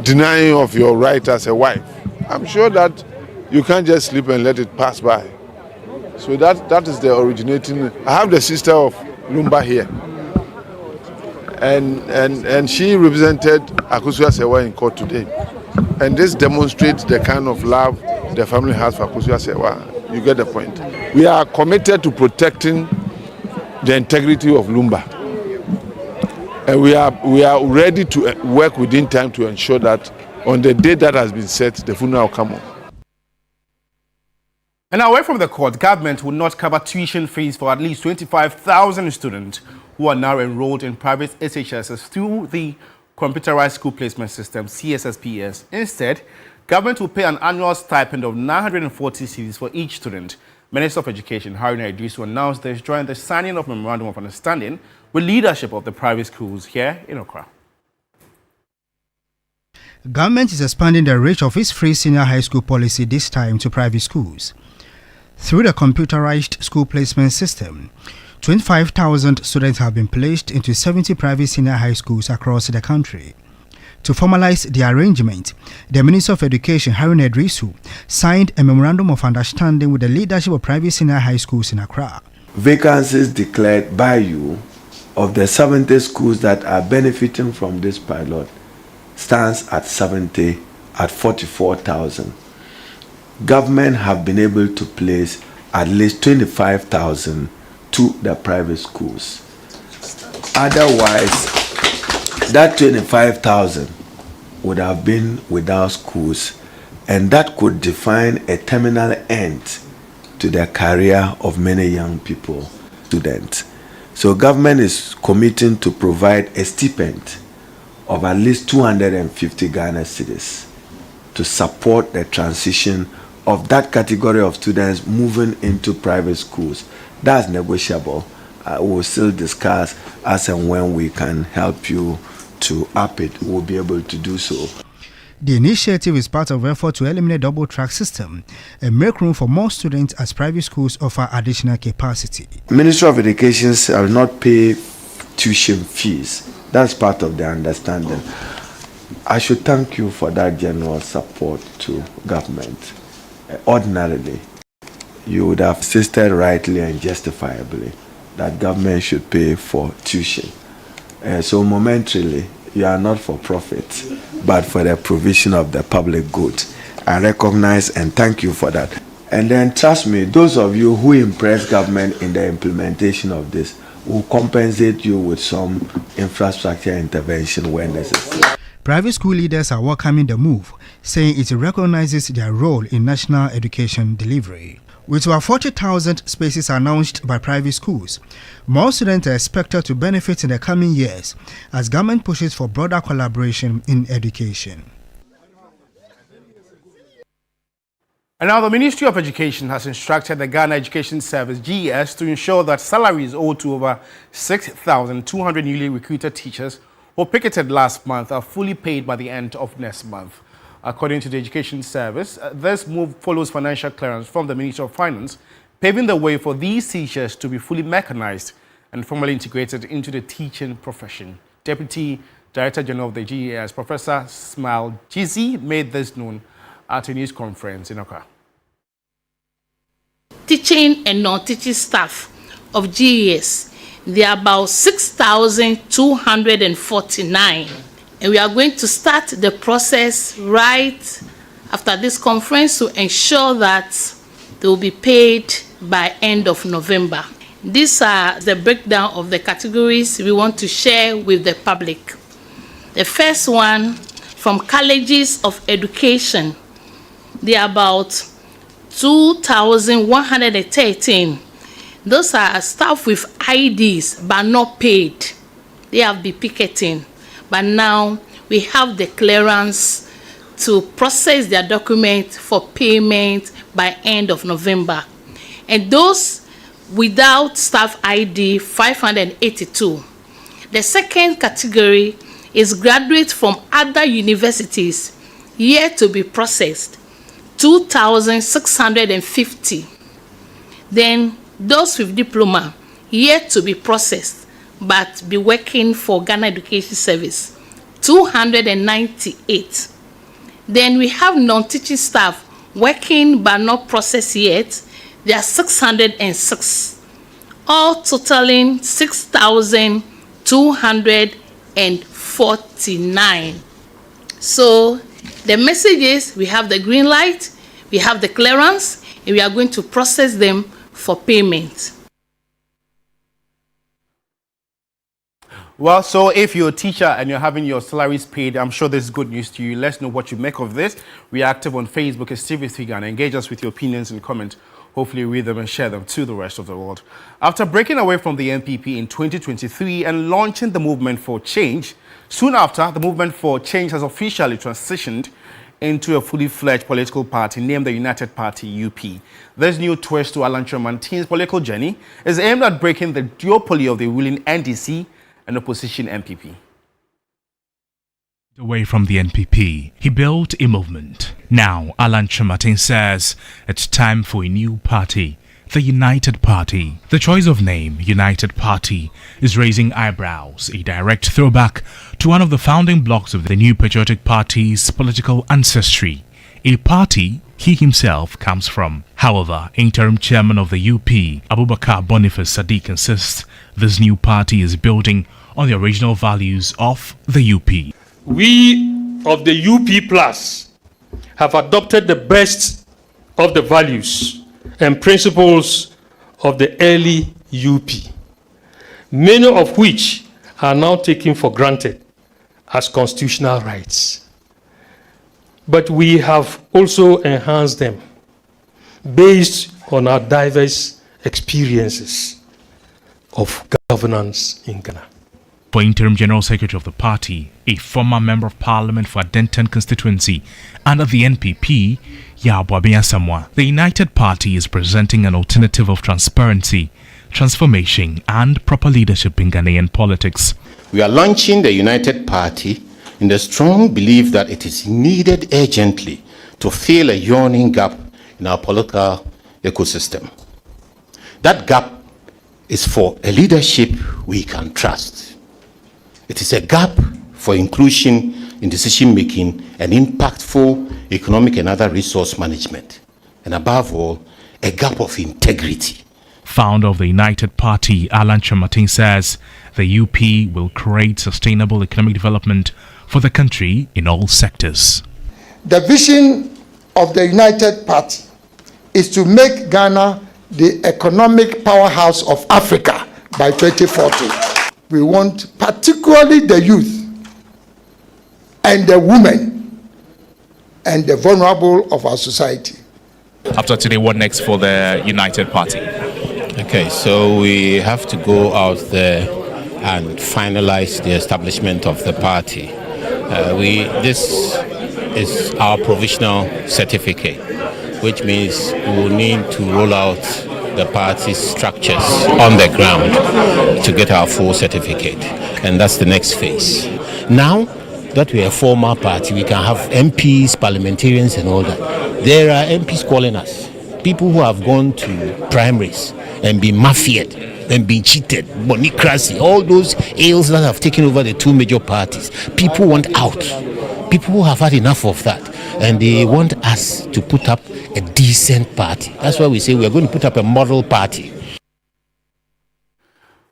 denying of your right as a wife. I'm sure that you can't just sleep and let it pass by. So that is the originating. I have the sister of Lumba here, and she represented Akosua Sewa in court today, and this demonstrates the kind of love the family has for Akosua Sewa. You get the point. We are committed to protecting the integrity of Lumba, and we are ready to work within time to ensure that on the day that has been set, the funeral will come on. And away from the court, government will not cover tuition fees for at least 25,000 students who are now enrolled in private SHSs through the Computerized School Placement System, CSSPS. Instead, government will pay an annual stipend of 940 cedis for each student. Minister of Education Haruna Idrisu announced this during the signing of Memorandum of Understanding with leadership of the private schools here in Accra. Government is expanding the reach of its free senior high school policy this time to private schools. Through the computerized school placement system, 25,000 students have been placed into 70 private senior high schools across the country. To formalize the arrangement, the Minister of Education, Haruna Idrisu, signed a memorandum of understanding with the leadership of private senior high schools in Accra. Vacancies declared by you of the 70 schools that are benefiting from this pilot stands at 70 at 44,000. Government have been able to place at least 25,000 to the private schools. Otherwise, that 25,000 would have been without schools, and that could define a terminal end to the career of many young people, students. So government is committing to provide a stipend of at least 250 Ghana cedis to support the transition of that category of students moving into private schools. That's negotiable. We'll still discuss as and when we can help you to up it. We'll be able to do so. The initiative is part of an effort to eliminate double track system and make room for more students as private schools offer additional capacity. Ministry of Education shall not pay tuition fees. That's part of the understanding. I should thank you for that general support to government. Ordinarily, you would have insisted rightly and justifiably that government should pay for tuition. So momentarily, you are not for profit, but for the provision of the public good. I recognize and thank you for that. And then trust me, those of you who impress government in the implementation of this will compensate you with some infrastructure intervention when necessary. Private school leaders are welcoming the move, saying it recognizes their role in national education delivery. With over 40,000 spaces announced by private schools, more students are expected to benefit in the coming years as government pushes for broader collaboration in education. And now the Ministry of Education has instructed the Ghana Education Service, GES, to ensure that salaries owed to over 6,200 newly recruited teachers who picketed last month are fully paid by the end of next month. According to the Education Service, this move follows financial clearance from the Ministry of Finance, paving the way for these teachers to be fully mechanized and formally integrated into the teaching profession. Deputy Director General of the GES, Professor Smile Jizi, made this known at a news conference in Accra. Teaching and non-teaching staff of GES, there are about 6,249. And we are going to start the process right after this conference to ensure that they will be paid by end of November. These are the breakdown of the categories we want to share with the public. The first one, from colleges of education, they are about 2,113. Those are staff with IDs but not paid. They have been picketing. But now we have the clearance to process their document for payment by end of November. And those without staff ID, 582. The second category is graduates from other universities yet to be processed, 2,650. Then those with diploma yet to be processed but be working for Ghana Education Service, 298. Then we have non-teaching staff working but not processed yet. There are 606, all totaling 6,249. So the message is we have the green light, we have the clearance, and we are going to process them for payment. Well, so if you're a teacher and you're having your salaries paid, I'm sure this is good news to you. Let's know what you make of this. We are active on Facebook as TV3 Ghana. Engage us with your opinions and comments. Hopefully read them and share them to the rest of the world. After breaking away from the NPP in 2023 and launching the Movement for Change, soon after, the Movement for Change has officially transitioned into a fully fledged political party named the United Party UP. This new twist to Alan Kyerematen's political journey is aimed at breaking the duopoly of the ruling NDC and opposition MPP. Away from the NPP, he built a movement. Now, Alan Kyerematen says it's time for a new party, the United Party. The choice of name, United Party, is raising eyebrows, a direct throwback to one of the founding blocks of the New Patriotic Party's political ancestry, a party he himself comes from. However, interim chairman of the UP, Abubakar Boniface Sadiq, insists this new party is building on the original values of the UP. We of the UP Plus have adopted the best of the values and principles of the early UP, many of which are now taken for granted as constitutional rights. But we have also enhanced them based on our diverse experiences of governance in Ghana. For interim general secretary of the party, a former member of parliament for Denton constituency under the NPP, Yabuabia Samwa, the United Party is presenting an alternative of transparency, transformation and proper leadership in Ghanaian politics. We are launching the United Party in the strong belief that it is needed urgently to fill a yawning gap in our political ecosystem. That gap is for a leadership we can trust. It is a gap for inclusion in decision-making and impactful economic and other resource management. And above all, a gap of integrity. Founder of the United Party, Alan Kyerematen, says the UP will create sustainable economic development for the country in all sectors. The vision of the United Party is to make Ghana the economic powerhouse of Africa by 2040. We want particularly the youth and the women and the vulnerable of our society. After today, what next for the United Party? Okay, so we have to go out there and finalize the establishment of the party. This is our provisional certificate, which means we will need to roll out the party's structures on the ground to get our full certificate, and that's the next phase. Now that we are a formal party, we can have MPs, parliamentarians and all that. There are MPs calling us, people who have gone to primaries and been mafiaed and been cheated, monicracy, all those ills that have taken over the two major parties. People want out. People who have had enough of that, and they want us to put up a decent party. That's why we say we are going to put up a model party.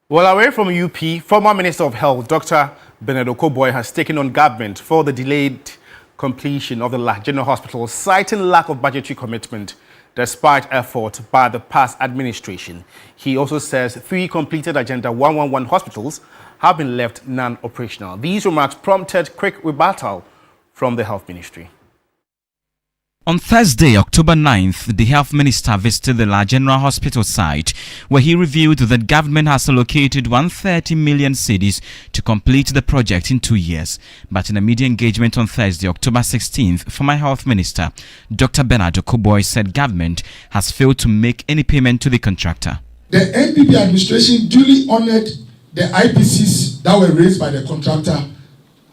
Well, away from UP, former Minister of Health, Dr. Bernard Okoboy, has taken on government for the delayed completion of the General Hospital, citing lack of budgetary commitment despite effort by the past administration. He also says 3 completed Agenda 111 hospitals have been left non-operational. These remarks prompted quick rebuttal from the Health Ministry. On Thursday, October 9th, the Health Minister visited the La General Hospital site, where he revealed that government has allocated 130 million cedis to complete the project in 2 years. But in a media engagement on Thursday, October 16th, former Health Minister Dr. Bernard Okoboy said government has failed to make any payment to the contractor. The NPP administration duly honored the IPCs that were raised by the contractor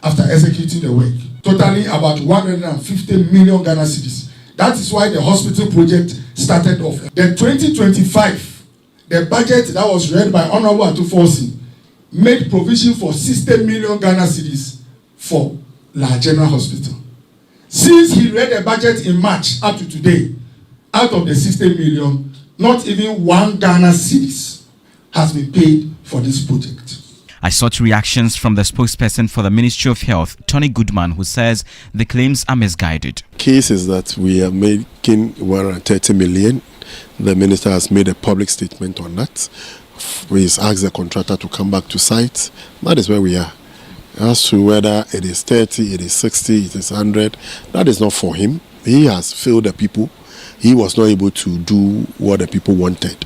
after executing the work, totaling about 150 million Ghana cedis. That is why the hospital project started off. The 2025, the budget that was read by Honorable Atufosi made provision for 60 million Ghana cedis for La General Hospital. Since he read the budget in March up to today, out of the 60 million, not even 1 Ghana cedis has been paid for this project. I sought reactions from the spokesperson for the Ministry of Health, Tony Goodman, who says the claims are misguided. Case is that we are making 130 million. The minister has made a public statement on that. He's asked the contractor to come back to site. That is where we are. As to whether it is 30, it is 60, it is 100, that is not for him. He has failed the people. He was not able to do what the people wanted.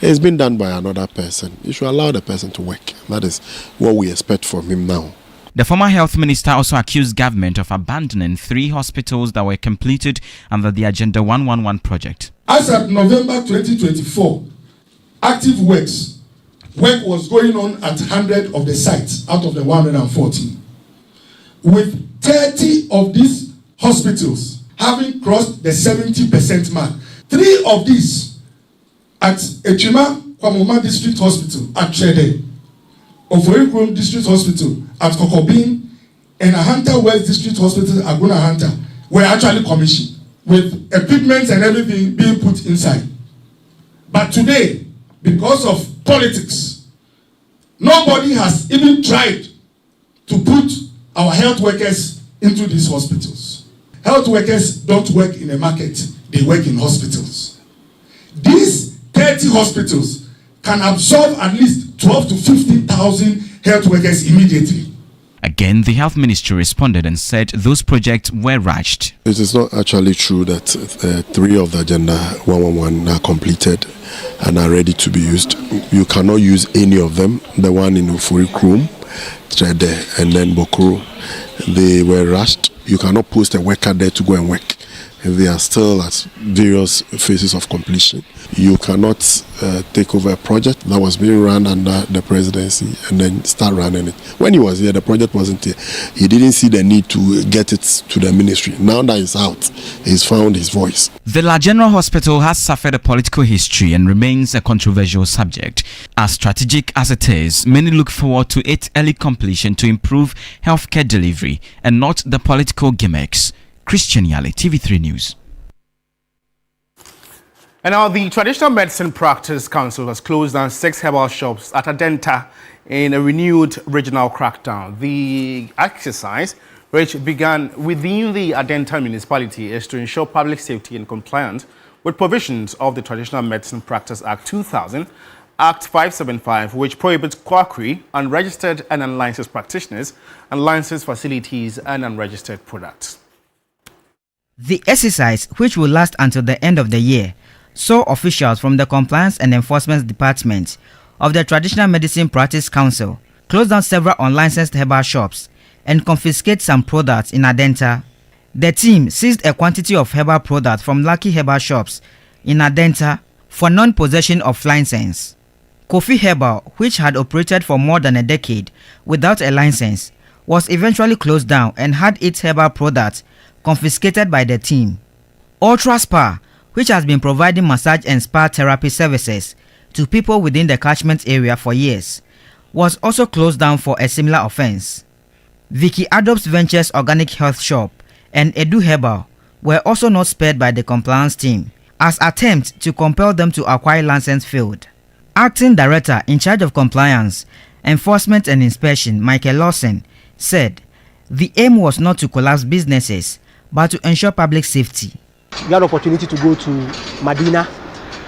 It's been done by another person. You should allow the person to work. That is what we expect from him now. The former health minister also accused government of abandoning 3 hospitals that were completed under the Agenda 111 project. As of November 2024, active work was going on at 100 of the sites out of the 114, with 30 of these hospitals having crossed the 70% mark. 3 of these at Echima Kwamoma District Hospital at Chede, Oforikrom District Hospital at Kokobin, and Ahanta West District Hospital at Aguna Hanta were actually commissioned with equipment and everything being put inside. But today, because of politics, nobody has even tried to put our health workers into these hospitals. Health workers don't work in a market, they work in hospitals. These 30 hospitals can absorb at least 12 to 15,000 health workers immediately. Again, the health ministry responded and said those projects were rushed. It is not actually true that 3 of the Agenda 111 are completed and are ready to be used. You cannot use any of them. The one in Oforikrom, Chede, and then Bokoro, they were rushed. You cannot post a worker there to go and work. They are still at various phases of completion. You cannot take over a project that was being run under the presidency and then start running it. When he was here, the project wasn't here. He didn't see the need to get it to the ministry. Now that it's out, he's found his voice. The La General Hospital has suffered a political history and remains a controversial subject. As strategic as it is, many look forward to its early completion to improve healthcare delivery and not the political gimmicks. Christian Yale, TV3 News. And now the Traditional Medicine Practice Council has closed down 6 herbal shops at Adenta in a renewed regional crackdown. The exercise, which began within the Adenta municipality, is to ensure public safety and compliance with provisions of the Traditional Medicine Practice Act 2000, Act 575, which prohibits quackery, unregistered and unlicensed practitioners, unlicensed facilities, and unregistered products. The exercise, which will last until the end of the year, saw officials from the Compliance and Enforcement Department of the Traditional Medicine Practice Council close down several unlicensed herbal shops and confiscate some products in Adenta. The team seized a quantity of herbal products from Lucky Herbal shops in Adenta for non-possession of license. Kofi Herbal, which had operated for more than a decade without a license, was eventually closed down and had its herbal products confiscated by the team. Ultra Spa, which has been providing massage and spa therapy services to people within the catchment area for years, was also closed down for a similar offense. Vicky Adobs Ventures Organic Health Shop and Edu Herbal were also not spared by the compliance team, as attempts to compel them to acquire license failed. Acting Director in charge of Compliance, Enforcement and Inspection, Michael Lawson, said the aim was not to collapse businesses, but to ensure public safety. We had opportunity to go to Madina,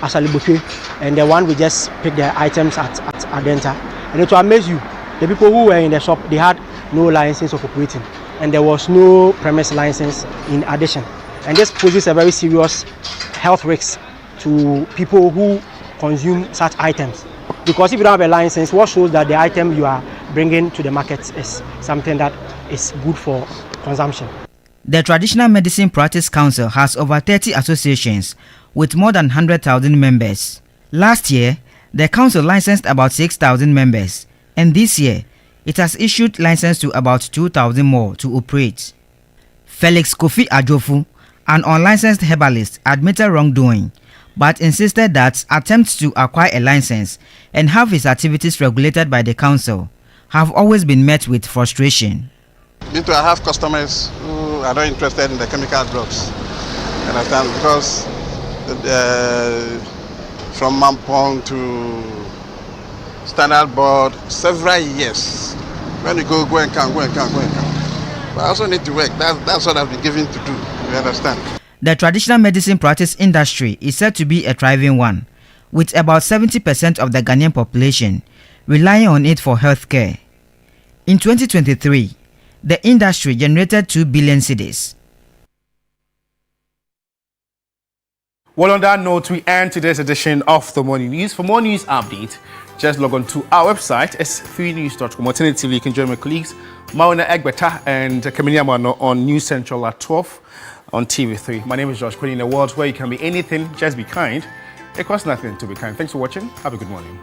Asalibuke, and the one we just picked the items at Adenta. And it will amaze you, the people who were in the shop, they had no license of operating, and there was no premise license in addition. And this poses a very serious health risk to people who consume such items. Because if you don't have a license, what shows that the item you are bringing to the market is something that is good for consumption. The Traditional Medicine Practice Council has over 30 associations with more than 100,000 members. Last year, the council licensed about 6,000 members, and this year, it has issued license to about 2,000 more to operate. Felix Kofi Adjofu, an unlicensed herbalist, admitted wrongdoing, but insisted that attempts to acquire a license and have his activities regulated by the council have always been met with frustration. I have customers who people are not interested in the chemical drugs. You understand? Because from Mampong to Standard Board, several years. When you go and come. But I also need to work. That's what I've been given to do. You understand? The traditional medicine practice industry is said to be a thriving one, with about 70% of the Ghanaian population relying on it for healthcare. In 2023, the industry generated 2 billion cedis. Well, on that note, we end today's edition of the Morning News. For more news updates, just log on to our website, s3news.com. Alternatively, you can join my colleagues, Mauna Egbeta and Kamini Amano on News Central at 12 on TV3. My name is Josh Quinn. In a world where you can be anything, just be kind. It costs nothing to be kind. Thanks for watching. Have a good morning.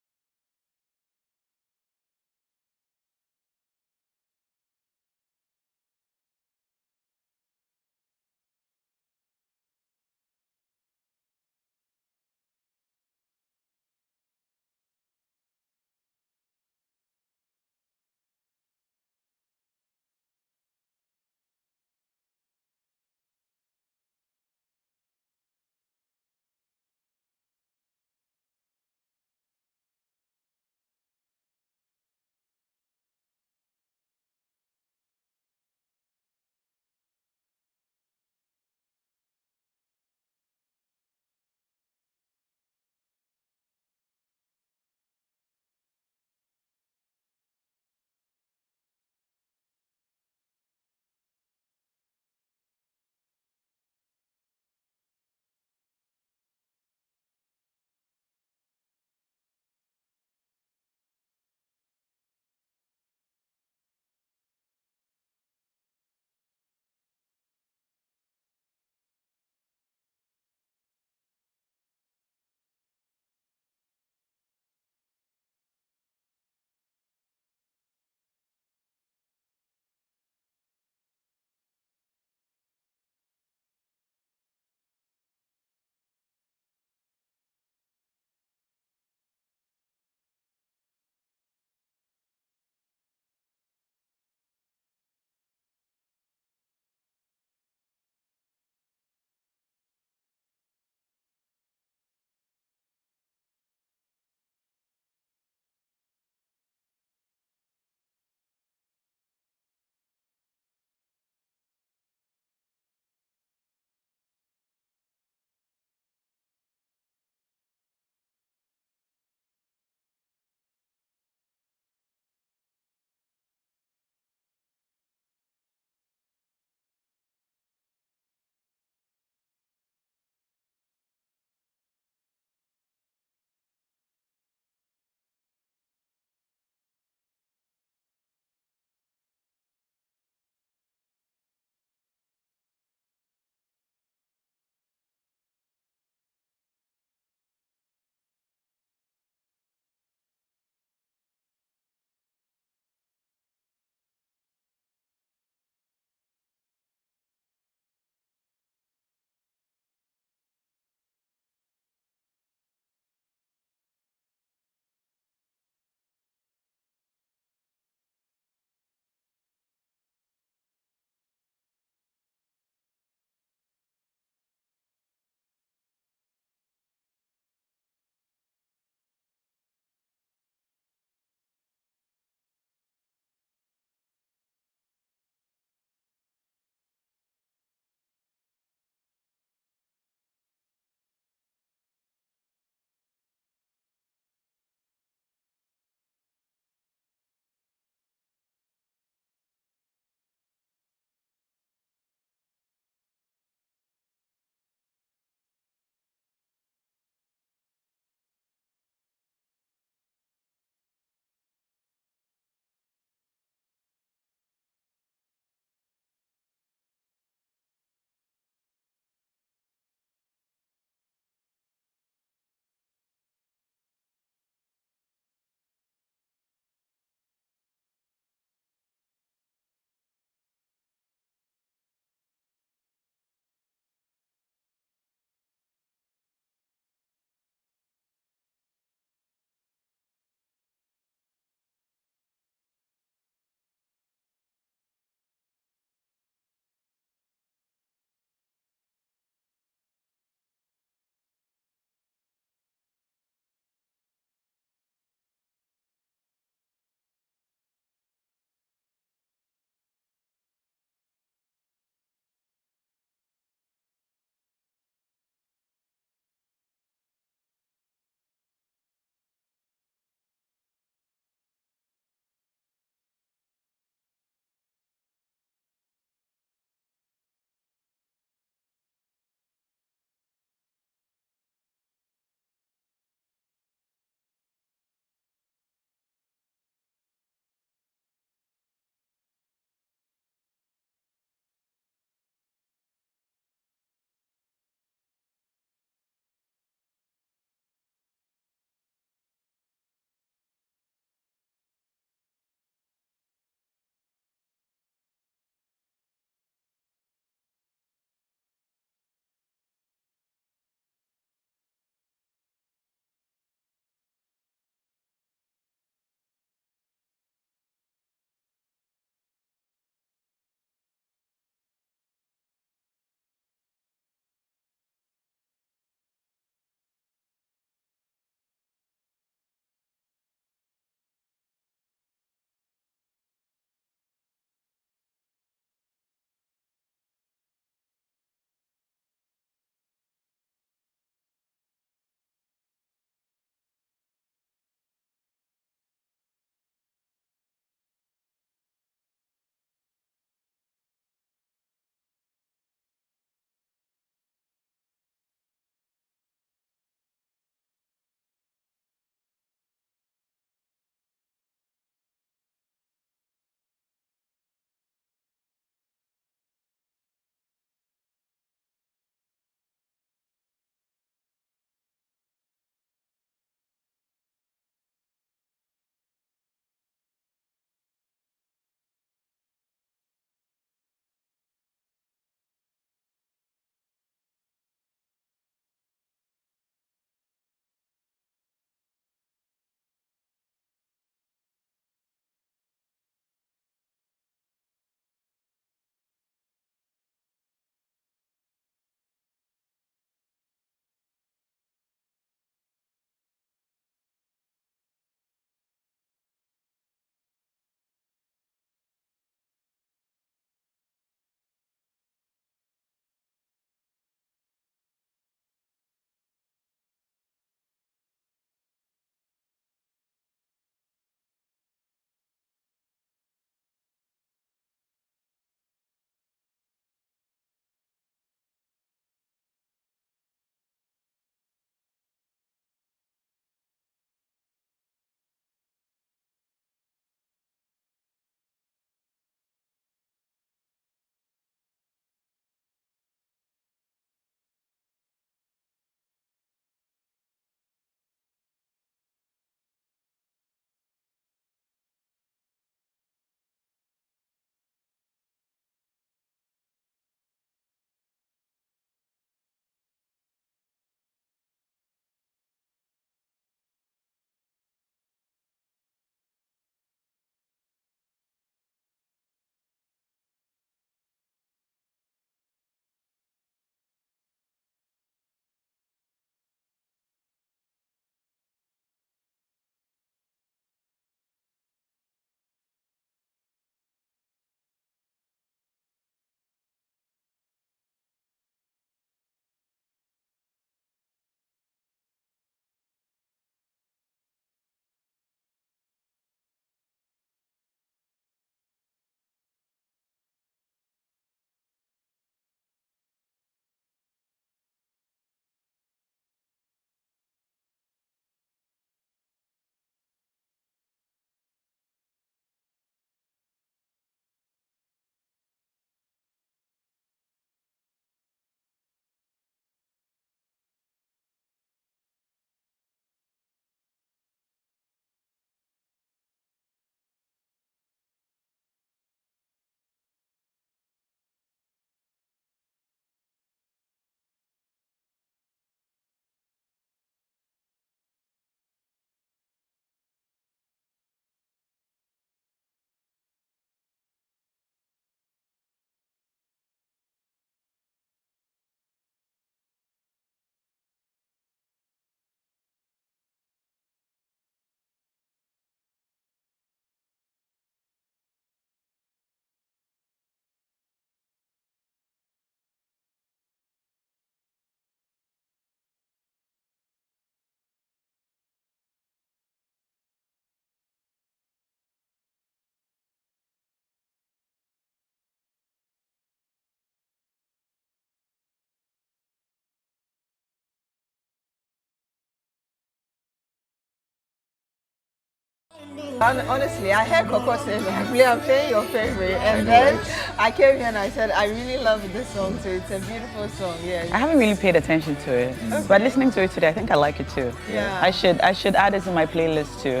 Honestly, I heard Coco saying, I'm playing your favorite. And then I came here and I said, I really love this song too. It's a beautiful song, yes. I haven't really paid attention to it. Okay. But listening to it today, I think I like it too. Yeah. I should add it to my playlist too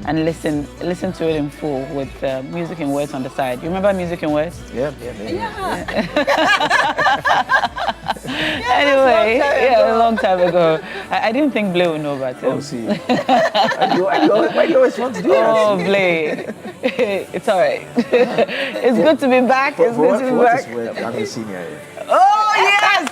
and listen to it in full with music and words on the side. You remember music and words? Yeah. Anyway, a long time ago. I didn't think Blay would know about it. Oh, see. Why do you always want to do that? Oh, Blay. It's all right. It's good to be back. It's good to be back. I'm a senior here. Oh, yes!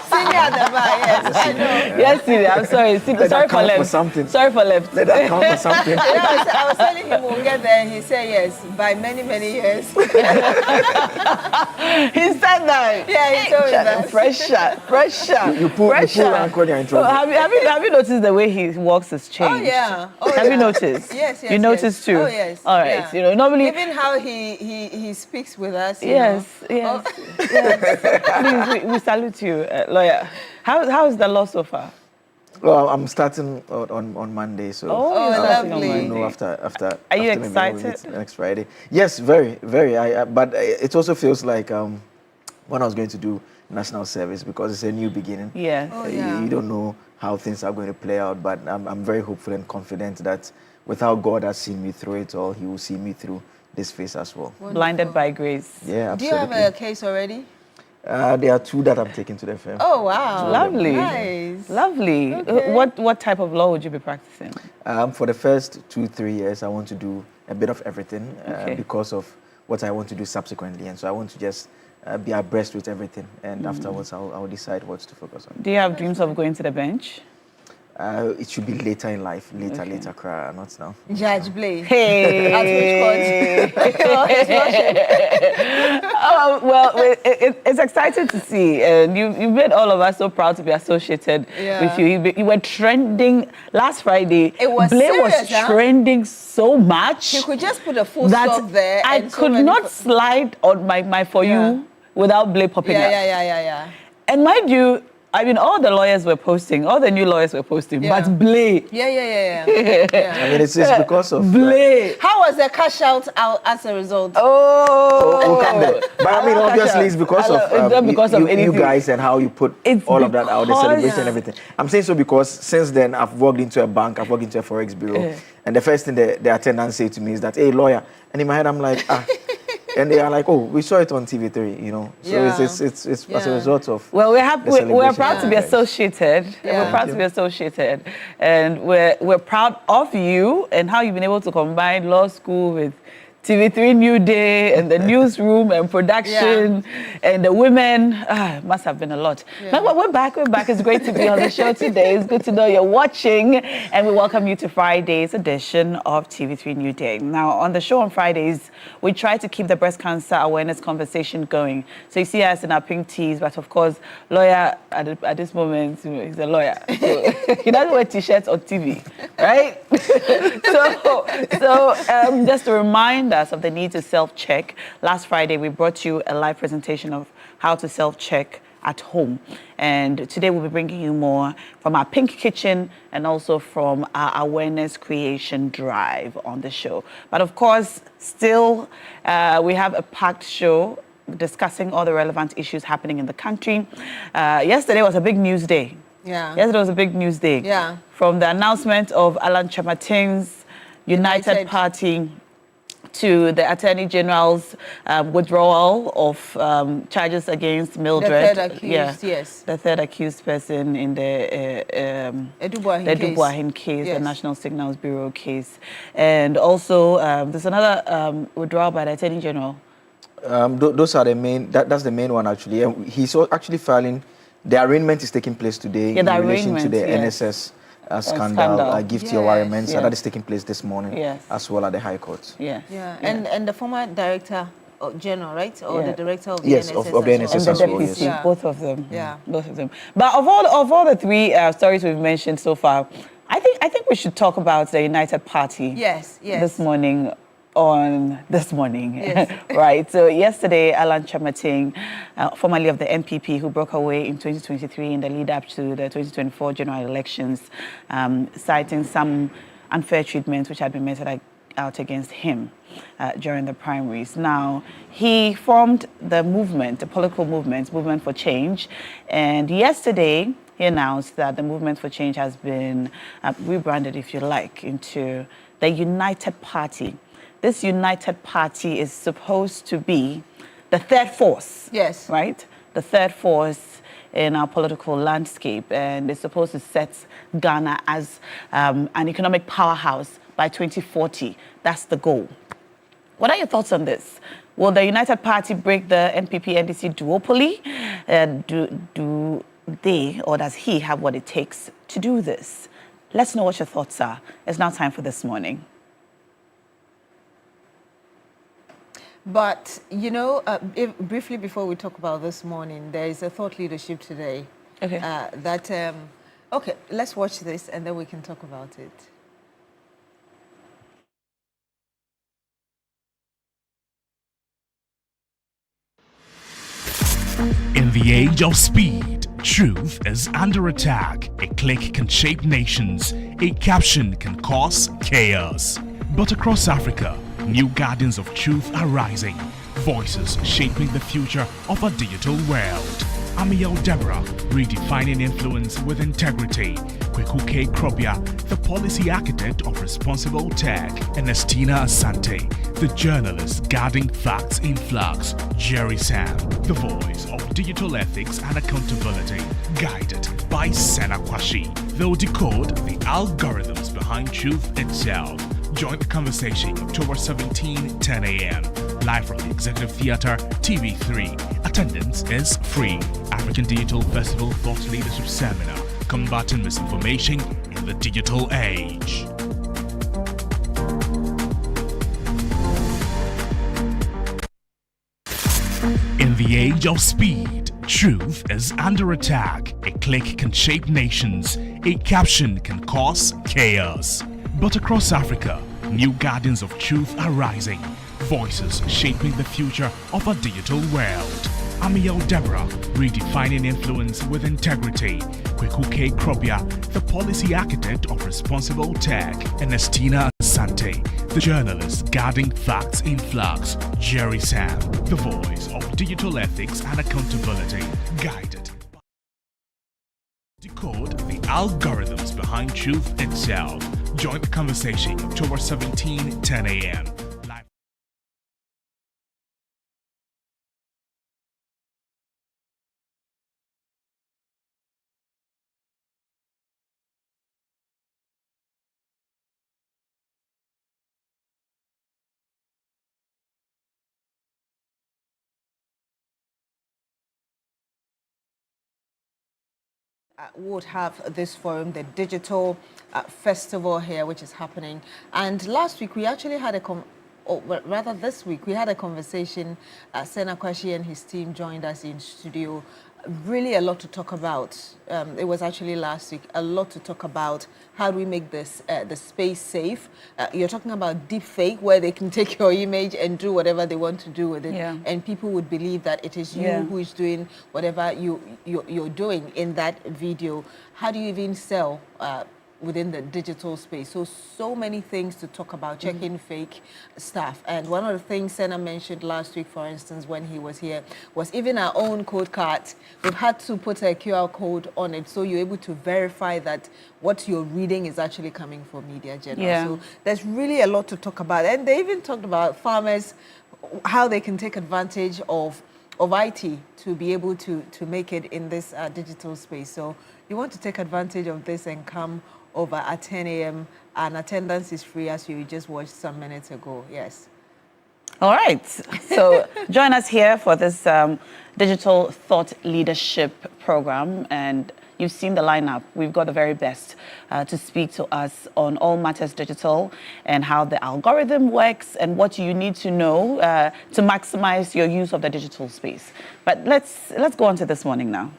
Senior at the bar, yes. I know. Yes, senior. I'm sorry. Sorry for left. Sorry for left. Let that count for something. I was telling him we'll get there, and he said yes, by many, many years. He said that. Yeah, he told me that. Pressure. You pull Uncle in trouble. Have you noticed the way he walks has changed? Oh, yeah. Have you noticed? Yes. You noticed too? Oh, yes. All right. Yeah. You know, normally... Even how he speaks with us. Yes. Oh. Yes. Please, we salute you, lawyer. How is the law so far? Well, I'm starting on Monday, so lovely. After Are you maybe excited? Next Friday. Yes, very, very. But it also feels like when I was going to do national service, because it's a new beginning. Yes. You don't know how things are going to play out, but I'm very hopeful and confident that with how God has seen me through it all, He will see me through this phase as well. Wonderful. Blinded by grace. Yeah, absolutely. Do you have a case already? There are 2 that I'm taking to the firm. Oh, wow. Lovely. Nice. Lovely. Okay. What type of law would you be practicing? For the first 2-3 years, I want to do a bit of everything because of what I want to do subsequently. And so I want to just be abreast with everything. And afterwards, I'll decide what to focus on. Do you have dreams of going to the bench? It should be later in life, later, not now. Judge Blay. Hey. Well, it's exciting to see, and you made all of us so proud to be associated with you. You were trending last Friday. It was Blay serious, was trending so much. You could just put a full stop there. I could not slide on my For You without Blay popping up. Yeah. And mind you, I mean, all the lawyers were posting, all the new lawyers were posting, but Blay. Yeah. I mean, it's because of... Blay. How was the cash out as a result? We'll come there. But I mean, obviously, it's because of you guys and how you put all of that out, the celebration and everything. I'm saying so because since then, I've walked into a bank, I've walked into a forex bureau, and the first thing the attendant say to me is that, hey, lawyer. And in my head, I'm like, and they are like, oh, we saw it on TV3, you know. So it's as a result of. Well, we're proud to be associated. Yeah. We're proud to be associated, and we're proud of you and how you've been able to combine law school with TV3 Newday and the newsroom and production and the women. It must have been a lot. But we're back. It's great to be on the show today. It's good to know you're watching, and we welcome you to Friday's edition of TV3 Newday. Now, on the show on Fridays, we try to keep the breast cancer awareness conversation going. So you see us in our pink tees, but of course, lawyer at this moment, he's a lawyer. So he doesn't wear t-shirts or TV, right? so just to remind us of the need to self-check. Last Friday, we brought you a live presentation of how to self-check at home. And today we'll be bringing you more from our Pink Kitchen and also from our awareness creation drive on the show. But of course, still, we have a packed show discussing all the relevant issues happening in the country. Yesterday was a big news day. Yesterday was a big news day. From the announcement of Alan Chamating's United Party to the Attorney General's withdrawal of charges against Mildred. The third accused, yes. The third accused person in the Edubuahin case, the National Signals Bureau case. And also, there's another withdrawal by the Attorney General. Those are the main, that's the main one actually. He's actually filing, the arraignment is taking place today in relation to the NSS scandal, gift environment, so that is taking place this morning as well at the High Court. And the former Director General, right? Or the Director of the NSS of the NSS as well, yes. Both of them. Both of them. But of all the three stories we've mentioned so far, I think we should talk about the United Party. This morning. Right. So yesterday, Alan Chamating, formerly of the MPP, who broke away in 2023 in the lead up to the 2024 general elections, citing some unfair treatment which had been meted out against him during the primaries. Now, he formed the movement, the political movement for Change, and yesterday he announced that the Movement for Change has been rebranded, if you like, into the United Party. This United Party is supposed to be the third force. Yes. Right? The third force in our political landscape, and it's supposed to set Ghana as an economic powerhouse by 2040. That's the goal. What are your thoughts on this? Will the United Party break the NPP-NDC duopoly? Do they, or does he, have what it takes to do this? Let's know what your thoughts are. It's now time for This Morning. But, you know, briefly before we talk about This Morning, there is a thought leadership today. Okay. Okay, let's watch this and then we can talk about it. In the age of speed, truth is under attack. A click can shape nations. A caption can cause chaos. But across Africa, new guardians of truth are rising. Voices shaping the future of a digital world. Amiel Deborah, redefining influence with integrity. Kweku K. Krobia, the policy architect of responsible tech. And Estina Asante, the journalist guarding facts in flux. Jerry Sam, the voice of digital ethics and accountability. Guided by Sena Kwashi. They'll decode the algorithms behind truth itself. Join the conversation October 17, 10 a.m. Live from the Executive Theatre, TV3. Attendance is free. African Digital Festival Thought Leadership Seminar. Combating misinformation in the digital age. In the age of speed, truth is under attack. A click can shape nations. A caption can cause chaos. But across Africa, new guardians of truth are rising. Voices shaping the future of a digital world. Amiel Deborah, redefining influence with integrity. Kweku K. Krobia, the policy architect of responsible tech. And Estina Asante, the journalist guarding facts in flux. Jerry Sam, the voice of digital ethics and accountability. Guided. Decode the algorithms behind truth itself. Join the conversation October 17, 10 a.m. Live. Would have this forum, the digital festival here, which is happening. And last week we actually had this week we had a conversation. Sena Kwashi and his team joined us in studio. Really a lot to talk about. It was actually last week. A lot to talk about. How do we make this the space safe? You're talking about deep fake, where they can take your image and do whatever they want to do with it, and people would believe that it is you who is doing whatever you're doing in that video. How do you even sell within the digital space? So many things to talk about, checking fake stuff. And one of the things Sena mentioned last week, for instance, when he was here, was even our own code cards. We've had to put a QR code on it so you're able to verify that what you're reading is actually coming from Media General. So there's really a lot to talk about. And they even talked about farmers, how they can take advantage of IT to be able to make it in this digital space. So you want to take advantage of this and come over at 10 a.m. and attendance is free, as you just watched some minutes ago. Yes. All right. So join us here for this digital thought leadership program. And you've seen the lineup. We've got the very best to speak to us on all matters digital and how the algorithm works and what you need to know to maximize your use of the digital space. But let's go on to This Morning now.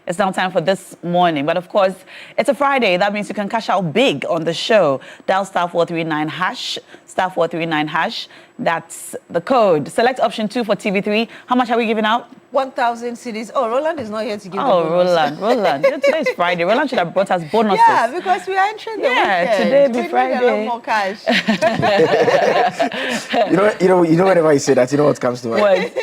It's now time for This Morning. But of course, it's a Friday. That means you can cash out big on the show. Dial *439#, *439#. That's the code. Select option 2 for TV3. How much are we giving out? 1,000 cedis. Oh, Roland is not here to give the bonus. Roland. Today is Friday. Roland should have brought us bonuses. Yeah, because we are entering the weekend. Today be We Friday. need a lot more cash. you know. Whenever you say that, you know what comes to mind? What?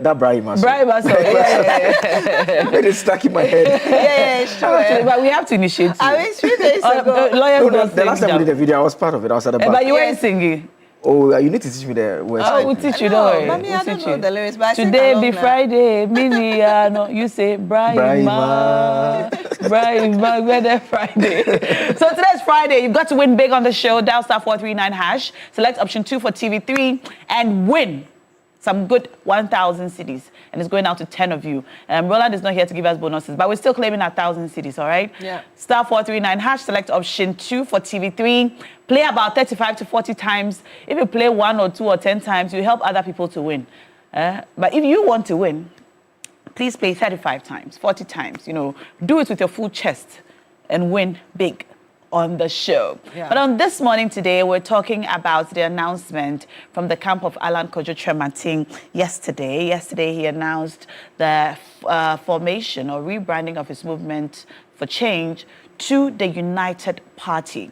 That bribe muscle. Bribe muscle. Yeah. It's stuck in my head. Yeah, sure. But we have to initiate. I mean, 3 days ago. Lawyers the last time we did the video, I was part of it. I was at the back. But you weren't singing. Oh, you need to teach me the words. Oh, we'll teach you, don't worry. Mommy, I don't know the lyrics, but today be Friday, Miniano. You say Brahima, Brahima, Friday. So today's Friday. You've got to win big on the show. Dial *439#. Select option 2 for TV3 and win some good 1,000 cedis. And it's going out to 10 of you. Roland is not here to give us bonuses, but we're still claiming our 1,000 cedis, all right? Yeah. *439#. Select option 2 for TV3. Play about 35 to 40 times. If you play 1 or 2 or 10 times, you help other people to win. But if you want to win, please play 35 times, 40 times. Do it with your full chest and win big on the show. Yeah. But on This Morning today, we're talking about the announcement from the camp of Alan Kojo Trematin yesterday. Yesterday, he announced the formation or rebranding of his movement for change to the United Party.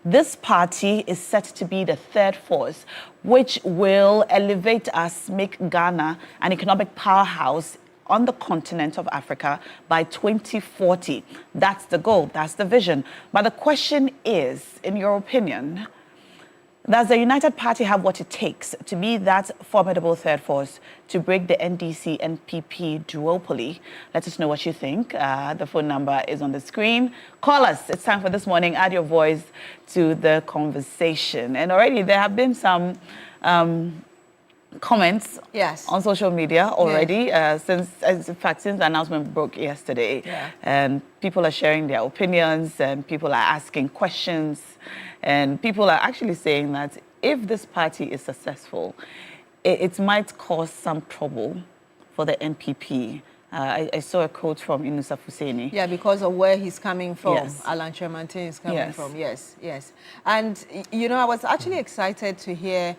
This party is set to be the third force, which will elevate us, make Ghana an economic powerhouse on the continent of Africa by 2040. That's the goal, that's the vision. But the question is, in your opinion, does the United Party have what it takes to be that formidable third force to break the NDC-NPP duopoly? Let us know what you think. The phone number is on the screen. Call us. It's time for This Morning. Add your voice to the conversation. And already there have been some comments on social media already, since the announcement broke yesterday. Yeah. And people are sharing their opinions, and people are asking questions, and people are actually saying that if this party is successful, it might cause some trouble for the NPP. I saw a quote from Inusa Fuseni. Yeah, because of where he's coming from. Yes. Alan Trematin is coming Yes. from. Yes. And, I was actually excited to hear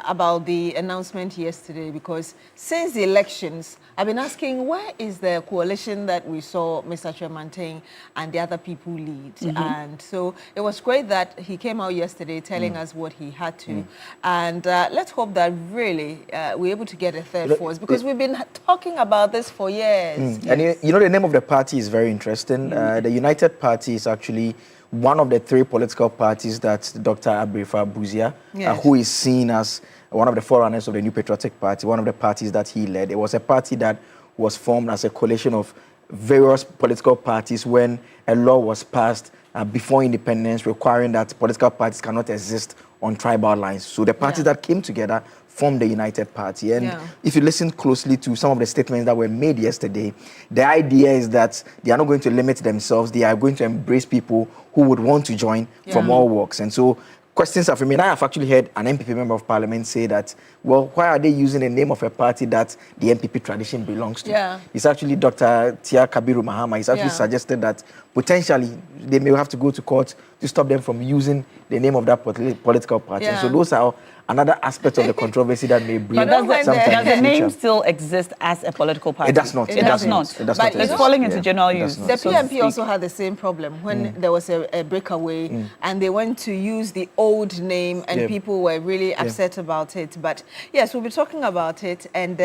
about the announcement yesterday, because since the elections, I've been asking, where is the coalition that we saw Mr. Trematin and the other people lead? And so it was great that he came out yesterday telling us what he had to. And let's hope that really we're able to get a third force, because we've been talking about this for years. And the name of the party is very interesting. The United Party is actually one of the 3 political parties that Dr. Abrefa Buzia, who is seen as one of the forerunners of the New Patriotic Party, one of the parties that he led. It was a party that was formed as a coalition of various political parties when a law was passed before independence requiring that political parties cannot exist on tribal lines. So the parties that came together formed the United Party. And if you listen closely to some of the statements that were made yesterday, the idea is that they are not going to limit themselves. They are going to embrace people who would want to join from all walks. And so questions have remained. I have actually heard an MPP member of parliament say that, well, why are they using the name of a party that the MPP tradition belongs to? Yeah. It's actually Dr. Tia Kabiru Mahama. He's actually suggested that potentially they may have to go to court to stop them from using the name of that political party. Yeah. So those are another aspect of the controversy that may bring. But does the name still exist as a political party? It does not. It does not. But it's falling into general use. The PMP also had the same problem when there was a breakaway and they went to use the old name and people were really upset about it. But yes, we'll be talking about it. And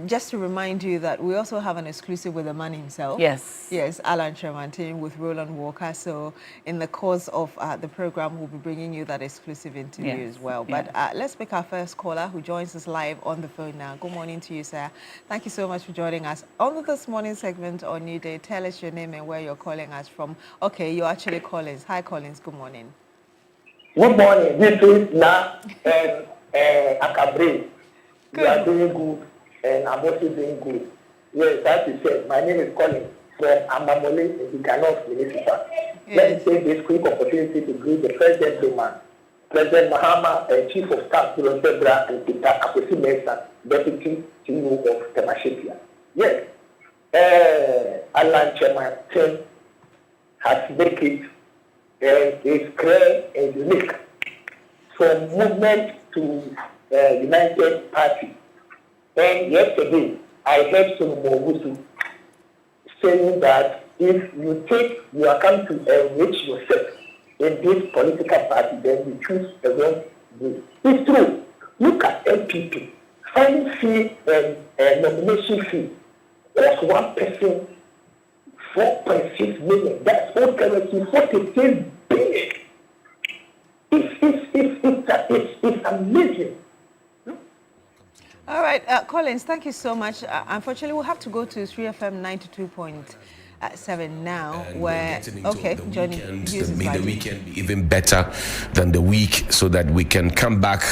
just to remind you that we also have an exclusive with the man himself. Yes, Alan Trematin with Roland Walker. So in the course of the program, we'll be bringing you that exclusive interview as well. But let's pick our first caller who joins us live on the phone now. Good morning to you, sir. Thank you so much for joining us on This Morning segment on New Day. Tell us your name and where you're calling us from. Okay, you're actually Collins. Hi, Collins. Good morning. Good morning. This is Na and Akabre. You are doing good, and I'm also doing good. Yes, as you said, my name is Collins from Amamole in the Ghana Municipal. Let me take this quick opportunity to greet the first gentleman, President Mahama, Chief of Staff, Sebra, and Peter Akosi Mesa, Deputy CEO of Temashipia. Yes, Alan Chematin has made it is clear and unique from movement to United Party. And yesterday, I heard Solomon saying that if you think you are coming to enrich yourself in this political party, then you choose the wrong way. It's true. Look at MPP. Filing fee and nomination fee. That's one person, 4.6 million. That's all currency, 46 billion. It's amazing. All right, Collins, thank you so much. Unfortunately, we'll have to go to 3FM 92.7 now, where, okay, Johnny, may the weekend be even better than the week, so that we can come back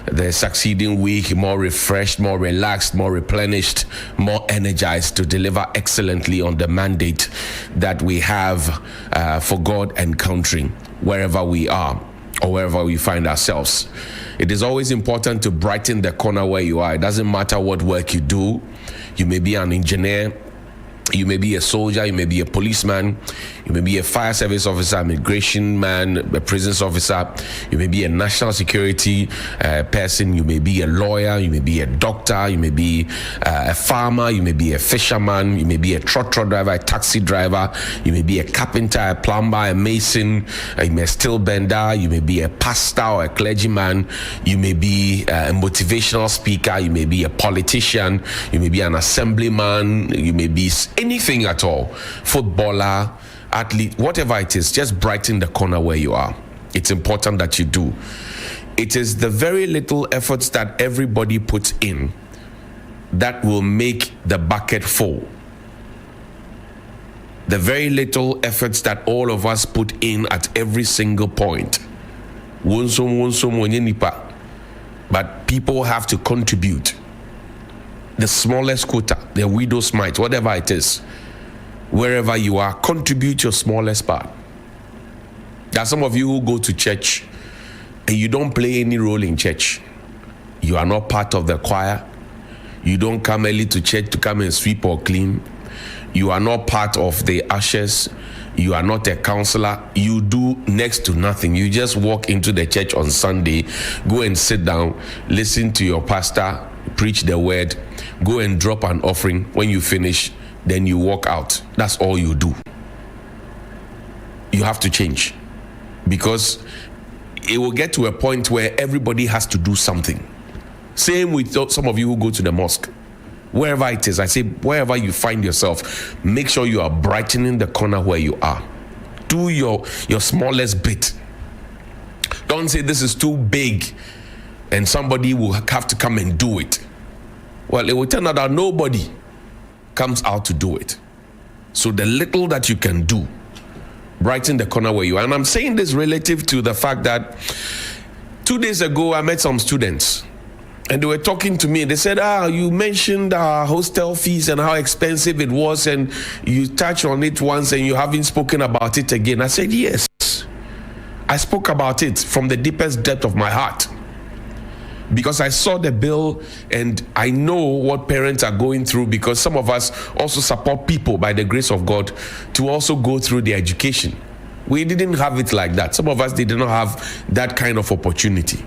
the succeeding week more refreshed, more relaxed, more replenished, more energized to deliver excellently on the mandate that we have for God and country, wherever we are or wherever we find ourselves. It is always important to brighten the corner where you are. It doesn't matter what work you do. You may be an engineer, you may be a soldier, you may be a policeman, you may be a fire service officer, immigration man, a prisons officer, you may be a national security person, you may be a lawyer, you may be a doctor, you may be a farmer, you may be a fisherman, you may be a trotro driver, a taxi driver, you may be a carpenter, a plumber, a mason, you may be a steel bender, you may be a pastor or a clergyman, you may be a motivational speaker, you may be a politician, you may be an assemblyman, you may be anything at all, footballer, athlete, whatever it is, just brighten the corner where you are. It's important that you do. It is the very little efforts that everybody puts in that will make the bucket full. The very little efforts that all of us put in at every single point. But people have to contribute. The smallest quota, the widow's mite, whatever it is, wherever you are, contribute your smallest part. There are some of you who go to church and you don't play any role in church. You are not part of the choir. You don't come early to church to come and sweep or clean. You are not part of the ushers. You are not a counselor. You do next to nothing. You just walk into the church on Sunday, go and sit down, listen to your pastor, preach the word, go and drop an offering. When you finish, then you walk out. That's all you do. You have to change, because it will get to a point where everybody has to do something. Same with some of you who go to the mosque. Wherever it is, I say, wherever you find yourself, make sure you are brightening the corner where you are. Do your smallest bit. Don't say this is too big and somebody will have to come and do it. Well, it will turn out that nobody comes out to do it. So the little that you can do, brighten the corner where you are. And I'm saying this relative to the fact that 2 days ago, I met some students and they were talking to me. They said, you mentioned hostel fees and how expensive it was, and you touched on it once and you haven't spoken about it again. I said, yes, I spoke about it from the deepest depth of my heart, because I saw the bill and I know what parents are going through, because some of us also support people by the grace of God to also go through the education. We didn't have it like that. Some of us did not have that kind of opportunity.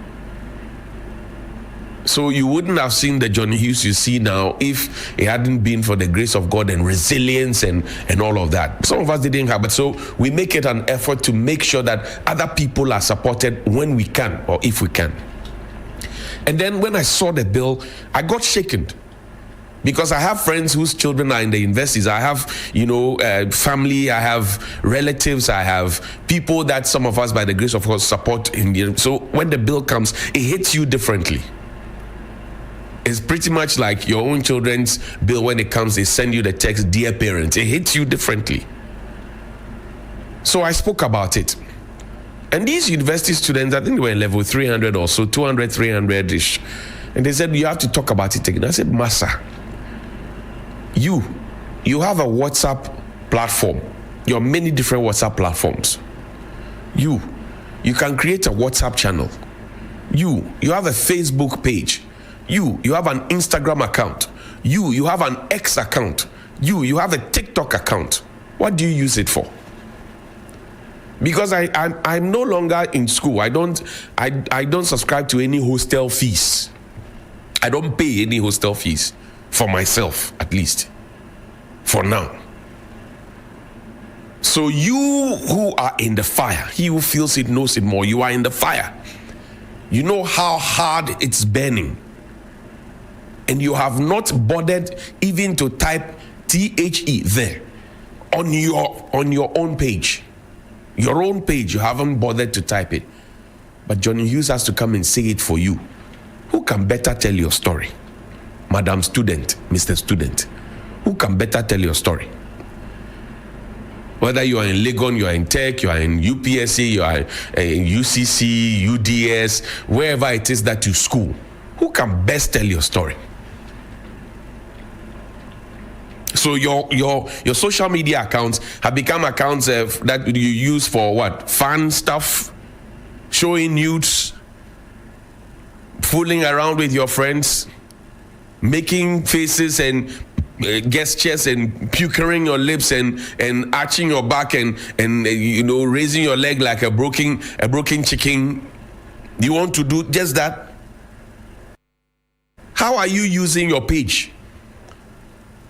So you wouldn't have seen the Johnny Hughes you see now if it hadn't been for the grace of God and resilience and all of that. Some of us didn't have it. So we make it an effort to make sure that other people are supported when we can, or if we can. And then when I saw the bill, I got shaken, because I have friends whose children are in the universities. I have, family, I have relatives, I have people that some of us, by the grace of God, support in the. So when the bill comes, it hits you differently. It's pretty much like your own children's bill. When it comes, they send you the text, "Dear parents." It hits you differently. So I spoke about it. And these university students, I think they were in level 300 or so, 200, 300-ish. And they said, you have to talk about it again. I said, Massa, you have a WhatsApp platform. You have many different WhatsApp platforms. You can create a WhatsApp channel. You have a Facebook page. You have an Instagram account. You have an X account. You have a TikTok account. What do you use it for? Because I'm no longer in school. I don't subscribe to any hostel fees. I don't pay any hostel fees for myself, at least for now. So you who are in the fire, he who feels it knows it more. You are in the fire. You know how hard it's burning. And you have not bothered even to type THE there on your own page. Your own page, you haven't bothered to type it. But Johnny Hughes has to come and say it for you. Who can better tell your story? Madam Student, Mr. Student. Who can better tell your story? Whether you are in Legon, you are in Tech, you are in UPSC, you are in UCC, UDS, wherever it is that you school, who can best tell your story? So your social media accounts have become accounts that you use for what? Fun stuff, showing nudes, fooling around with your friends, making faces and gestures and puckering your lips and arching your back and raising your leg like a broken chicken. You want to do just that? How are you using your page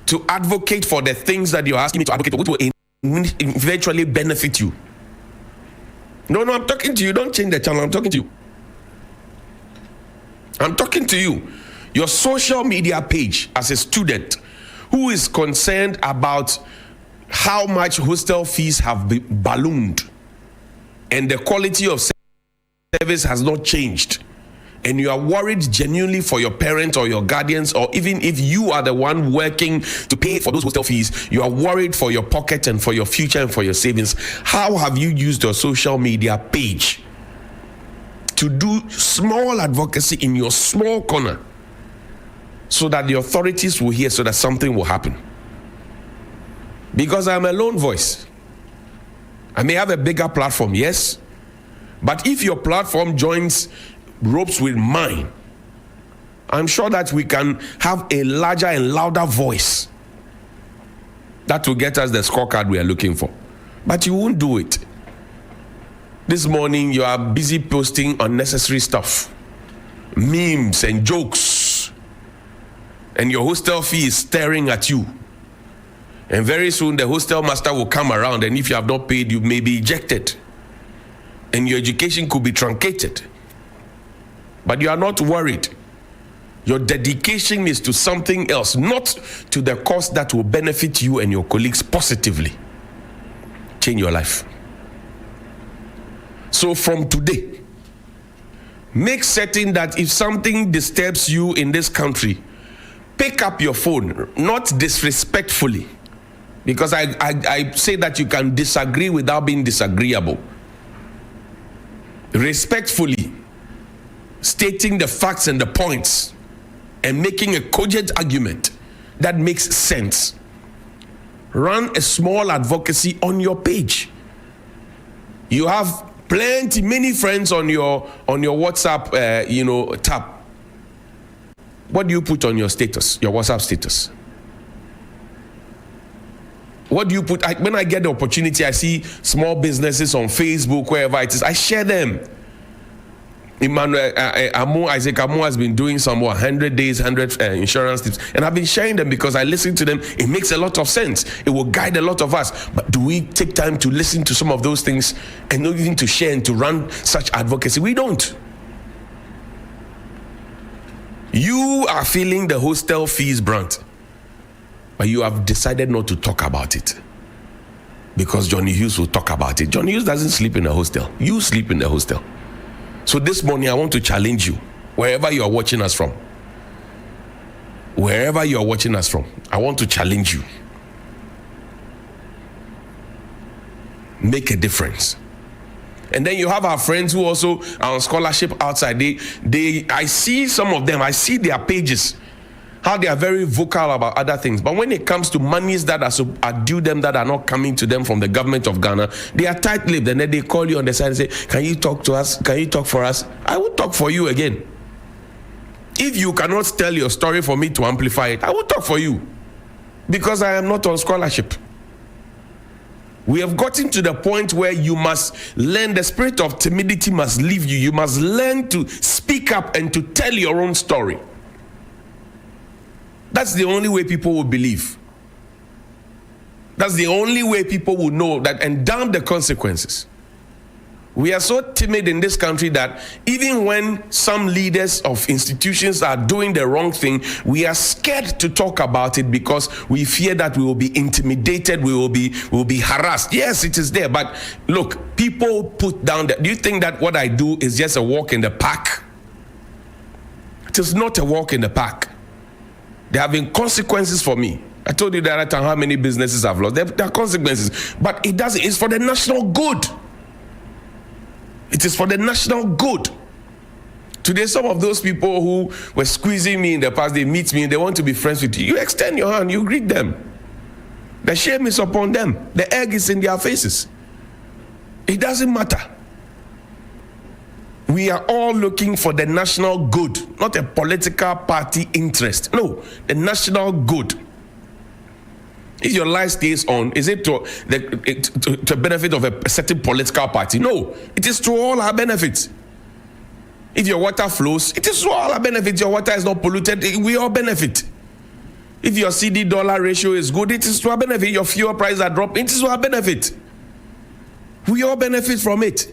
to advocate for the things that you're asking me to advocate for, which will eventually benefit you? No, I'm talking to you. Don't change the channel. I'm talking to you. I'm talking to you. Your social media page as a student who is concerned about how much hostel fees have been ballooned and the quality of service has not changed, and you are worried genuinely for your parents or your guardians, or even if you are the one working to pay for those hostel fees, you are worried for your pocket and for your future and for your savings. How have you used your social media page to do small advocacy in your small corner so that the authorities will hear, so that something will happen? Because I'm a lone voice. I may have a bigger platform, yes, but if your platform joins ropes with mine, I'm sure that we can have a larger and louder voice that will get us the scorecard we are looking for. But you won't do it. This morning you are busy posting unnecessary stuff, memes and jokes, and your hostel fee is staring at you. And very soon the hostel master will come around, and if you have not paid, you may be ejected and your education could be truncated. But you are not worried. Your dedication is to something else, not to the cause that will benefit you and your colleagues positively. Change your life. So from today, make certain that if something disturbs you in this country, pick up your phone, not disrespectfully, because I say that you can disagree without being disagreeable. Respectfully, stating the facts and the points and making a cogent argument that makes sense. Run a small advocacy on your page. You have many friends on your WhatsApp tab. What do you put on your status, your WhatsApp status? What do you put? When I get the opportunity, I see small businesses on Facebook, wherever it is, I share them. Isaac Amo has been doing some 100 days, 100 insurance tips, and I've been sharing them because I listen to them. It makes a lot of sense. It will guide a lot of us. But do we take time to listen to some of those things and not even to share and to run such advocacy? We don't. You are feeling the hostel fees brunt, but you have decided not to talk about it because Johnny Hughes will talk about it. Johnny Hughes doesn't sleep in a hostel. You sleep in the hostel. So this morning I want to challenge you, wherever you are watching us from. Wherever you are watching us from, I want to challenge you. Make a difference. And then you have our friends who also are on scholarship outside. I see some of them, I see their pages, how they are very vocal about other things. But when it comes to monies that are due them, that are not coming to them from the government of Ghana, they are tight-lipped, and then they call you on the side and say, can you talk to us? Can you talk for us? I will talk for you again. If you cannot tell your story for me to amplify it, I will talk for you. because I am not on scholarship. We have gotten to the point where you must learn, the spirit of timidity must leave you. You must learn to speak up and to tell your own story. That's the only way people will believe. That's the only way people will know that and damn the consequences. We are so timid in this country that even when some leaders of institutions are doing the wrong thing, we are scared to talk about it because we fear that we will be intimidated, we will be harassed. Yes, it is there, but look, people put down do you think that what I do is just a walk in the park? It is not a walk in the park. There have been consequences for me. I told you the other time how many businesses I've lost. There are consequences, but it's for the national good. It is for the national good. Today, some of those people who were squeezing me in the past, they meet me and they want to be friends with you. You extend your hand, you greet them. The shame is upon them. The egg is in their faces. It doesn't matter. We are all looking for the national good, not a political party interest. No, the national good. If your life stays on, is it to the benefit of a certain political party? No, it is to all our benefits. If your water flows, it is to all our benefits. Your water is not polluted, we all benefit. If your CD dollar ratio is good, it is to our benefit. Your fuel prices are dropping, it is to our benefit. We all benefit from it.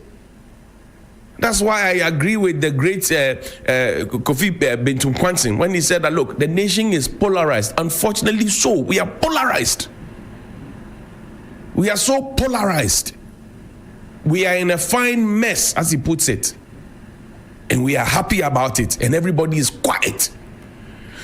That's why I agree with the great Kofi Bentum Kwansin when he said that, look, the nation is polarized. Unfortunately so, we are polarized. We are so polarized. We are in a fine mess, as he puts it. And we are happy about it, and everybody is quiet.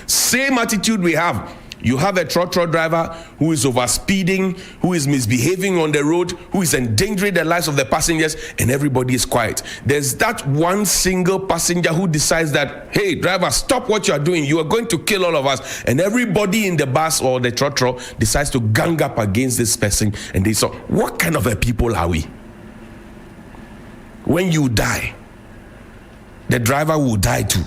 Same attitude we have. You have a trotro driver who is overspeeding, who is misbehaving on the road, who is endangering the lives of the passengers, and everybody is quiet. There's that one single passenger who decides that, hey, driver, stop what you are doing. You are going to kill all of us. And everybody in the bus or the trotro decides to gang up against this person. And they say, what kind of a people are we? When you die, the driver will die too.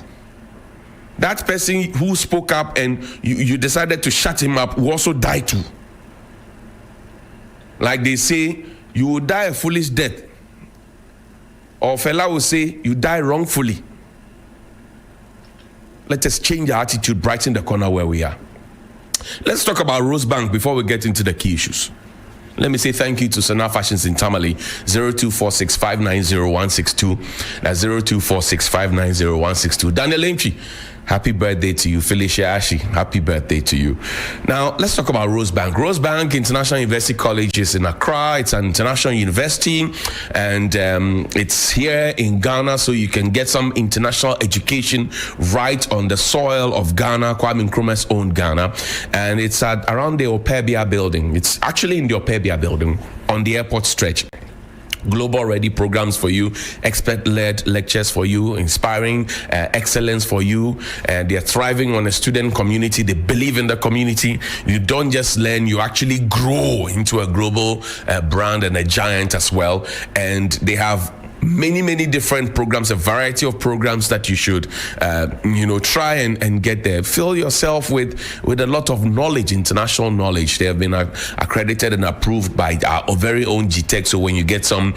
That person who spoke up and you decided to shut him up will also die too. Like they say, you will die a foolish death. Or fella will say, you die wrongfully. Let us change our attitude right in the corner where we are. Let's talk about Rosebank before we get into the key issues. Let me say thank you to Sana Fashions in Tamale, 0246590162. That's 0246590162. Daniel Entry, happy birthday to you. Felicia Ashi, happy birthday to you. Now, let's talk about Rosebank. Rosebank International University College is in Accra. It's an international university, and it's here in Ghana, so you can get some international education right on the soil of Ghana, Kwame Nkrumah's own Ghana. And it's around the Opebia building. It's actually in the Opebia building on the airport stretch. Global ready programs for you, expert-led lectures for you, inspiring excellence for you. They're thriving on a student community. They believe in the community. You don't just learn, you actually grow into a global brand and a giant as well. And they have many different programs, a variety of programs that you should try and get there. Fill yourself with a lot of knowledge, international knowledge. They have been accredited and approved by our very own GTech. So when you get some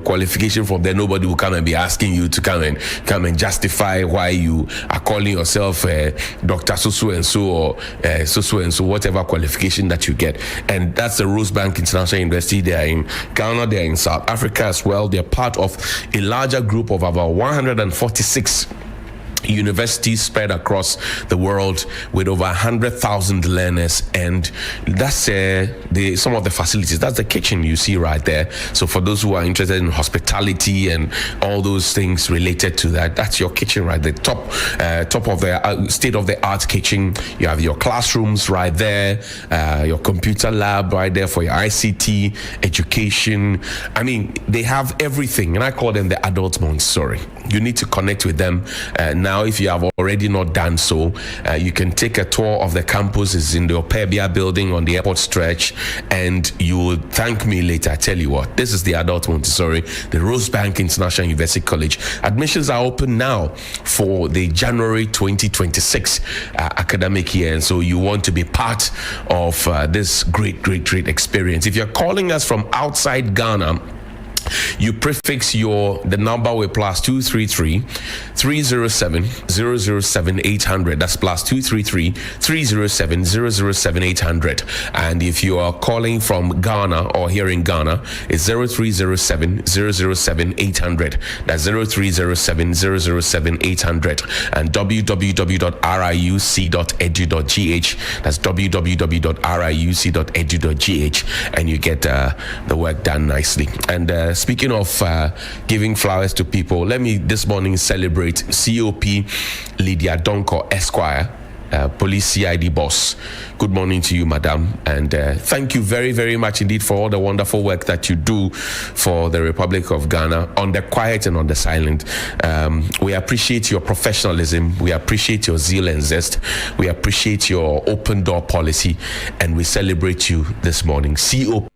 qualification from there, nobody will come and be asking you to come and justify why you are calling yourself Dr. so and so or so and so, whatever qualification that you get. And that's the Rosebank International University. They are in Ghana, they are in South Africa as well. They're part of a larger group of about 146 universities spread across the world with over 100,000 learners, and that's some of the facilities. That's the kitchen you see right there. So for those who are interested in hospitality and all those things related to that, that's your kitchen right there. Top of the state-of-the-art kitchen. You have your classrooms right there, your computer lab right there for your ICT education. I mean, they have everything, and I call them the adult Montessori. You need to connect with them now now, if you have already not done so, you can take a tour of the campus. It's in the Opebia building on the airport stretch, and you will thank me later. I tell you what, this is the Adult Montessori, the Rosebank International University College. Admissions are open now for the January 2026 academic year, and so you want to be part of this great experience. If you're calling us from outside Ghana, you prefix the number with +233 307 007 800. That's +233 307 007 800. And if you are calling from Ghana or here in Ghana, it's 0307 007 800. That's 0307 007 800. And www.riuc.edu.gh. That's www.riuc.edu.gh. And you get the work done nicely. And speaking of giving flowers to people, let me this morning celebrate COP Lydia Donko Esquire, police CID boss. Good morning to you, madam, and thank you very, very much indeed for all the wonderful work that you do for the Republic of Ghana, on the quiet and on the silent. We appreciate your professionalism, we appreciate your zeal and zest, we appreciate your open door policy, and we celebrate you this morning. COP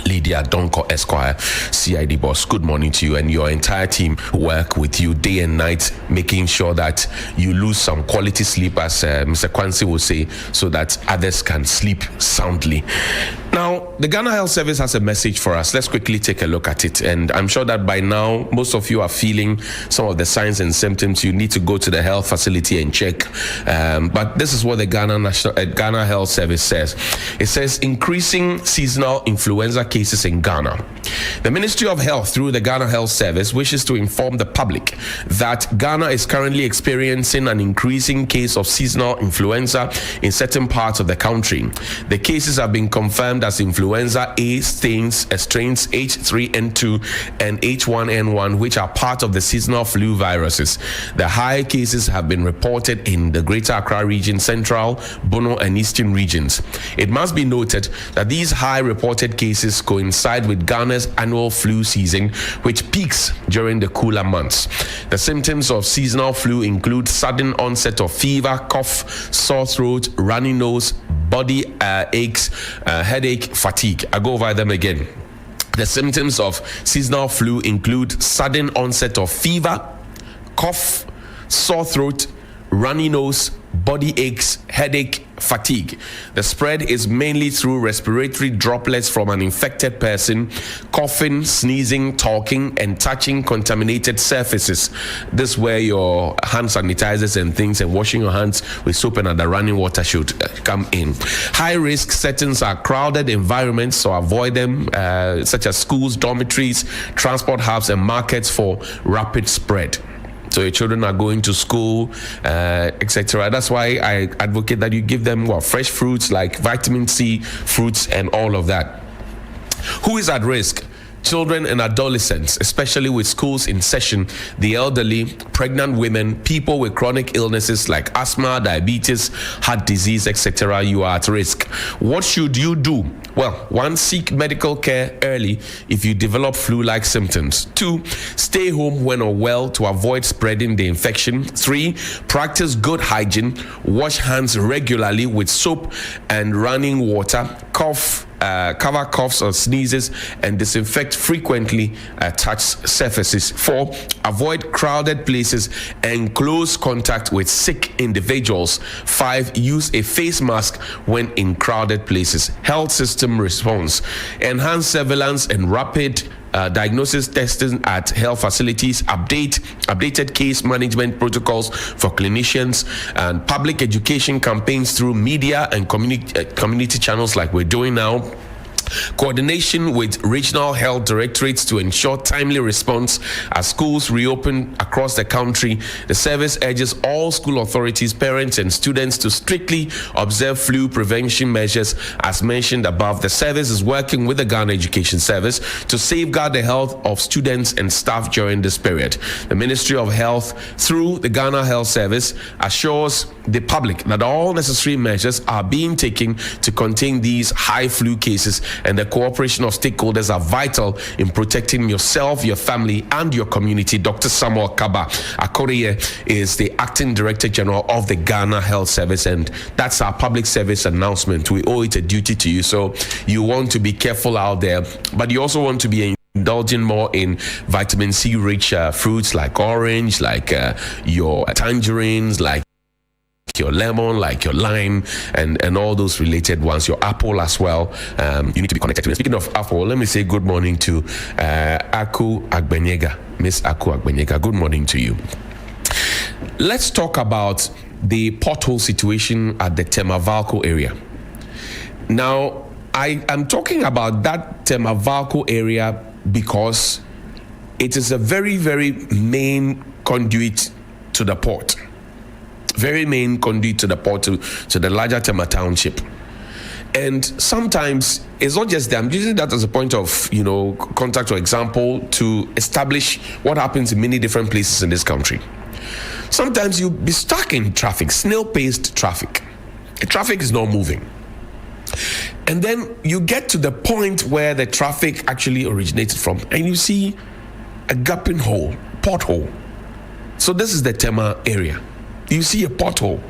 Lydia Donko Esquire, CID boss, good morning to you and your entire team who work with you day and night, making sure that you lose some quality sleep, as Mr. Kwanzi will say, so that others can sleep soundly. Now, the Ghana Health Service has a message for us. Let's quickly take a look at it. And I'm sure that by now, most of you are feeling some of the signs and symptoms. You need to go to the health facility and check. But this is what the Ghana Health Service says. It says, increasing seasonal influenza cases in Ghana. The Ministry of Health, through the Ghana Health Service, wishes to inform the public that Ghana is currently experiencing an increasing case of seasonal influenza in certain parts of the country. The cases have been confirmed as influenza A strains H3N2 and H1N1, which are part of the seasonal flu viruses. The high cases have been reported in the Greater Accra region, Central, Bono, and Eastern regions. It must be noted that these high reported cases coincide with Ghana's annual flu season, which peaks during the cooler months. The symptoms of seasonal flu include sudden onset of fever, cough, sore throat, runny nose, body aches, headache, fatigue. I go over them again. The symptoms of seasonal flu include sudden onset of fever, cough, sore throat, runny nose, body aches, headache, fatigue. The spread is mainly through respiratory droplets from an infected person, coughing, sneezing, talking, and touching contaminated surfaces. This is where your hand sanitizers and things and washing your hands with soap and other running water should come in. High risk settings are crowded environments, so avoid them, such as schools, dormitories, transport hubs, and markets for rapid spread. So your children are going to school, etc. That's why I advocate that you give them fresh fruits like vitamin C, fruits, and all of that. Who is at risk? Children and adolescents, especially with schools in session, the elderly, pregnant women, people with chronic illnesses like asthma, diabetes, heart disease, etc. You are at risk. What should you do? Well, 1, seek medical care early if you develop flu-like symptoms. 2, stay home when unwell to avoid spreading the infection. 3, practice good hygiene. Wash hands regularly with soap and running water. Cover coughs or sneezes and disinfect frequently touched surfaces. 4, avoid crowded places and close contact with sick individuals. 5, use a face mask when in crowded places. Health system response: enhanced surveillance and rapid diagnosis testing at health facilities, updated case management protocols for clinicians, and public education campaigns through media and community channels like we're doing now. Coordination with regional health directorates to ensure timely response as schools reopen across the country. The service urges all school authorities, parents, and students to strictly observe flu prevention measures as mentioned above. The service is working with the Ghana Education Service to safeguard the health of students and staff during this period. The Ministry of Health, through the Ghana Health Service, assures the public that all necessary measures are being taken to contain these high flu cases and the cooperation of stakeholders are vital in protecting yourself, your family, and your community. Dr. Samuel Kaba Akoriye is the Acting Director General of the Ghana Health Service, and that's our public service announcement. We owe it a duty to you, so you want to be careful out there, but you also want to be indulging more in vitamin C rich fruits like orange, like your tangerines, like your lemon, like your lime, and all those related ones, your apple as well. You need to be connected to it. Speaking of apple, let me say good morning to Aku Agbenyega. Miss Aku Agbenyega, good morning to you. Let's talk about the pothole situation at the Temavalco area. Now, I am talking about that Temavalco area because it is a very, very main conduit to the port. Very main conduit to the port, to the larger Tema township. And sometimes it's not just that. I'm using that as a point of, contact or example to establish what happens in many different places in this country. Sometimes you'll be stuck in traffic, snail-paced traffic. The traffic is not moving. And then you get to the point where the traffic actually originated from, and you see a gaping hole, pothole. So this is the Tema area. You see a pothole,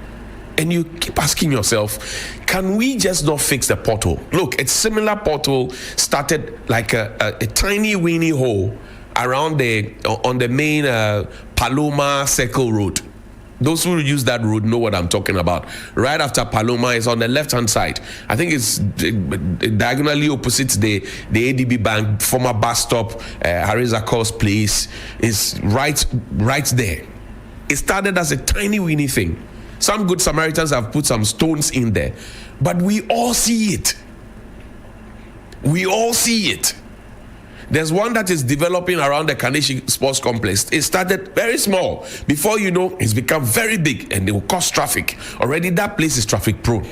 and you keep asking yourself, can we just not fix the pothole? Look, a similar pothole started like a tiny weeny hole around on the main Paloma Circle Road. Those who use that road know what I'm talking about. Right after Paloma is on the left-hand side. I think it's diagonally opposite the ADB Bank, former bus stop, Hariza Coast Place. Is right there. It started as a tiny weeny thing. Some good Samaritans have put some stones in there. But we all see it. We all see it. There's one that is developing around the Kaneshi Sports Complex. It started very small. Before you know, it's become very big and it will cause traffic. Already that place is traffic prone.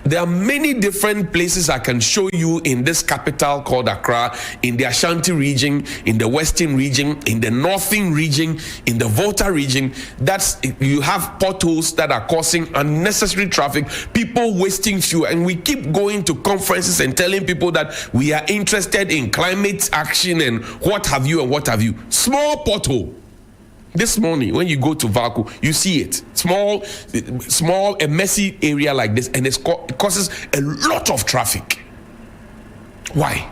There are many different places I can show you in this capital called Accra, in the Ashanti region, in the Western region, in the Northern region, in the Volta region. You have potholes that are causing unnecessary traffic, people wasting fuel, and we keep going to conferences and telling people that we are interested in climate action and what have you. Small pothole. This morning, when you go to Valco, you see it. Small, a messy area like this, and it causes a lot of traffic. Why?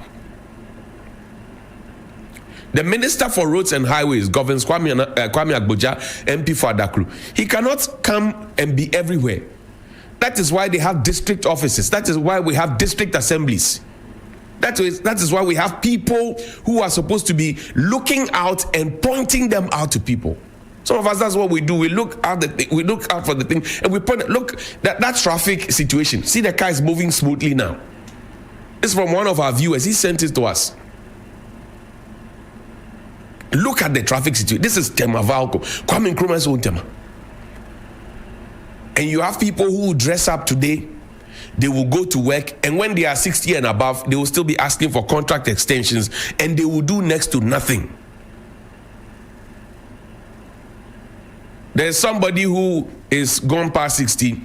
The Minister for Roads and Highways governs Kwame Agboja, MP for Adaklu. He cannot come and be everywhere. That is why they have district offices. That is why we have district assemblies. That is why we have people who are supposed to be looking out and pointing them out to people. Some of us, that's what we do. We look out for the thing, and we point. Look, that traffic situation. See, the car is moving smoothly now. It's from one of our viewers. He sent it to us. Look at the traffic situation. This is Tema Valco. Kwame Nkrumah's own Tema. And you have people who dress up today. They will go to work, and when they are 60 and above, they will still be asking for contract extensions, and they will do next to nothing. There's somebody who is gone past 60.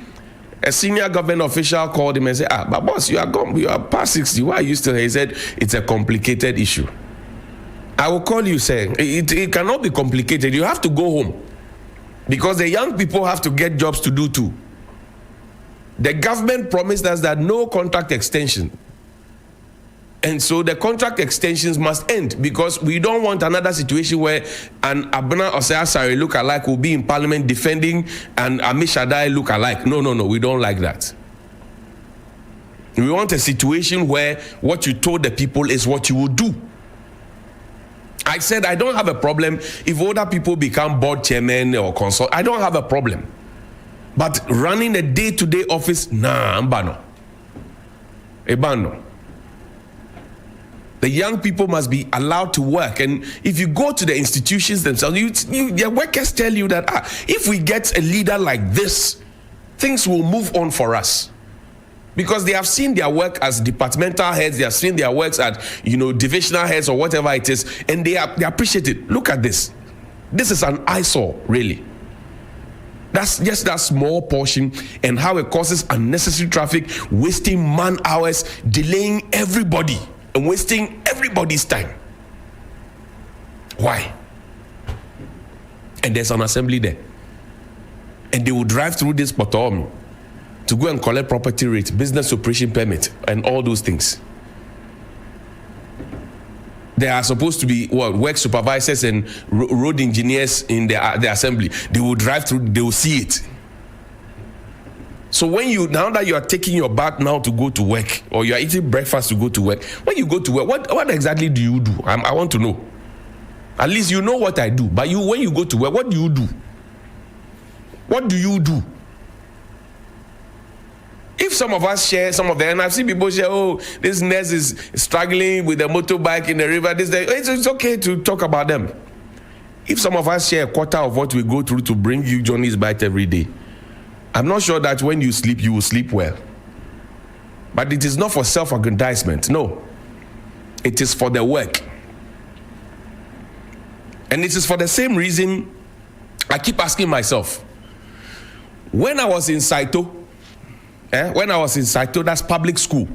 A senior government official called him and said, but boss, you are past 60. Why are you still here? He said, it's a complicated issue. I will call you saying, it cannot be complicated. You have to go home. Because the young people have to get jobs to do too. The government promised us that no contract extension. And so the contract extensions must end, because we don't want another situation where an Abna Osei look-alike will be in parliament defending an Amishadai look-alike. No, we don't like that. We want a situation where what you told the people is what you will do. I said I don't have a problem if older people become board chairman or consult. I don't have a problem. But running a day-to-day office, nah, mbano. Ebano. The young people must be allowed to work. And if you go to the institutions themselves, their workers tell you that if we get a leader like this, things will move on for us. Because they have seen their work as departmental heads, they have seen their works at, divisional heads or whatever it is, and they appreciate it. Look at this. This is an eyesore, really. That's just that small portion, and how it causes unnecessary traffic, wasting man hours, delaying everybody, and wasting everybody's time. Why? And there's an assembly there. And they will drive through this Potom to go and collect property rate, business operation permit, and all those things. There are supposed to be work supervisors and road engineers in the assembly. They will drive through, they will see it. So now that you are taking your bath now to go to work, or you are eating breakfast to go to work, when you go to work, what exactly do you do? I want to know. At least you know what I do. But when you go to work, what do you do? What do you do? If some of us share some of them, and I've seen people share, oh, this nurse is struggling with a motorbike in the river, it's okay to talk about them. If some of us share a quarter of what we go through to bring you Johnny's Bite every day, I'm not sure that when you sleep, you will sleep well. But it is not for self-aggrandizement, no. It is for the work. And it is for the same reason I keep asking myself, when I was in Saito, that's public school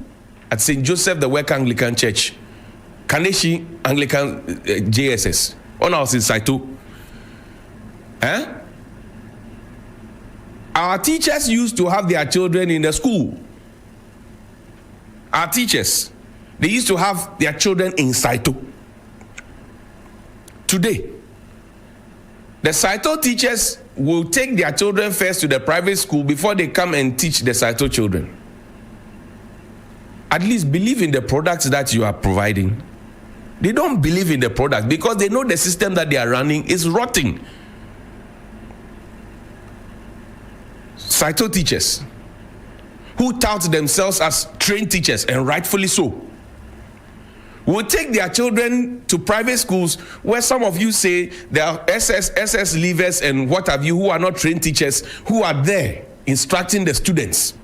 at St. Joseph the Work Anglican Church, Kaneshi Anglican JSS. When I was in Saito, our teachers used to have their children in the school. Our teachers, they used to have their children in Saito. Today, the Saito teachers will take their children first to the private school before they come and teach the Saito children. At least believe in the products that you are providing. They don't believe in the product because they know the system that they are running is rotting. Saito teachers who tout themselves as trained teachers, and rightfully so, will take their children to private schools where some of you say there are SS leavers and what have you who are not trained teachers who are there instructing the students.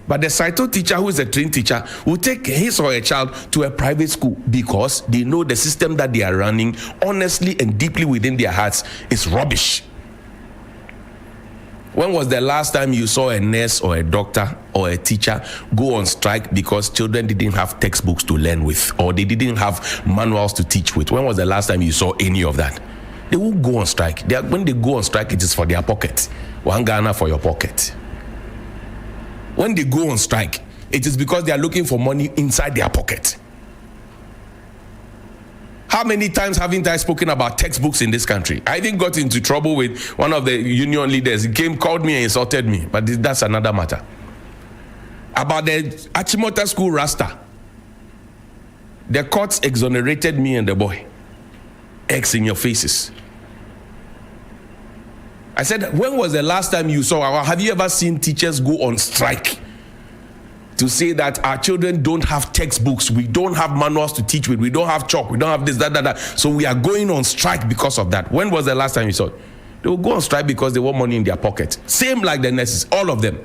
But the Saito teacher who is a trained teacher will take his or her child to a private school because they know the system that they are running honestly and deeply within their hearts is rubbish. When was the last time you saw a nurse or a doctor or a teacher go on strike because children didn't have textbooks to learn with, or they didn't have manuals to teach with? When was the last time you saw any of that? They will go on strike. When they go on strike, it is for their pocket. 1 Ghana for your pocket. When they go on strike, it is because they are looking for money inside their pocket. How many times haven't I spoken about textbooks in this country? I even got into trouble with one of the union leaders. He called me and insulted me, but that's another matter. About the Achimota school Rasta. The courts exonerated me and the boy. X in your faces. I said, when was the last time you saw, or have you ever seen teachers go on strike to say that our children don't have textbooks, we don't have manuals to teach with, we don't have chalk, we don't have this, that, so we are going on strike because of that? When was the last time you saw it? They will go on strike because they want money in their pocket. Same like the nurses, all of them.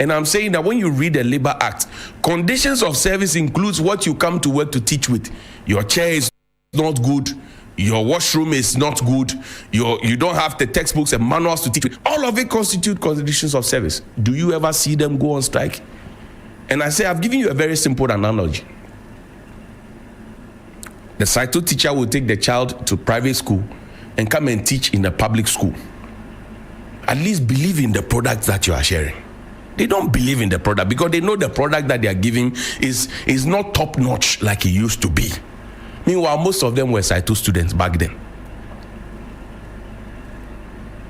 And I'm saying that when you read the Labor Act, conditions of service includes what you come to work to teach with. Your chair is not good, your washroom is not good, you don't have the textbooks and manuals to teach with. All of it constitute conditions of service. Do you ever see them go on strike? And I say, I've given you a very simple analogy. The Saito teacher will take the child to private school and come and teach in a public school. At least believe in the product that you are sharing. They don't believe in the product because they know the product that they are giving is not top notch like it used to be. Meanwhile, most of them were Saito students back then.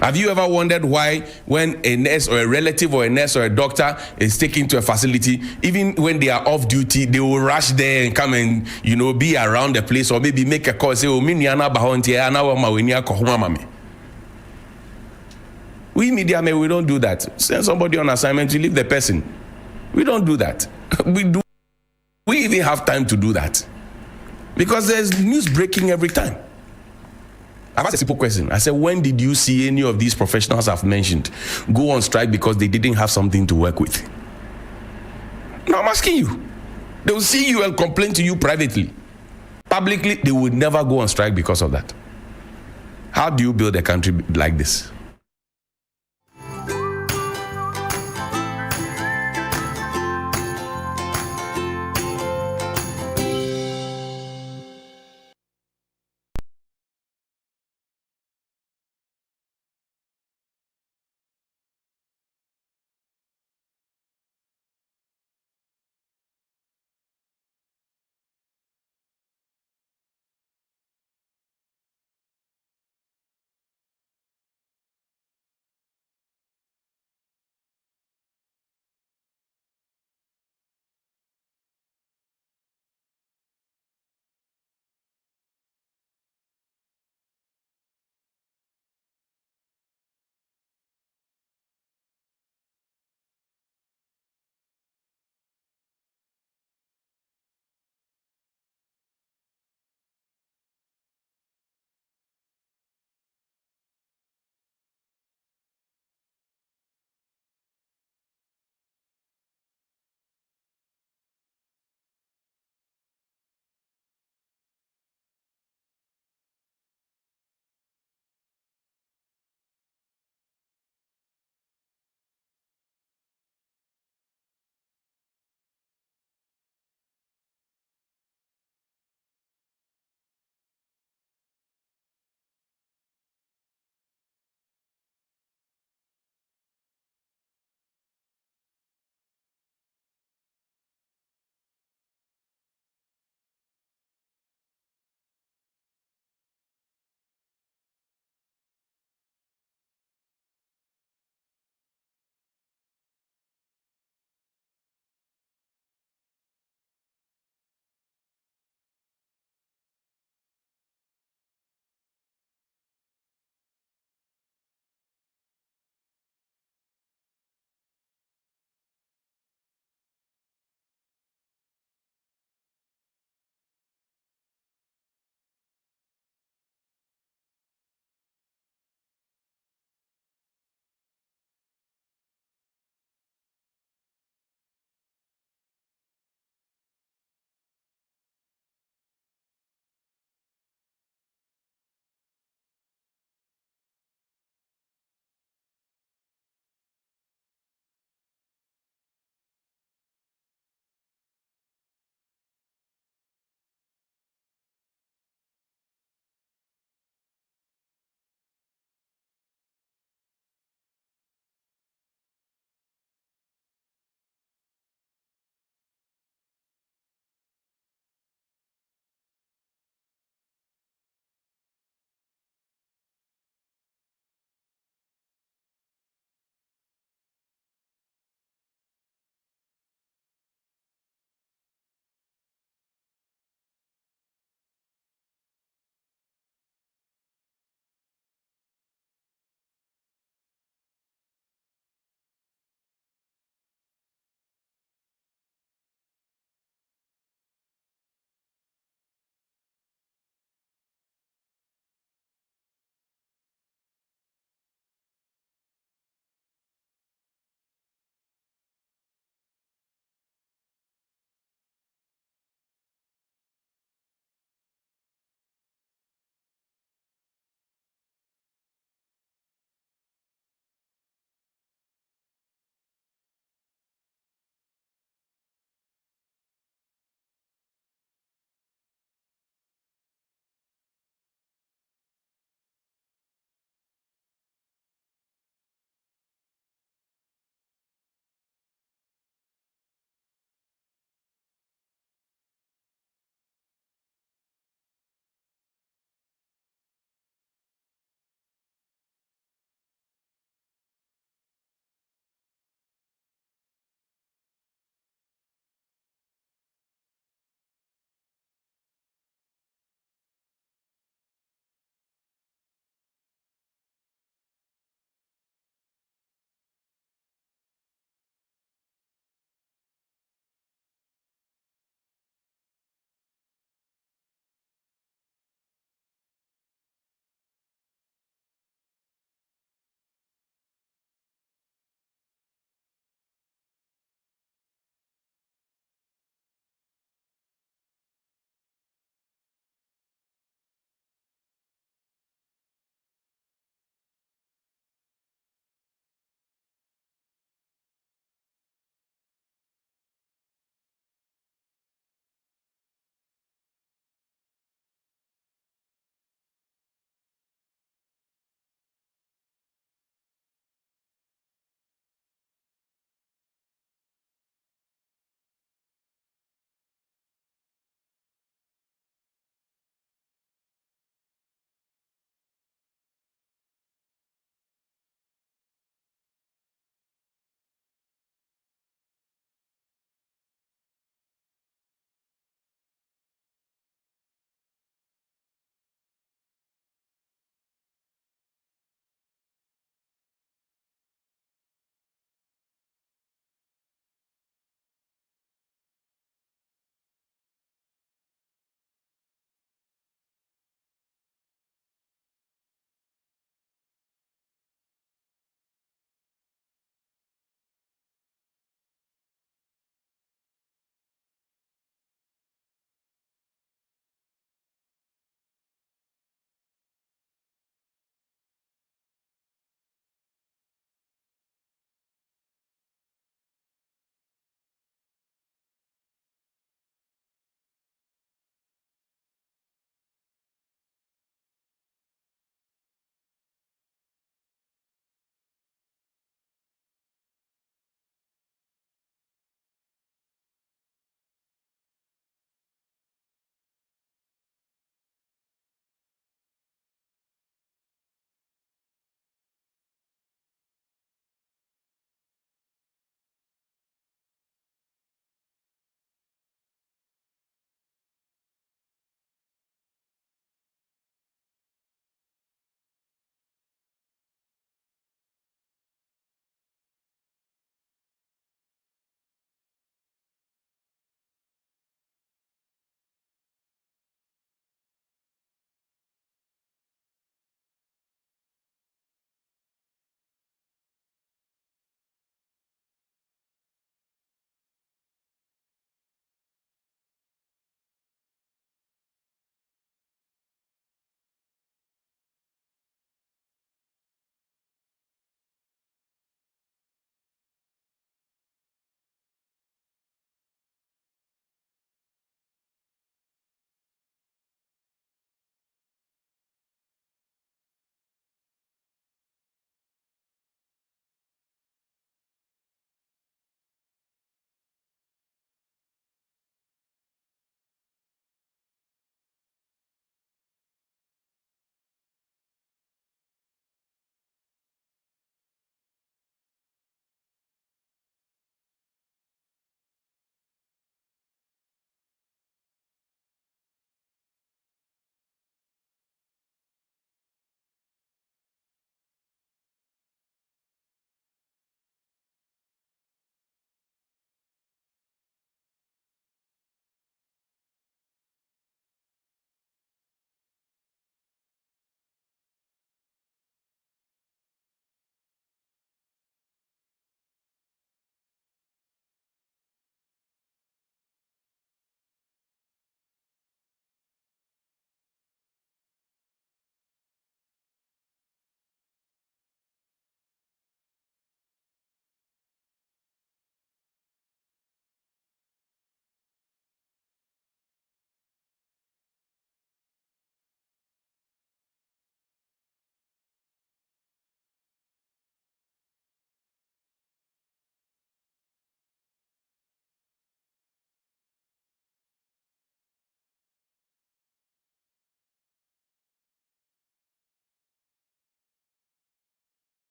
Have you ever wondered why when a nurse or a relative or a nurse or a doctor is taken to a facility, even when they are off duty, they will rush there and come and, be around the place, or maybe make a call, say, oh, we media men, we don't do that. Send somebody on assignment to leave the person. We don't do that. We even have time to do that. Because there's news breaking every time. I've asked a simple question. I said, when did you see any of these professionals I've mentioned go on strike because they didn't have something to work with? Now I'm asking you. They will see you and complain to you privately. Publicly, they would never go on strike because of that. How do you build a country like this?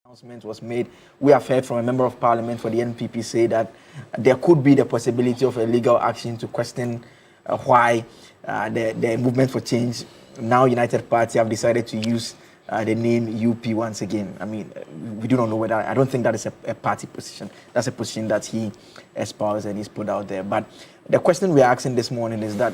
Announcement was made. We have heard from a member of parliament for the NPP say that there could be the possibility of a legal action to question why the movement for change, now United Party, have decided to use the name UP once again. I mean, we do not know whether, I don't think that is a party position. That's a position that he espoused and he's put out there. But the question we're asking this morning is that,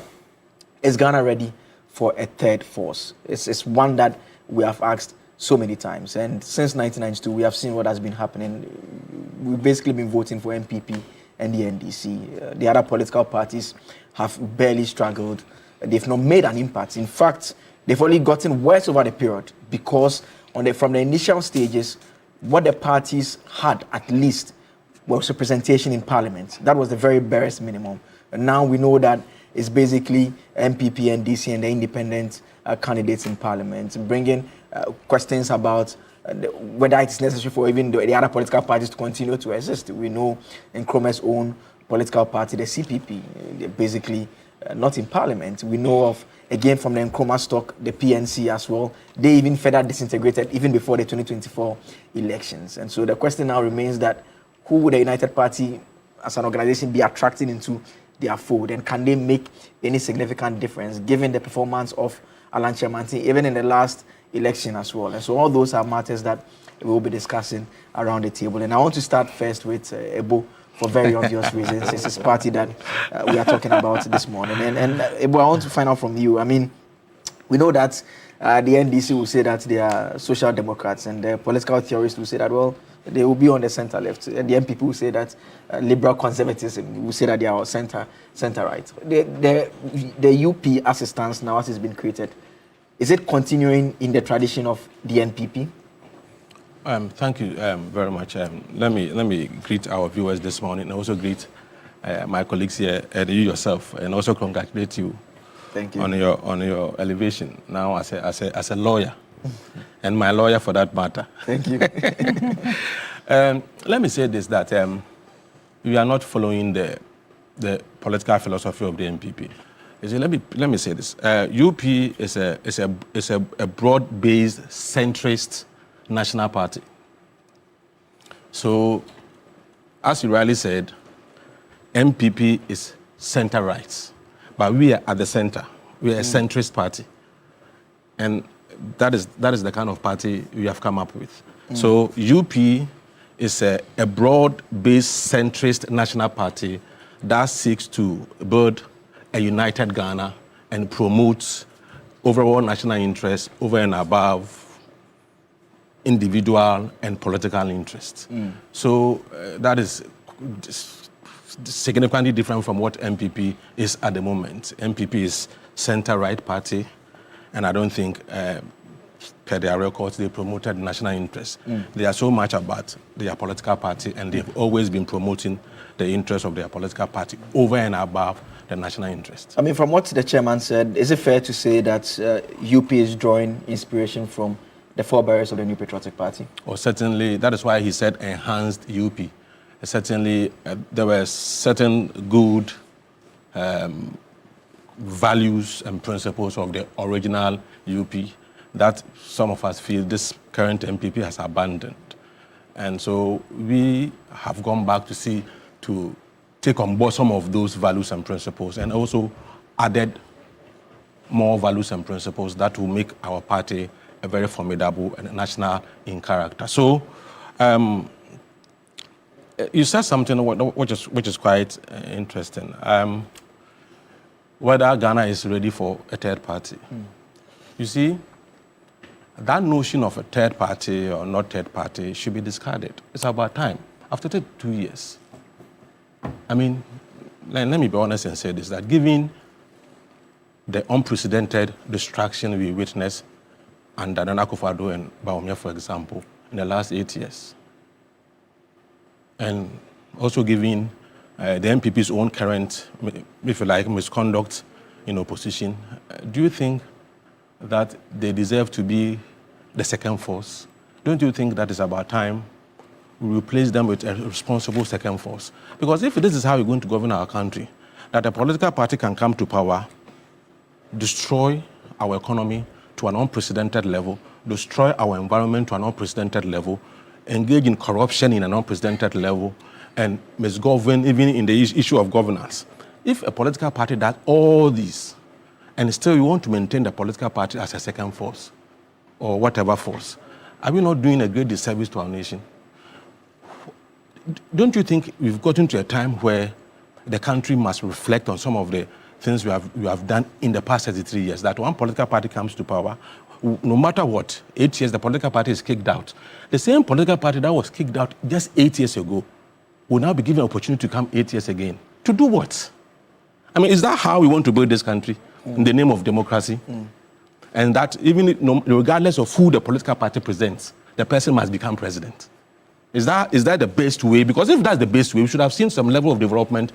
is Ghana ready for a third force? It's one that we have asked so many times. And since 1992, we have seen what has been happening. We've basically been voting for MPP and the NDC. The other political parties have barely struggled. They've not made an impact. In fact, they've only gotten worse over the period because from the initial stages, what the parties had at least was representation in parliament. That was the very barest minimum. And now we know that it's basically MPP, NDC, and the independent candidates in parliament, bringing questions about whether it's necessary for even the other political parties to continue to exist. We know in Nkrumah's own political party, the CPP, they're basically not in parliament. We know of, again, from the Nkrumah stock, the PNC as well. They even further disintegrated even before the 2024 elections. And so the question now remains that who would the United Party as an organization be attracting into their fold, and can they make any significant difference given the performance of Alan Chamanti even in the last election as well? And so all those are matters that we will be discussing around the table. And I want to start first with Ebo, for very obvious reasons. It's this party that we are talking about this morning. And Ebo, I want to find out from you. I mean, we know that the NDC will say that they are social democrats, and the political theorists will say that, well, they will be on the center left. And the MPP will say that liberal conservatism will say that they are center right. The UP as it stands now, as it's been created, is it continuing in the tradition of the NPP? Thank you very much. Let me greet our viewers this morning, and also greet my colleagues here and you yourself, and also congratulate you. Thank you. On your elevation now as a lawyer, and my lawyer for that matter. Thank you. Let me say this, that we are not following the political philosophy of the NPP. You see, let me say this. UP is a broad-based centrist national party. So, as you rightly said, MPP is center right, but we are at the center. We are a centrist party, and that is the kind of party we have come up with. So UP is a broad-based centrist national party that seeks to build a united Ghana and promotes overall national interest over and above individual and political interests. So that is significantly different from what MPP is at the moment. MPP is center-right party, and I don't think, per their records, they promoted national interest. They are so much about their political party, and they've always been promoting the interests of their political party over and above the national interest. I mean, from what the chairman said, is it fair to say that UP is drawing inspiration from the forebears of the New Patriotic Party? Or certainly, that is why he said enhanced UP. Certainly, there were certain good values and principles of the original UP that some of us feel this current MPP has abandoned. And so we have gone back to take on board some of those values and principles, and also added more values and principles that will make our party a very formidable and national in character. So you said something which is quite interesting. Whether Ghana is ready for a third party. You see, that notion of a third party or not third party should be discarded. It's about time. After 2 years. I mean, let me be honest and say this, that given the unprecedented destruction we witnessed under Nana Akufo-Addo and Bawumia, for example, in the last 8 years, and also given the MPP's own current, if you like, misconduct in opposition, do you think that they deserve to be the second force? Don't you think that it's about time we replace them with a responsible second force? Because if this is how we're going to govern our country, that a political party can come to power, destroy our economy to an unprecedented level, destroy our environment to an unprecedented level, engage in corruption in an unprecedented level and misgovern even in the issue of governance. If a political party does all these, and still you want to maintain the political party as a second force, or whatever force, are we not doing a great disservice to our nation? Don't you think we've gotten to a time where the country must reflect on some of the things we have done in the past 33 years, that one political party comes to power, no matter what, 8 years, the political party is kicked out. The same political party that was kicked out just 8 years ago will now be given an opportunity to come 8 years again. To do what? I mean, is that how we want to build this country in the name of democracy? And that even regardless of who the political party presents, the person must become president. Is that the best way? Because if that's the best way, we should have seen some level of development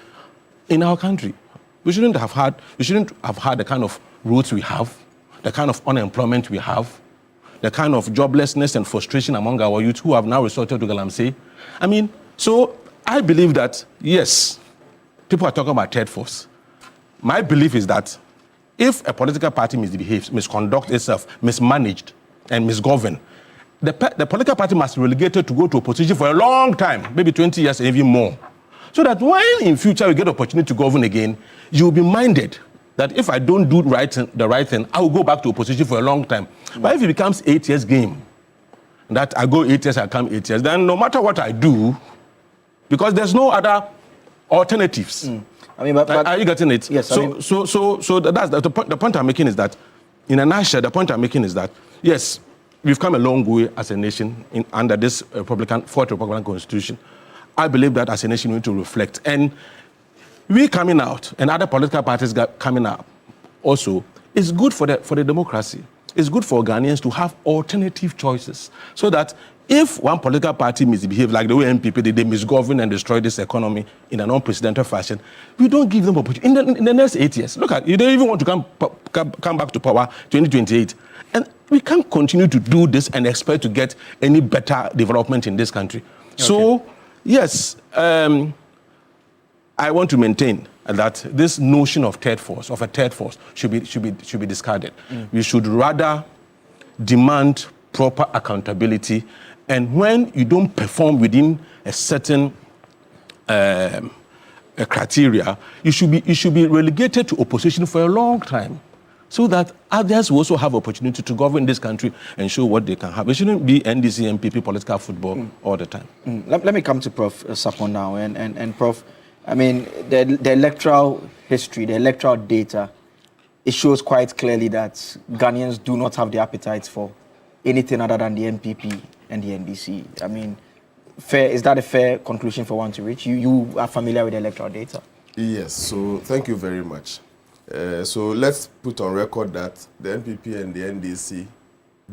in our country. We shouldn't have had the kind of roots we have, the kind of unemployment we have, the kind of joblessness and frustration among our youth who have now resorted to galamsey. I mean, so I believe that, yes, people are talking about third force. My belief is that if a political party misbehaves, misconducts itself, mismanaged, and misgoverned, the political party must be relegated to go to opposition for a long time, maybe 20 years and even more. So that when in future we get the opportunity to govern again, you will be minded that if I don't do the right thing, I will go back to opposition for a long time. But if it becomes 8 years game, that I go 8 years, I come 8 years, then no matter what I do, because there's no other alternatives. I mean, but are you getting it? Yes. So that's the point I'm making is that, in a nutshell, the point I'm making is that, yes, we've come a long way as a nation under this fourth Republican Constitution. I believe that as a nation we need to reflect. And we coming out, and other political parties coming up also, is good for the democracy. It's good for Ghanaians to have alternative choices, so that if one political party misbehaves like the way MPP did, they misgovern and destroy this economy in an unprecedented fashion, we don't give them opportunity. In the next 8 years, look at, you don't even want to come back to power 2028. And we can't continue to do this and expect to get any better development in this country. Okay. So, yes, I want to maintain that this notion of a third force, should be discarded. We should rather demand proper accountability, and when you don't perform within a certain criteria, you should be relegated to opposition for a long time, so that others will also have opportunity to govern this country and show what they can have. It shouldn't be NDC, MPP, political football all the time. Let me come to Prof. Sapon now. And Prof, I mean, the electoral history, the electoral data, it shows quite clearly that Ghanaians do not have the appetite for anything other than the MPP and the NDC. I mean, is that a fair conclusion for one to reach? You are familiar with the electoral data? Yes, so thank you very much. So let's put on record that the NPP and the NDC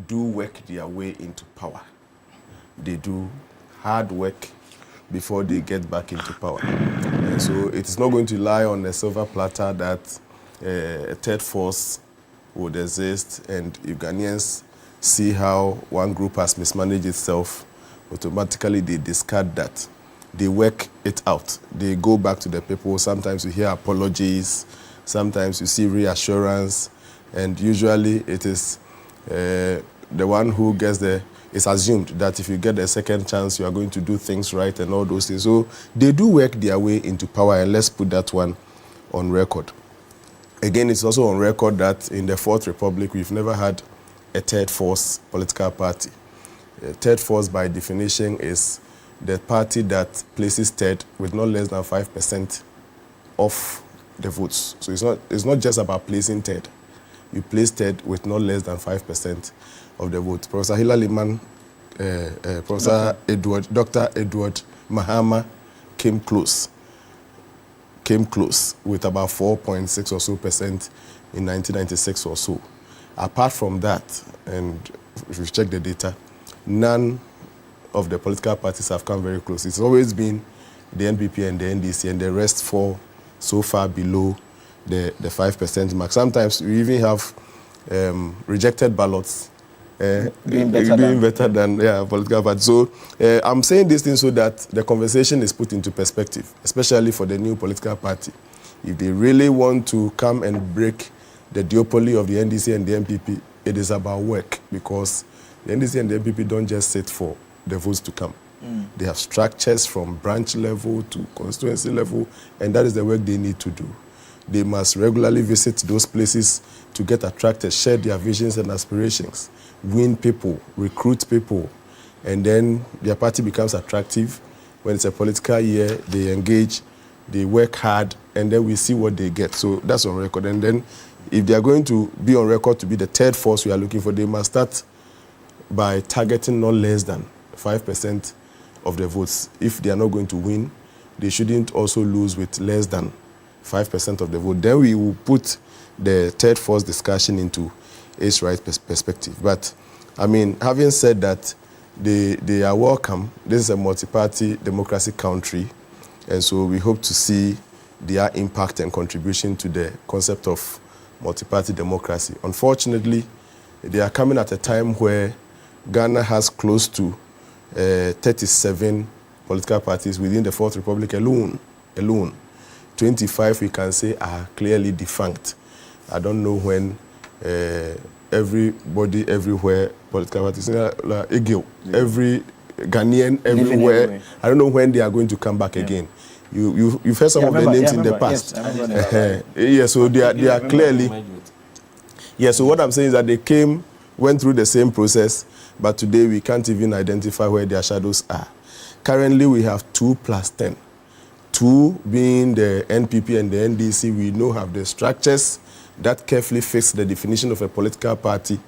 do work their way into power. They do hard work before they get back into power. And so it is not going to lie on a silver platter that a third force would exist, and if Ghanaians see how one group has mismanaged itself, automatically they discard that. They work it out. They go back to the people. Sometimes you hear apologies, sometimes you see reassurance, and usually it is the one who gets the, it's assumed that if you get a second chance, you are going to do things right and all those things. So they do work their way into power, and let's put that one on record. Again, it's also on record that in the Fourth Republic, we've never had a third force political party. A third force, by definition, is the party that places third with not less than 5% of the votes. So it's not just about placing third. You place third with not less than 5% of the vote. Professor Hilary Man, Dr. Edward Mahama came close with about 4.6 or so percent in 1996 or so. Apart from that, and if you check the data, none of the political parties have come very close. It's always been the NPP and the NDC, and the rest fall so far below the 5% mark. Sometimes we even have rejected ballots being better than political parties. So I'm saying this thing so that the conversation is put into perspective, especially for the new political party. If they really want to come and break the duopoly of the NDC and the MPP, it is about work, because the NDC and the MPP don't just sit for the votes to come. They have structures from branch level to constituency level, and that is the work they need to do. They must regularly visit those places to get attracted, share their visions and aspirations, win people, recruit people, and then their party becomes attractive. When it's a political year, they engage, they work hard, and then we see what they get. So that's on record. And then if they are going to be on record to be the third force we are looking for, they must start by targeting not less than 5% of the votes. If they are not going to win, they shouldn't also lose with less than 5% of the vote. Then we will put the third force discussion into its right perspective. But, I mean, having said that, they are welcome. This is a multi-party democracy country, and so we hope to see their impact and contribution to the concept of multi-party democracy. Unfortunately, they are coming at a time where Ghana has close to 37 political parties within the Fourth Republic alone. 25, we can say, are clearly defunct. I don't know when everybody, everywhere, political parties, every Ghanaian, everywhere, I don't know when they are going to come back again. You've heard some of the names in the past. Yes, so they are clearly... Yeah, so what I'm saying is that they went through the same process, but today we can't even identify where their shadows are. Currently, we have 2 plus 10. 2 being the NPP and the NDC, we know have the structures that carefully fix the definition of a political party,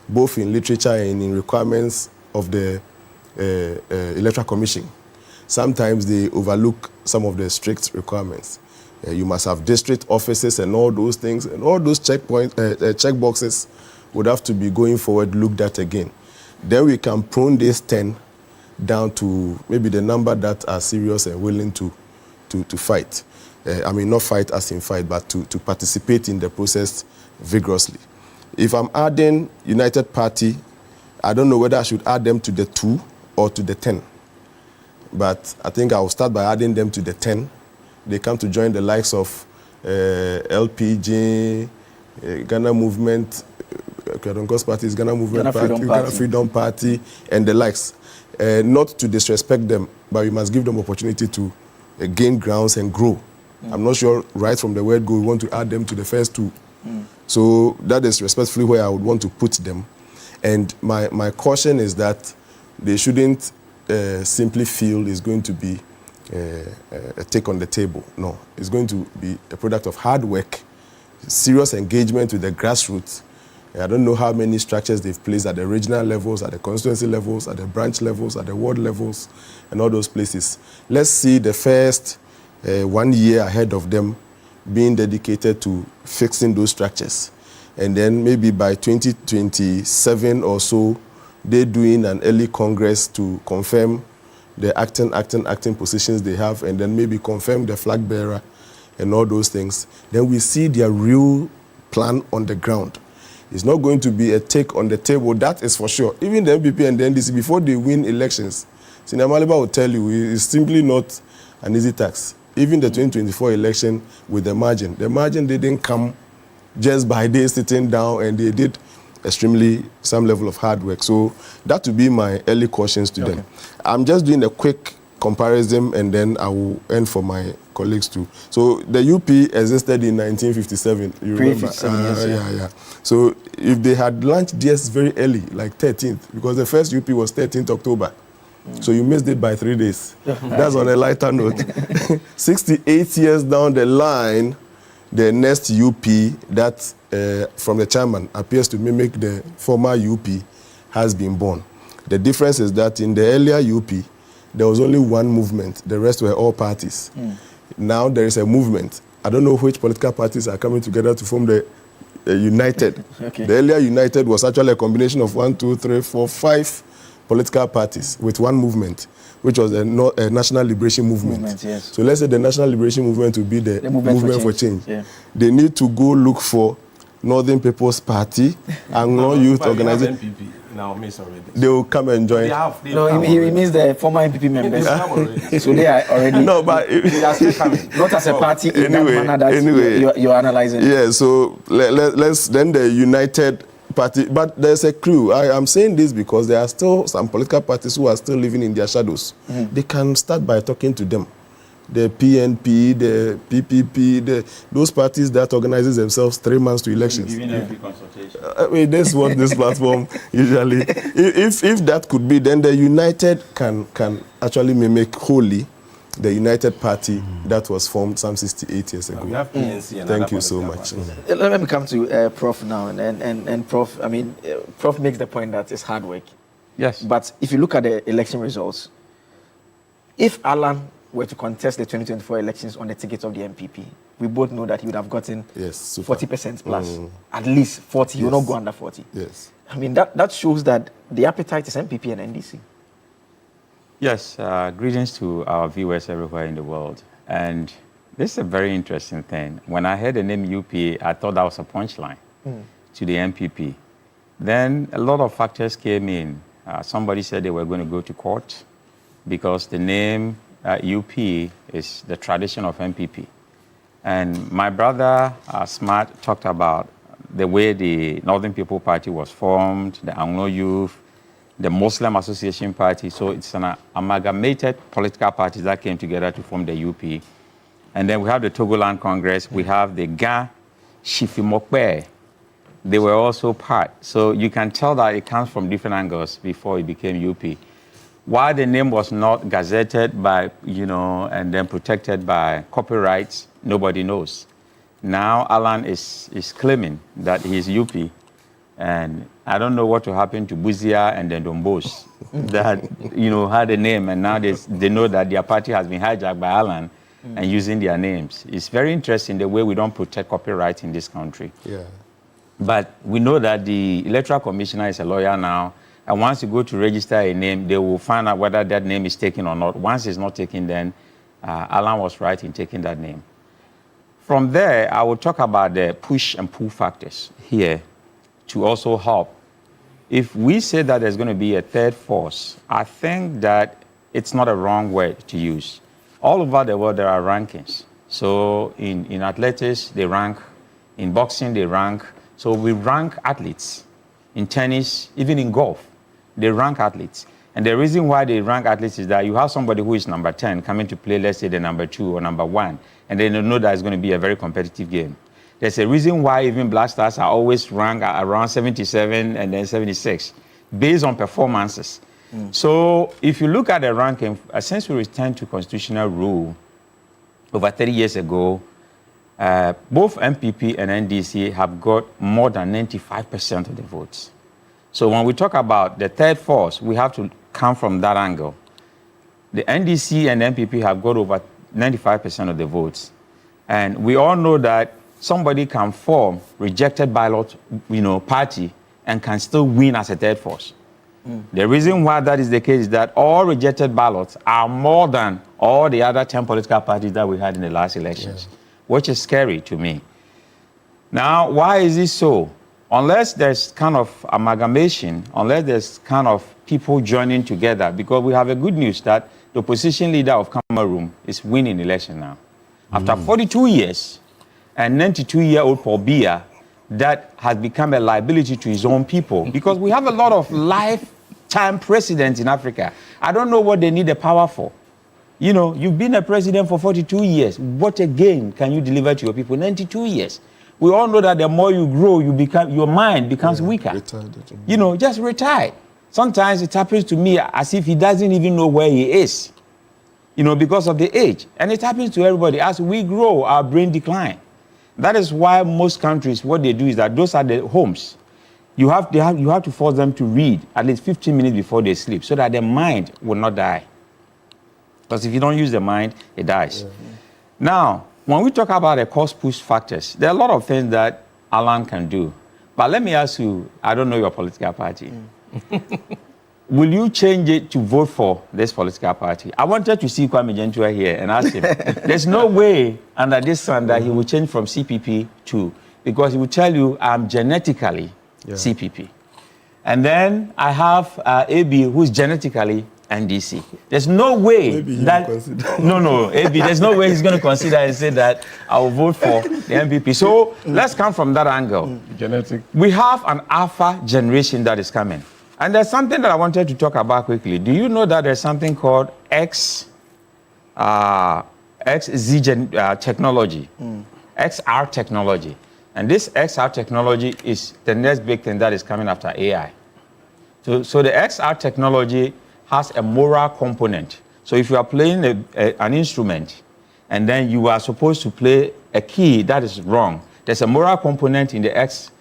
both in literature and in requirements of the Electoral Commission. Sometimes they overlook some of the strict requirements. You must have district offices and all those things, and all those check boxes would have to be going forward looked at again. Then we can prune this 10 down to maybe the number that are serious and willing to fight. I mean, not fight as in fight, but to participate in the process vigorously. If I'm adding United Party, I don't know whether I should add them to the 2 or to the 10. But I think I will start by adding them to the 10. They come to join the likes of LPG, Ghana Movement, Kwadonko's Party is Ghana Movement Party, Ghana Freedom Party, and the likes. Not to disrespect them, but we must give them opportunity to gain grounds and grow. I'm not sure right from the word go we want to add them to the first 2. So that is respectfully where I would want to put them. And my caution is that they shouldn't simply feel it's going to be a take on the table. No, it's going to be a product of hard work, serious engagement with the grassroots. I don't know how many structures they've placed at the regional levels, at the constituency levels, at the branch levels, at the ward levels, and all those places. Let's see the first 1 year ahead of them being dedicated to fixing those structures. And then maybe by 2027 or so, they're doing an early congress to confirm the acting positions they have, and then maybe confirm the flag bearer and all those things. Then we see their real plan on the ground. It's not going to be a take on the table, that is for sure. Even the MPP and the NDC, before they win elections, Senior Maliba will tell you it's simply not an easy task. Even the 2024 election with the margin didn't come just by day sitting down, and they did extremely some level of hard work. So that would be my early cautions to them. I'm just doing a quick comparison, and then I will end for my colleagues too. So the UP existed in 1957. You remember? Yeah. So if they had launched DS very early, like 13th, because the first UP was 13th October. So you missed it by 3 days. That's on a lighter note. 68 years down the line, the next UP that from the chairman appears to mimic the former UP has been born. The difference is that in the earlier UP, there was only one movement. The rest were all parties. Now there is a movement. I don't know which political parties are coming together to form the United. The earlier United was actually a combination of 1, 2, 3, 4, 5 political parties with one movement, which was a National Liberation Movement. So let's say the National Liberation Movement will be the movement for change. They need to go look for Northern People's Party and non-youth organization. They will come and join. He means the former MPP members. So they are already. No, but they are still coming. Not as a party in that manner that you're analyzing. Yeah. So let's then the United party, but there's a crew. I am saying this because there are still some political parties who are still living in their shadows. They can start by talking to them. The PNP, the PPP, those parties that organizes themselves 3 months to elections. Giving every consultation. I mean, that's what this platform usually. If that could be, then the United can actually mimic wholly the United Party that was formed some 68 years ago. We have PNC and Thank you so much. Let me come to Prof now, and Prof. I mean, Prof makes the point that it's hard work. Yes. But if you look at the election results, if Alan were to contest the 2024 elections on the ticket of the MPP, we both know that he would have gotten 40% plus, at least 40. He will not go under 40. Yes. I mean, that shows that the appetite is MPP and NDC. Yes, greetings to our viewers everywhere in the world. And this is a very interesting thing. When I heard the name UP, I thought that was a punchline to the MPP. Then a lot of factors came in. Somebody said they were going to go to court because the name UP is the tradition of MPP. And my brother, Smart, talked about the way the Northern People Party was formed, the Anglo Youth, the Muslim Association Party. So it's an amalgamated political parties that came together to form the UP. And then we have the Togoland Congress. We have the Ga Shifimokwe. They were also part. So you can tell that it comes from different angles before it became UP. Why the name was not gazetted by, and then protected by copyrights, nobody knows. Now Alan is claiming that he is UP. And I don't know what will happen to Buzia and the Dombos that, had a name, and now they know that their party has been hijacked by Alan and using their names. It's very interesting the way we don't protect copyright in this country. Yeah. But we know that the Electoral Commissioner is a lawyer now, and once you go to register a name, they will find out whether that name is taken or not. Once it's not taken, then Alan was right in taking that name. From there, I will talk about the push and pull factors here to also help. If we say that there's going to be a third force, I think that it's not a wrong word to use. All over the world, there are rankings. So in athletics, they rank. In boxing, they rank. So we rank athletes. In tennis, even in golf, they rank athletes. And the reason why they rank athletes is that you have somebody who is number 10 coming to play, let's say, the number 2 or number 1, and they know that it's going to be a very competitive game. There's a reason why even Black Stars are always ranked around 77 and then 76, based on performances. So if you look at the ranking, since we returned to constitutional rule over 30 years ago, both MPP and NDC have got more than 95% of the votes. So when we talk about the third force, we have to come from that angle. The NDC and MPP have got over 95% of the votes. And we all know that somebody can form rejected ballot, party and can still win as a third force. The reason why that is the case is that all rejected ballots are more than all the other 10 political parties that we had in the last elections, which is scary to me. Now, why is this so? Unless there's kind of amalgamation, unless there's kind of people joining together, because we have a good news that the opposition leader of Cameroon is winning election now. After 42 years, and 92-year-old Paul Biya that has become a liability to his own people, because we have a lot of lifetime presidents in Africa. I don't know what they need the power for. You've been a president for 42 years. What again can you deliver to your people? 92 years. We all know that the more you grow, your mind becomes weaker. Just retire. Sometimes it happens to me as if he doesn't even know where he is, because of the age. And it happens to everybody. As we grow, our brain decline. That is why most countries, what they do is that those are the homes. You have to force them to read at least 15 minutes before they sleep so that their mind will not die. Because if you don't use the mind, it dies. Now, when we talk about the cost-push factors, there are a lot of things that Alan can do. But let me ask you, I don't know your political party. Will you change it to vote for this political party? I wanted to see Kwame Gentua here and ask him. There's no way under this sun that he will change from CPP to, because he will tell you I'm genetically CPP. And then I have AB who's genetically NDC. There's no way that AB, there's no way he's going to consider and say that I will vote for the MPP. So let's come from that angle. Genetic. We have an alpha generation that is coming. And there's something that I wanted to talk about quickly. Do you know that there's something called XZ technology, XR technology? And this XR technology is the next big thing that is coming after AI. So the XR technology has a moral component. So if you are playing an instrument and then you are supposed to play a key that is wrong, there's a moral component in the X,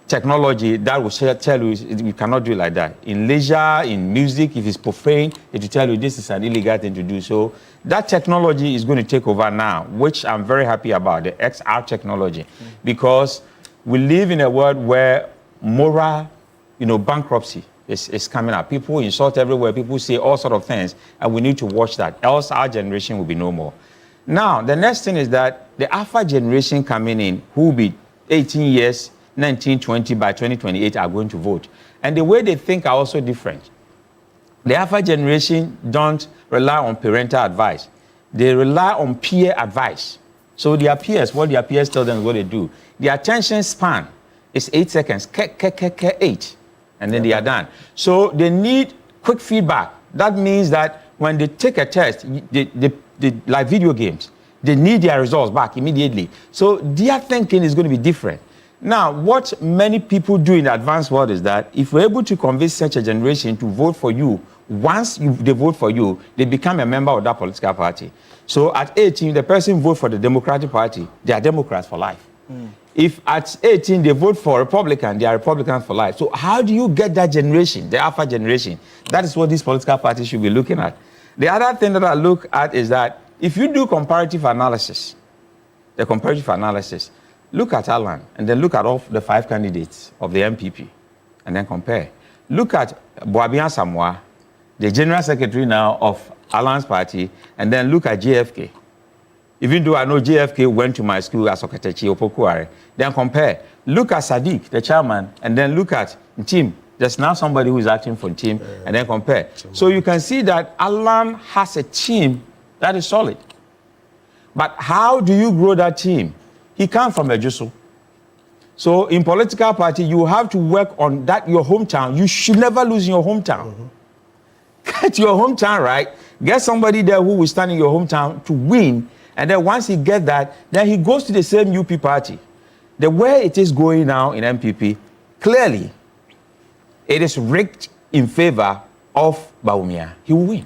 technology that will tell you you cannot do it like that. In leisure, in music, if it's profane, it will tell you this is an illegal thing to do. So that technology is going to take over now, which I'm very happy about, the XR technology, because we live in a world where moral, bankruptcy is coming up. People insult everywhere. People say all sorts of things, and we need to watch that. Else our generation will be no more. Now, the next thing is that the alpha generation coming in, who will be 18 years, 19, 20, by 2028 are going to vote. And the way they think are also different. The alpha generation don't rely on parental advice. They rely on peer advice. So their peers, what their peers tell them is what they do. The attention span is 8 seconds, 8. And then they are done. So they need quick feedback. That means that when they take a test, they like video games, they need their results back immediately. So their thinking is going to be different. Now, what many people do in the advanced world is that if we're able to convince such a generation to vote for you, once they vote for you, they become a member of that political party. So at 18, the person votes for the Democratic Party, they are Democrats for life. If at 18 they vote for Republican, they are Republicans for life. So how do you get that generation, the alpha generation? That is what these political parties should be looking at. The other thing that I look at is that if you do comparative analysis, look at Alan and then look at all the 5 candidates of the MPP and then compare. Look at Boabian Samoa, the General Secretary now of Alan's party, and then look at JFK. Even though I know JFK went to my school as Okatechi Opokuare, then compare. Look at Sadiq, the chairman, and then look at Tim. There's now somebody who is acting for Tim, and then compare. So you can see that Alan has a team that is solid. But how do you grow that team? He comes from Ejuso. So in political party, you have to work on that, your hometown. You should never lose in your hometown. Get your hometown right. Get somebody there who will stand in your hometown to win. And then once he gets that, then he goes to the same UP party. The way it is going now in MPP, clearly, it is rigged in favor of Bawumia. He will win.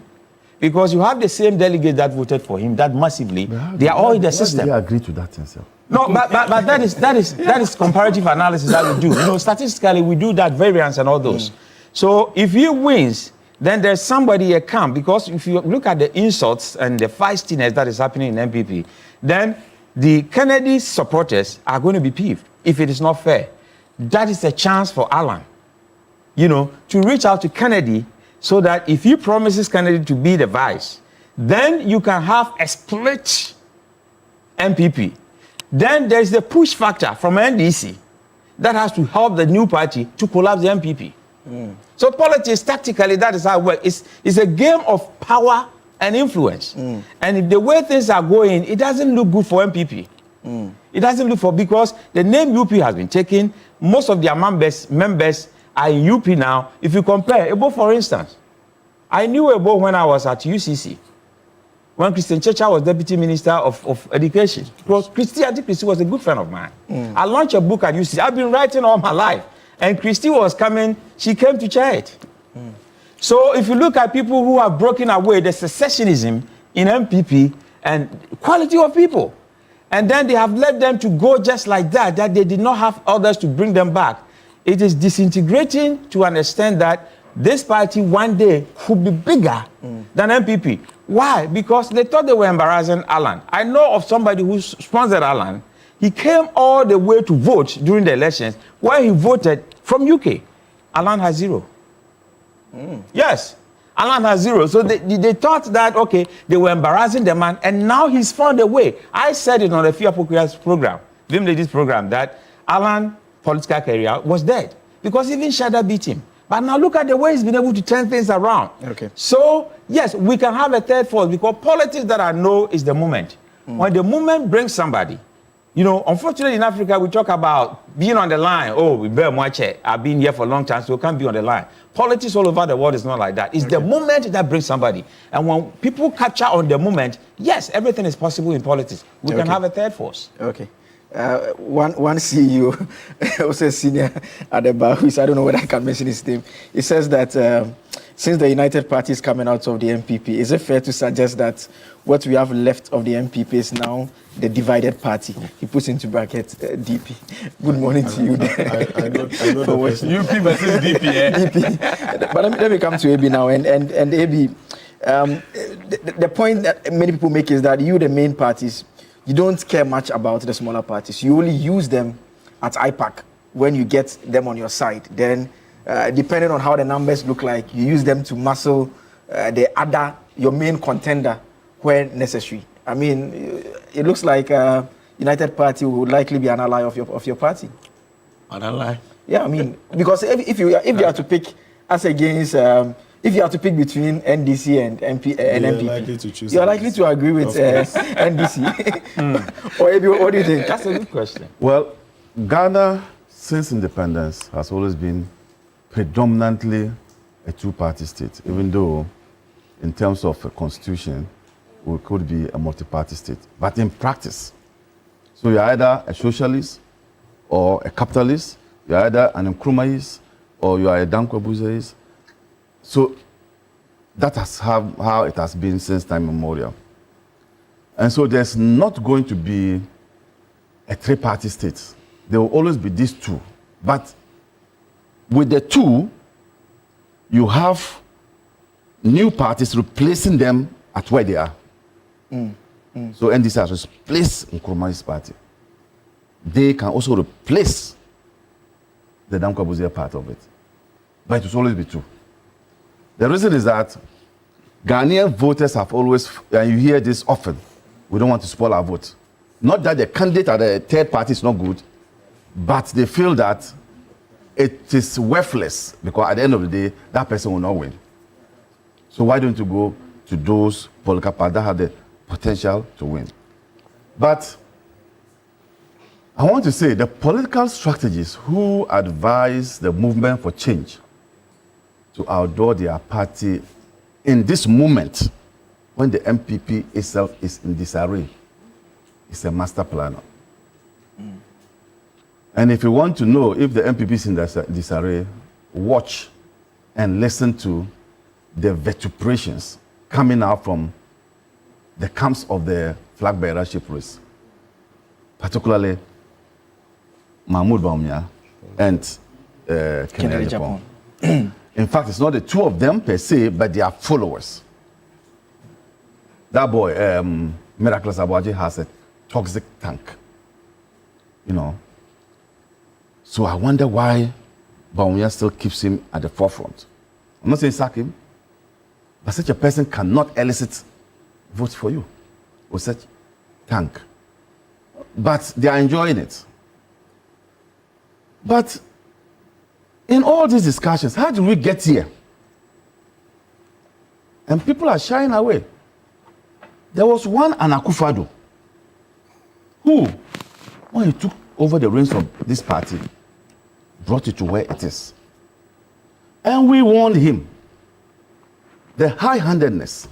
Because you have the same delegates that voted for him that massively. They are all in the system. They agree to that himself. No, but that is comparative analysis that we do. Statistically, we do that variance and all those. So if he wins, then there's somebody at camp, because if you look at the insults and the feistiness that is happening in MPP, then the Kennedy supporters are going to be peeved if it is not fair. That is a chance for Alan, to reach out to Kennedy so that if he promises Kennedy to be the vice, then you can have a split MPP. Then there's the push factor from NDC that has to help the new party to collapse the MPP. So politics, tactically, that is how it works. It's a game of power and influence. And if the way things are going, it doesn't look good for MPP. It doesn't look for, because the name UP has been taken. Most of their members are in UP now. If you compare, Ebo, for instance, I knew Ebo when I was at UCC, when Christian Checha was Deputy Minister of Education. Because Christy was a good friend of mine. I launched a book at UCC. I've been writing all my life. And Christy was coming, she came to chair it. So if you look at people who have broken away the secessionism in MPP and quality of people, and then they have let them to go just like that they did not have others to bring them back, it is disintegrating to understand that this party one day could be bigger than MPP. Why? Because they thought they were embarrassing Alan. I know of somebody who sponsored Alan. He came all the way to vote during the elections, where he voted from UK. Alan has 0. Yes, Alan has 0. So they thought that, okay, they were embarrassing the man, and now he's found a way. I said it on the Fear Apocryphal program, Vim Ladies program, that Alan's political career was dead, because even Shada beat him. But now look at the way he's been able to turn things around. Okay. So, yes, we can have a third force because politics that I know is the movement. When the movement brings somebody, you know, unfortunately in Africa, we talk about being on the line. Oh, we better watch it. I've been here for a long time, so we can't be on the line. Politics all over the world is not like that. It's the movement that brings somebody. And when people capture on the movement, yes, everything is possible in politics. We can have a third force. Okay. One CEO, also senior at the bar, which I don't know whether I can mention his name. He says that since the United Party is coming out of the MPP, is it fair to suggest that what we have left of the MPP is now the divided party? He puts into brackets DP. Good morning to you. I know UP versus DP. DP. But let me come to AB now. And AB, the point that many people make is that you, the main parties, you don't care much about the smaller parties. You only use them at IPAC when you get them on your side. Then, depending on how the numbers look like, you use them to muscle your main contender where necessary. I mean, it looks like United Party would likely be an ally of your party. An ally? Yeah, I mean, because if you are to pick us against, if you have to pick between NDC and MPP, you're likely to agree with NDC. Or maybe, what do you think? That's a good question. Well, Ghana, since independence, has always been predominantly a two-party state, even though in terms of a constitution, we could be a multi-party state. But in practice, so you're either a socialist or a capitalist, you're either an Nkrumahist or you are a Dankwa-Buzaist. So that has how it has been since time immemorial. And so there's not going to be a three-party state. There will always be these two. But with the two, you have new parties replacing them at where they are. So NDC has replaced Nkrumah's party. They can also replace the Dankwa-Buzaist part of it. But it will always be two. The reason is that Ghanaian voters have always, and you hear this often, we don't want to spoil our vote. Not that the candidate at the third party is not good, but they feel that it is worthless because at the end of the day, that person will not win. So why don't you go to those political parties that have the potential to win? But I want to say the political strategists who advise the movement for change to outdoor their party in this moment when the MPP itself is in disarray. It's a master planner. And if you want to know if the MPP is in disarray, watch and listen to the vituperations coming out from the camps of the flag bearership race, particularly Mahmoud Bawumia and Kennedy Japan. In fact, it's not the two of them per se, but they are followers. That boy, Miraculous Abuaji, has a toxic tank. You know. So I wonder why Bawumia still keeps him at the forefront. I'm not saying sack him, but such a person cannot elicit votes for you with such tank. But they are enjoying it. But in all these discussions, how did we get here? And people are shying away. There was one Anakufado who, when he took over the reins of this party, brought it to where it is. And we warned him. The high-handedness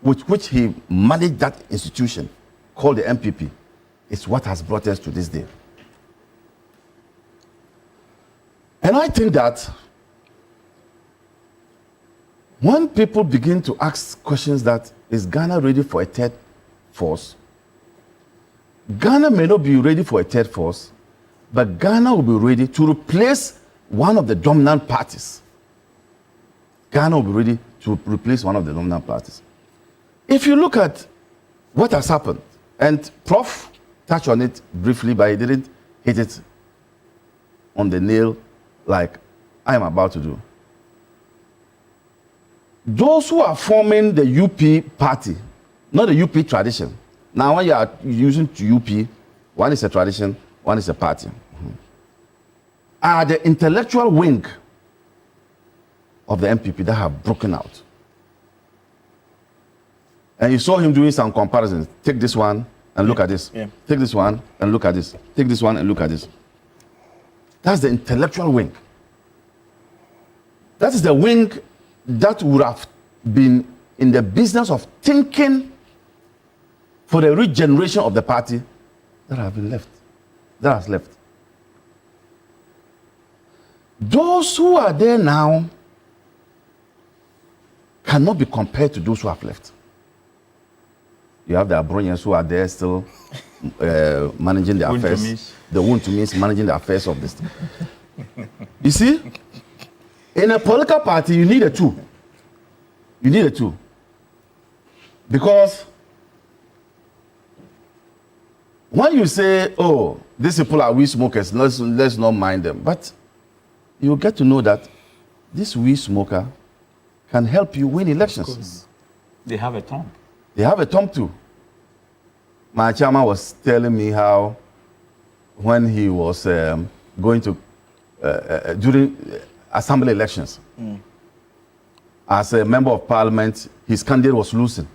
with which he managed that institution called the MPP is what has brought us to this day. And I think that when people begin to ask questions that, is Ghana ready for a third force? Ghana may not be ready for a third force, but Ghana will be ready to replace one of the dominant parties. Ghana will be ready to replace one of the dominant parties. If you look at what has happened, and Prof touched on it briefly, but he didn't hit it on the nail like I am about to do. Those who are forming the UP party, not the UP tradition. Now when you are using UP, one is a tradition, one is a party, are the intellectual wing of the MPP that have broken out. And you saw him doing some comparisons. Take this one and look at this. Yeah. Take this one and look at this. Take this one and look at this. That's the intellectual wing. That is the wing that would have been in the business of thinking for the regeneration of the party that have been left. That has left. Those who are there now cannot be compared to those who have left. You have the Abronians who are there still managing the affairs. The Wuntumis managing the affairs of this thing. You see, in a political party, you need a two. You need a two. Because when you say, oh, these people are weed smokers, let's not mind them. But you get to know that this weed smoker can help you win elections. They have a tongue. They have a tongue too. My chairman was telling me how when he was going to, during assembly elections, as a member of parliament, his candidate was losing.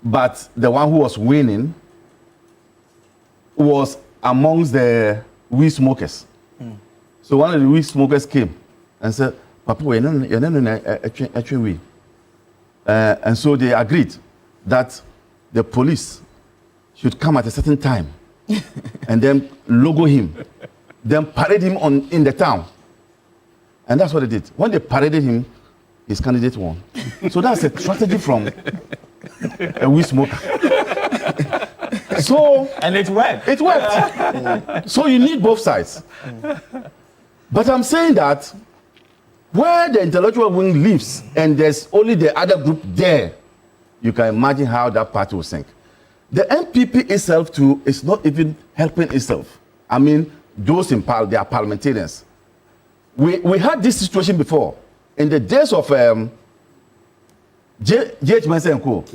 But the one who was winning was amongst the weed smokers. So one of the weed smokers came and said, Papa, you're not weed. And so they agreed that the police should come at a certain time and then logo him, then parade him in the town. And that's what they did. When they paraded him, his candidate won. So that's a strategy from a weed smoker. So, and it worked. It worked. So you need both sides. But I'm saying that where the intellectual wing lives and there's only the other group there, you can imagine how that party will sink. The MPP itself too is not even helping itself. I mean, those in power, they are parliamentarians. We had this situation before. In the days of J.H. Mensa and Co.,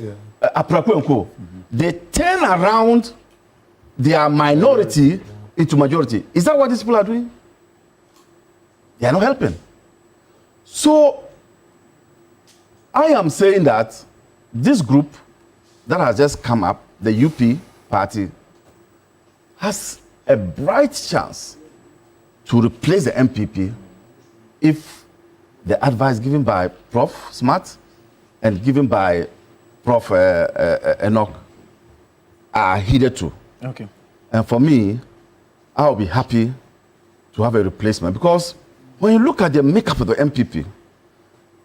Aprako and Co., they turn around their minority into majority. Is that what these people are doing? They are not helping. So, I am saying that this group that has just come up, the UP party, has a bright chance to replace the MPP if the advice given by Prof. Smart and given by Prof. Enoch are heeded to. Okay. And for me, I'll be happy to have a replacement because when you look at the makeup of the MPP,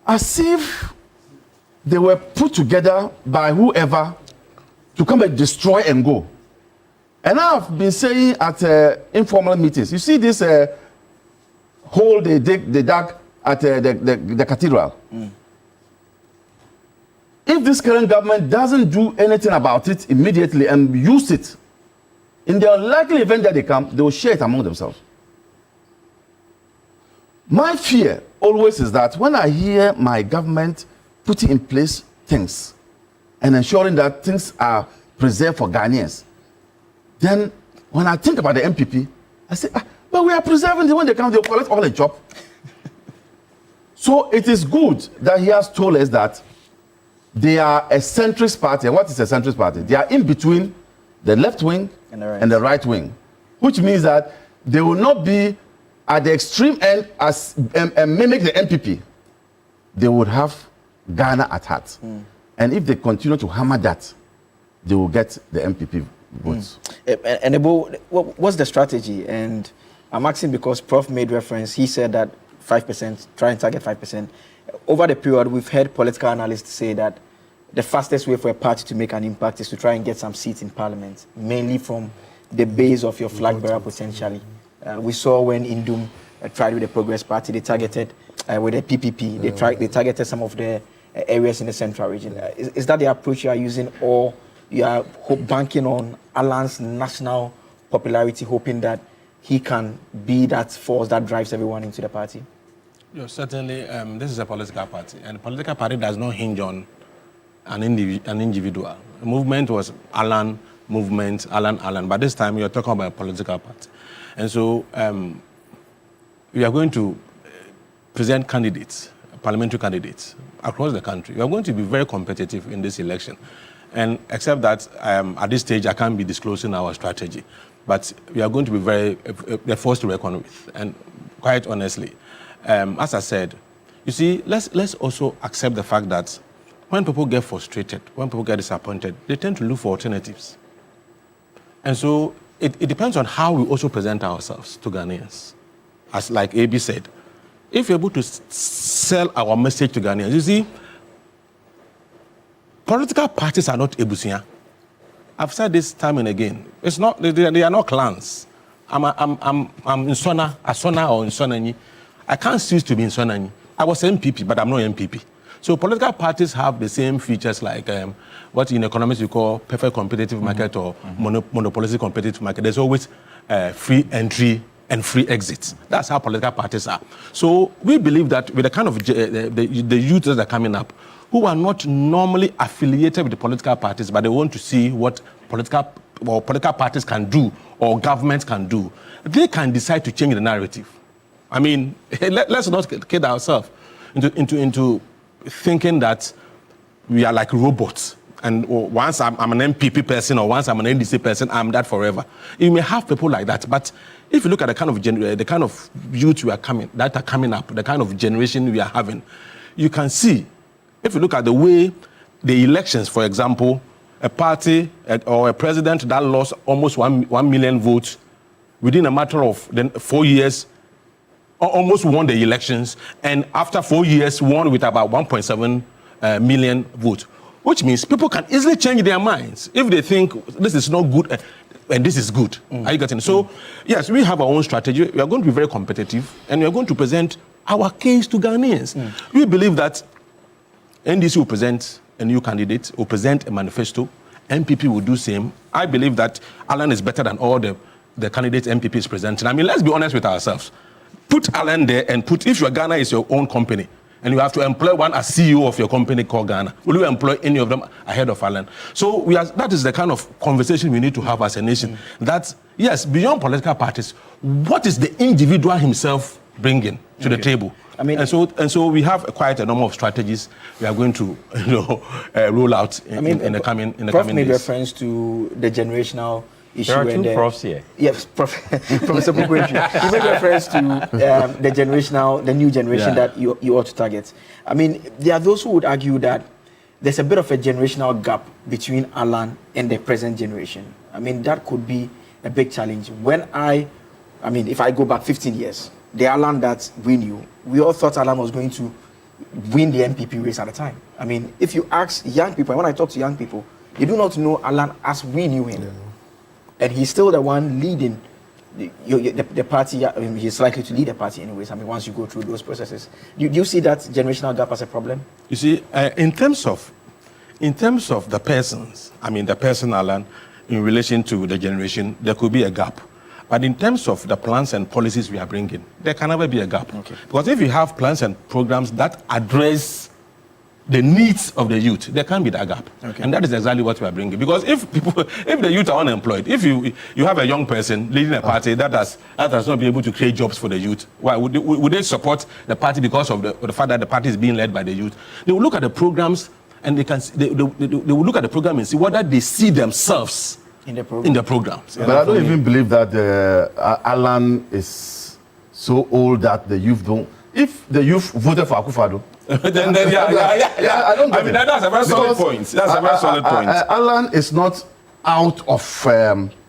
as if they were put together by whoever to come and destroy and go. And I've been saying at informal meetings, you see this hole they dug at the cathedral. If this current government doesn't do anything about it immediately and use it, in the unlikely event that they come, they will share it among themselves. My fear always is that when I hear my government putting in place things and ensuring that things are preserved for Ghanaians, then when I think about the MPP, I say, but we are preserving it. When they come, they'll collect all the job. So it is good that he has told us that they are a centrist party. And what is a centrist party? They are in between the left wing and the right wing, which means that they will not be at the extreme end as mimic the MPP. They would have Ghana at heart. And if they continue to hammer that, they will get the MPP votes. And what's the strategy? And I'm asking because Prof made reference, he said that 5%, try and target 5%. Over the period, we've heard political analysts say that the fastest way for a party to make an impact is to try and get some seats in parliament, mainly from the base of your flag bearer potentially. We saw when Indum tried with the Progress Party, they targeted with the PPP, they targeted some of the areas in the central region. Is that the approach you are using, or you are banking on Alan's national popularity, hoping that he can be that force that drives everyone into the party? Yeah, certainly, this is a political party, and a political party does not hinge on an individual. The movement was Alan movement, Alan, but this time you're talking about a political party. And so we are going to present candidates, parliamentary candidates across the country. We are going to be very competitive in this election. And except that at this stage, I can't be disclosing our strategy. But we are going to be a force to reckon with. And quite honestly, as I said, you see, let's also accept the fact that when people get frustrated, when people get disappointed, they tend to look for alternatives. And so it depends on how we also present ourselves to Ghanaians. As like AB said, if you're able to sell our message to Ghanaians, you see, political parties are not ebusia. I've said this time and again. It's not. They are not clans. I'm Insona, Asona or Insonani. I can't cease to be Insonani. I was MPP, but I'm not MPP. So political parties have the same features like what in economics we call perfect competitive market or monopolistic competitive market. There's always free entry and free exits. That's how political parties are. So we believe that with the kind of the youth that are coming up, who are not normally affiliated with the political parties, but they want to see what political parties can do or governments can do, they can decide to change the narrative. I mean, let's not kid ourselves into thinking that we are like robots. And once I'm an MPP person or once I'm an NDC person, I'm that forever. You may have people like that, but if you look at the kind of youth that are coming up, the kind of generation we are having, you can see. If you look at the way the elections, for example, a party or a president that lost almost 1 million votes within a matter of 4 years, almost won the elections, and after 4 years won with about 1.7 million votes, which means people can easily change their minds if they think this is not good and this is good. Are you getting it? So, yes, we have our own strategy. We are going to be very competitive, and we are going to present our case to Ghanaians. We believe that NDC will present a new candidate, will present a manifesto. MPP will do same. I believe that Alan is better than all the candidates MPP is presenting. I mean, let's be honest with ourselves. Put Alan there and if your Ghana is your own company, and you have to employ one as CEO of your company called Ghana, will you employ any of them ahead of Alan? So that is the kind of conversation we need to have as a nation. That, yes, beyond political parties, what is the individual himself bringing to the table? I mean, and so we have quite a number of strategies we are going to roll out in the coming Prof days. made reference to the generational issue. There are two profs here. Yes, Professor Pukwechu. He made reference to the new generation that you ought to target. I mean, there are those who would argue that there's a bit of a generational gap between Alan and the present generation. I mean, that could be a big challenge. If I go back 15 years, the Alan that we knew, we all thought Alan was going to win the MPP race at the time. I mean, if you ask young people, and when I talk to young people, they do not know Alan as we knew him. Yeah. And he's still the one leading the party. I mean, he's likely to lead the party anyways. I mean, once you go through those processes. Do you see that generational gap as a problem? You see, in terms of the persons, I mean, the person Alan, in relation to the generation, there could be a gap. But in terms of the plans and policies we are bringing, there can never be a gap. Okay. Because if you have plans and programs that address the needs of the youth, there can be that gap. Okay. And that is exactly what we are bringing. Because if the youth are unemployed, if you have a young person leading a party that does not be able to create jobs for the youth, why would they support the party because of the fact that the party is being led by the youth? They will look at the programs and they will look at the program and see whether they see themselves in the programs. But I don't even believe that Alan is so old that the youth don't. If the youth voted for Akufo-Addo, then I don't. I mean, that's a very solid point. That's a very solid point. Alan is not out of.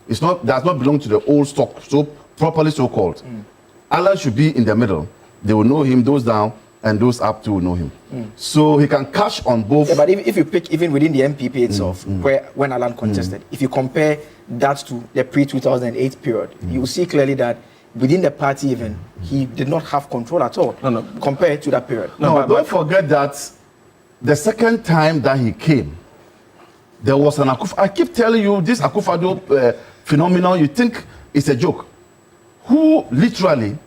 Does not belong to the old stock, so properly so called. Alan should be in the middle. They will know him. Those down and those up too will know him. So he can cash on both. Yeah, but if you pick even within the MPP itself, when Alan contested, if you compare that to the pre-2008 period, you will see clearly that within the party even, he did not have control at all compared to that period. No, don't forget that the second time that he came, there was an Akufo. I keep telling you, this Akufo-Addo phenomenon, you think it's a joke. Who literally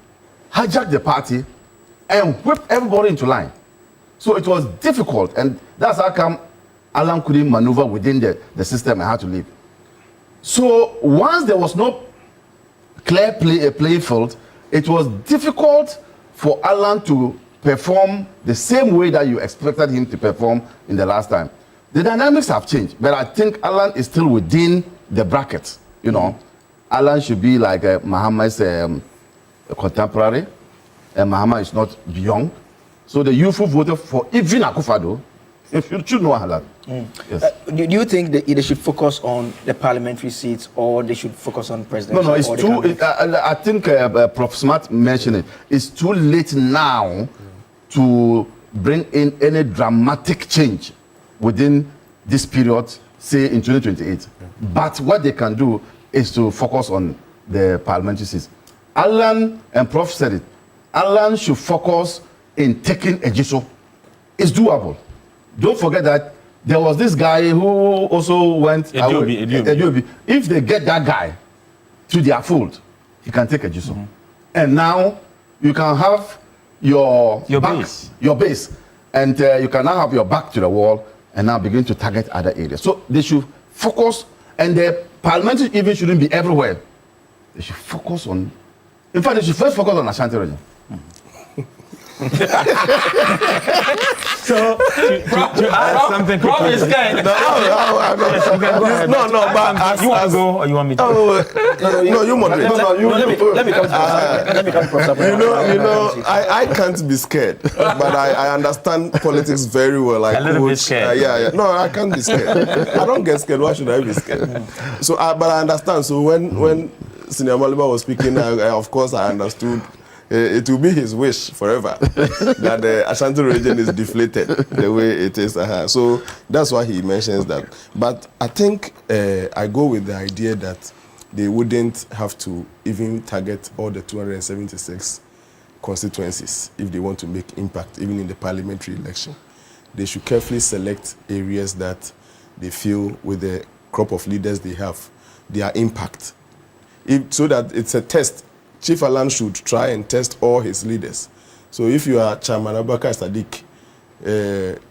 hijacked the party and whipped everybody into line. So it was difficult, and that's how come Alan couldn't maneuver within the system and had to leave. So once there was no clear playing field, it was difficult for Alan to perform the same way that you expected him to perform in the last time. The dynamics have changed, but I think Alan is still within the bracket. You know, Alan should be like Mahama's contemporary, and Mahama is not young. So the youth who voted for even Akufo-Addo, you should know Alan. Yes. Do you think that they should focus on the parliamentary seats or they should focus on presidential? No, it's too. I think Prof. Smart mentioned it. It's too late now to bring in any dramatic change within this period, say in 2028. But what they can do is to focus on the parliamentary seats. Alan and Prof said it. Alan should focus in taking Ejiso. It's doable. Don't forget that there was this guy who also went Ediobi. If they get that guy to their fold, he can take Ejiso. And now you can have your base, and you can now have your back to the wall and now begin to target other areas. So they should focus, and the parliamentary even shouldn't be everywhere. They should focus on, in fact, they should first focus on Ashanti region. So, to add something quickly. But you want to go or you want me to go? No, you moderate. Let me come to You know, I can't be scared, but I understand politics very well. A little bit scared. Yeah. No, I can't be scared. I don't get scared. Why should I be scared? So, but I understand. So when Senior Maliba was speaking, of course, I understood. It will be his wish forever that the Ashanti region is deflated the way it is. So that's why he mentions that. But I think I go with the idea that they wouldn't have to even target all the 276 constituencies if they want to make impact, even in the parliamentary election. They should carefully select areas that they feel with the crop of leaders they have, their impact. So that it's a test. Chief Alan should try and test all his leaders. So if you are Chairman Abubakar Sadiq,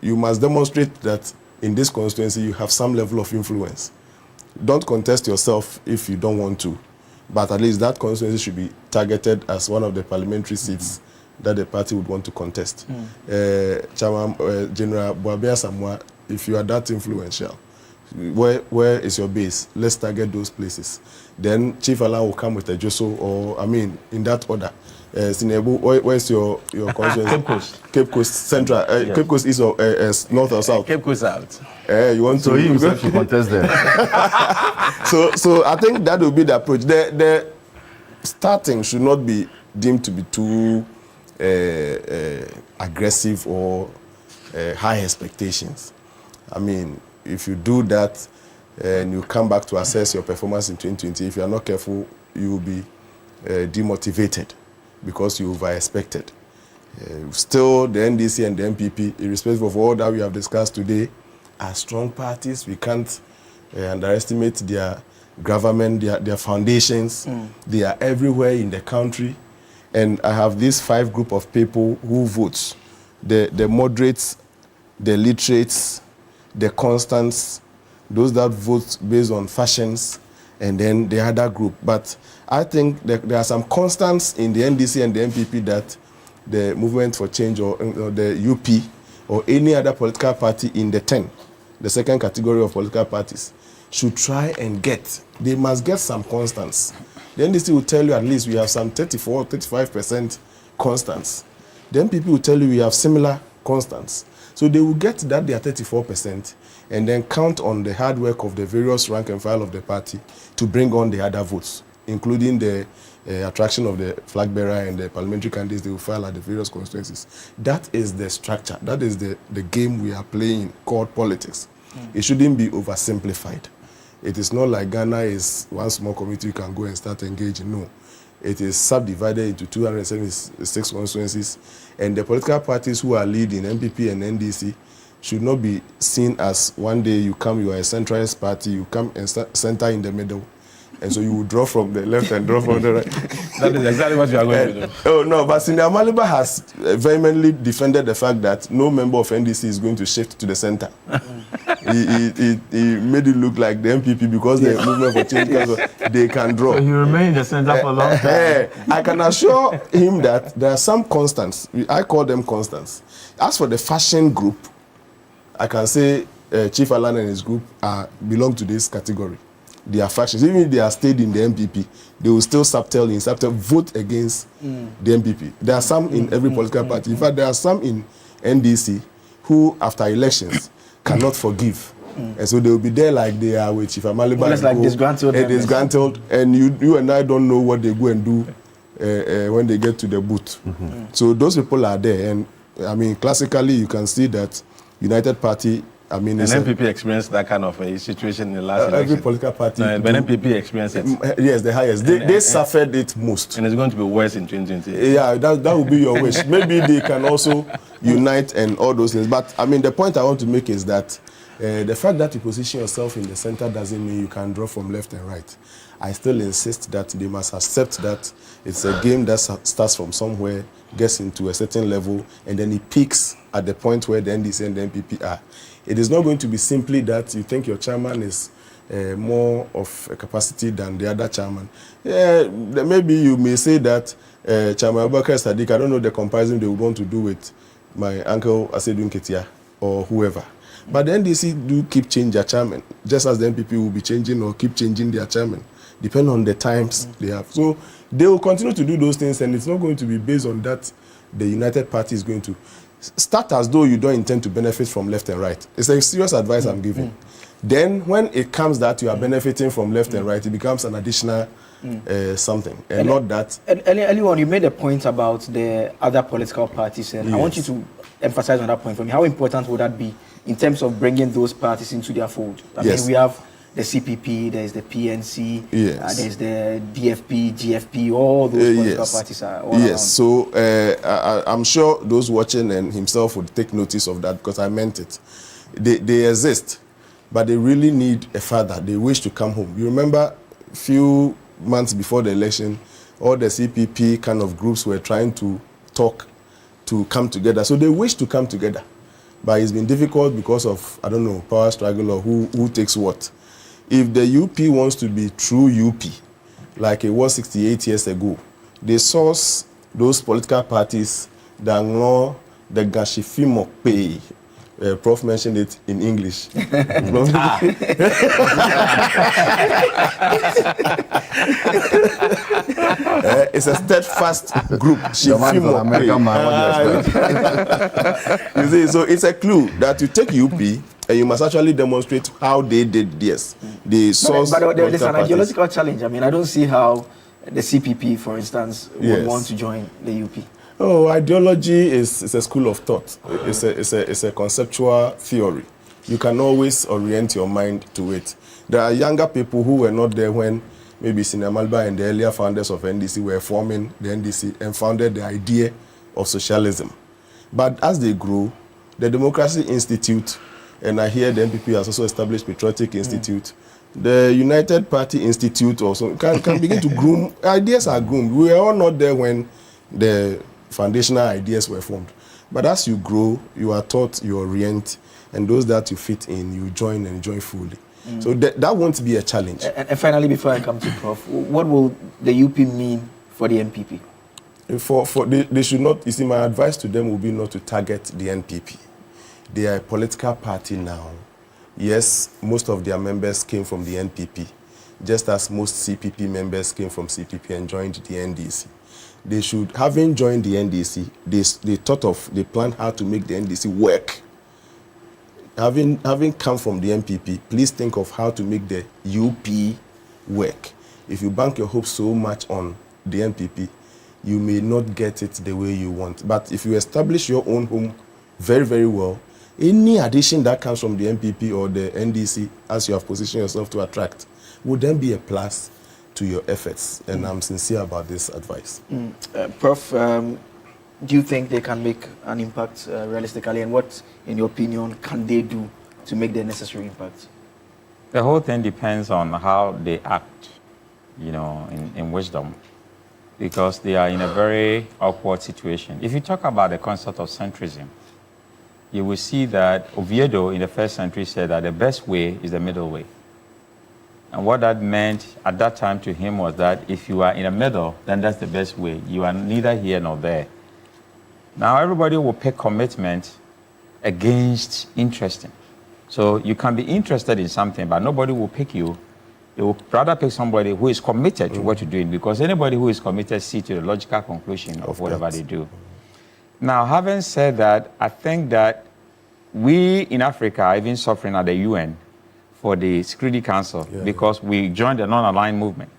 you must demonstrate that in this constituency you have some level of influence. Don't contest yourself if you don't want to, but at least that constituency should be targeted as one of the parliamentary seats that the party would want to contest. Chairman General Boabia Samoa, if you are that influential, where is your base? Let's target those places. Then Chief Alan will come with a Joso, or in that order. Sinebu, where's your constituency? Cape Coast. Cape Coast Central. Cape Coast East or north or south? Cape Coast South. You want so to? He himself should contest there. So I think that will be the approach. The starting should not be deemed to be too aggressive or high expectations. I mean, if you do that and you come back to assess your performance in 2020, if you are not careful, you will be demotivated because you over-expected. Still, the NDC and the MPP, irrespective of all that we have discussed today, are strong parties. We can't underestimate their government, their foundations. They are everywhere in the country. And I have these 5 group of people who vote. The moderates, the literates, the constants, those that vote based on fashions, and then the other group. But I think there are some constants in the NDC and the MPP that the Movement for Change or the UP or any other political party in the 10, the second category of political parties, should try and get. They must get some constants. The NDC will tell you at least we have some 34, 35% constants. The MPP will tell you we have similar constants. So they will get that they are 34% and then count on the hard work of the various rank and file of the party to bring on the other votes, including the attraction of the flag bearer and the parliamentary candidates they will file at the various constituencies. That is the structure. That is the game we are playing called politics. It shouldn't be oversimplified. It is not like Ghana is one small community you can go and start engaging. No. It is subdivided into 276 constituencies, and the political parties who are leading, MPP and NDC, should not be seen as one day you are a centralist party, you come and center in the middle, and so you will draw from the left and draw from the right. That is exactly what you are going to do. Oh no, but Senior Maliba has vehemently defended the fact that no member of NDC is going to shift to the center. he made it look like the MPP, because the movement for change council, they can draw. So he remained in the center for a long time. I can assure him that there are some constants. I call them constants. As for the fashion group, I can say Chief Alan and his group belong to this category. They are factions. Even if they are stayed in the MPP, they will still subtle vote against the MPP. There are some in every political party. In fact, there are some in NDC who, after elections, cannot forgive. And so they will be there like they are with Chief Amaliba. Well, it's like disgruntled. And you and I don't know what they go and do when they get to the booth. So those people are there. And I mean, classically, you can see that United Party, I mean, and MPP experienced that kind of a situation in the last election. Every political party. No, but MPP experienced it. Yes, the highest. They suffered it most. And it's going to be worse in 2020. Yeah, that would be your wish. Maybe they can also unite and all those things. But I mean, the point I want to make is that the fact that you position yourself in the center doesn't mean you can draw from left and right. I still insist that they must accept that it's a game that starts from somewhere, gets into a certain level, and then it peaks at the point where the NDC and the MPP are. It is not going to be simply that you think your chairman is more of a capacity than the other chairman. Maybe you may say that Chairman Abubakar Sadiq, I don't know the comparison they would want to do with my uncle Asedun Ketia or whoever. But the NDC do keep changing their chairman, just as the MPP will be changing or keep changing their chairman, depending on the times they have. So they will continue to do those things, and it's not going to be based on that the United Party is going to start as though you don't intend to benefit from left and right. It's a serious advice I'm giving. Then when it comes that you are benefiting from left and right, it becomes an additional something, and not that. Earlier on, you made a point about the other political parties, and I want you to emphasize on that point for me. How important would that be in terms of bringing those parties into their fold? I mean, we have the CPP, there's the PNC, there's the DFP, GFP, all those political parties are all around. So I'm sure those watching and himself would take notice of that, because I meant it. They exist, but they really need a father. They wish to come home. You remember a few months before the election, all the CPP kind of groups were trying to talk to come together. So they wish to come together. But it's been difficult because of, I don't know, power struggle or who takes what. If the UP wants to be true UP, like it was 68 years ago, they source those political parties that know the Gashifimo pay. Prof mentioned it in English. It's a steadfast group. You see, so it's a clue that you take UP and you must actually demonstrate how they did this. They source but there's an ideological challenge. I mean, I don't see how the CPP, for instance, would want to join the UP. Oh, ideology is a school of thought. It's a conceptual theory. You can always orient your mind to it. There are younger people who were not there when maybe Sinamalba and the earlier founders of NDC were forming the NDC and founded the idea of socialism. But as they grow, the Democracy Institute, and I hear the MPP has also established Patriotic Institute, the United Party Institute also can begin to groom. Ideas are groomed. We were all not there when the foundational ideas were formed. But as you grow, you are taught, you orient, and those that you fit in, you join and join fully. So that won't be a challenge. And finally, before I come to Prof, what will the UP mean for the NPP? They should not, you see, my advice to them will be not to target the NPP. They are a political party now. Yes, most of their members came from the NPP, just as most CPP members came from CPP and joined the NDC. They should, having joined the NDC, they planned how to make the NDC work. Having come from the NPP, please think of how to make the UP work. If you bank your hopes so much on the NPP, you may not get it the way you want. But if you establish your own home very, very well, any addition that comes from the NPP or the NDC, as you have positioned yourself to attract, would then be a plus to your efforts. And I'm sincere about this advice. Prof, do you think they can make an impact realistically? And what, in your opinion, can they do to make the necessary impact? The whole thing depends on how they act, you know, in wisdom, because they are in a very awkward situation. If you talk about the concept of centrism, you will see that Oviedo in the 1st century said that the best way is the middle way. And what that meant at that time to him was that if you are in the middle, then that's the best way. You are neither here nor there. Now everybody will pick commitment against interesting. So you can be interested in something, but nobody will pick you. They will rather pick somebody who is committed to what you're doing, because anybody who is committed sees to the logical conclusion of whatever they do. Now, having said that, I think that we in Africa are even suffering at the UN for the Security Council because we joined the non-aligned movement.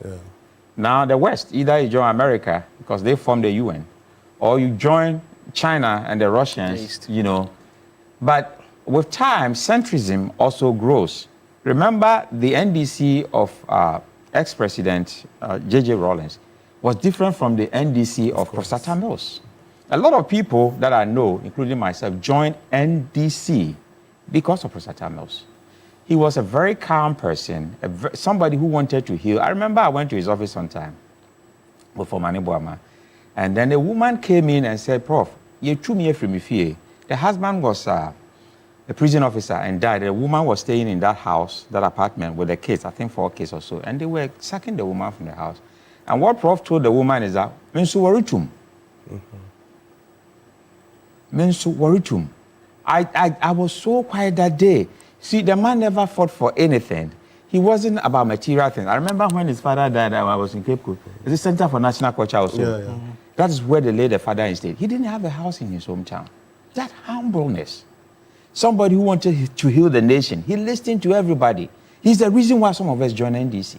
Now, the West, either you join America because they formed the UN, or you join China and the Russians, you know. But with time, centrism also grows. Remember, the NDC of ex-president J.J. Rawlings was different from the NDC of Professor Atta Mills. A lot of people that I know, including myself, joined NDC because of Professor Atta Mills. He was a very calm person, somebody who wanted to heal. I remember I went to his office one time with Omani Boama, and then a woman came in and said, Prof, you threw me from me fear. The husband was a prison officer and died. The woman was staying in that house, that apartment with the kids, I think 4 kids or so, and they were sacking the woman from the house. And what Prof told the woman is that, Mensu waritum. Mensu waritum. I was so quiet that day. See, the man never fought for anything. He wasn't about material things. I remember when his father died, I was in Cape Coast. It's the Center for National Culture also. That is where they laid the father in state. He didn't have a house in his hometown. That humbleness. Somebody who wanted to heal the nation. He listened to everybody. He's the reason why some of us joined NDC.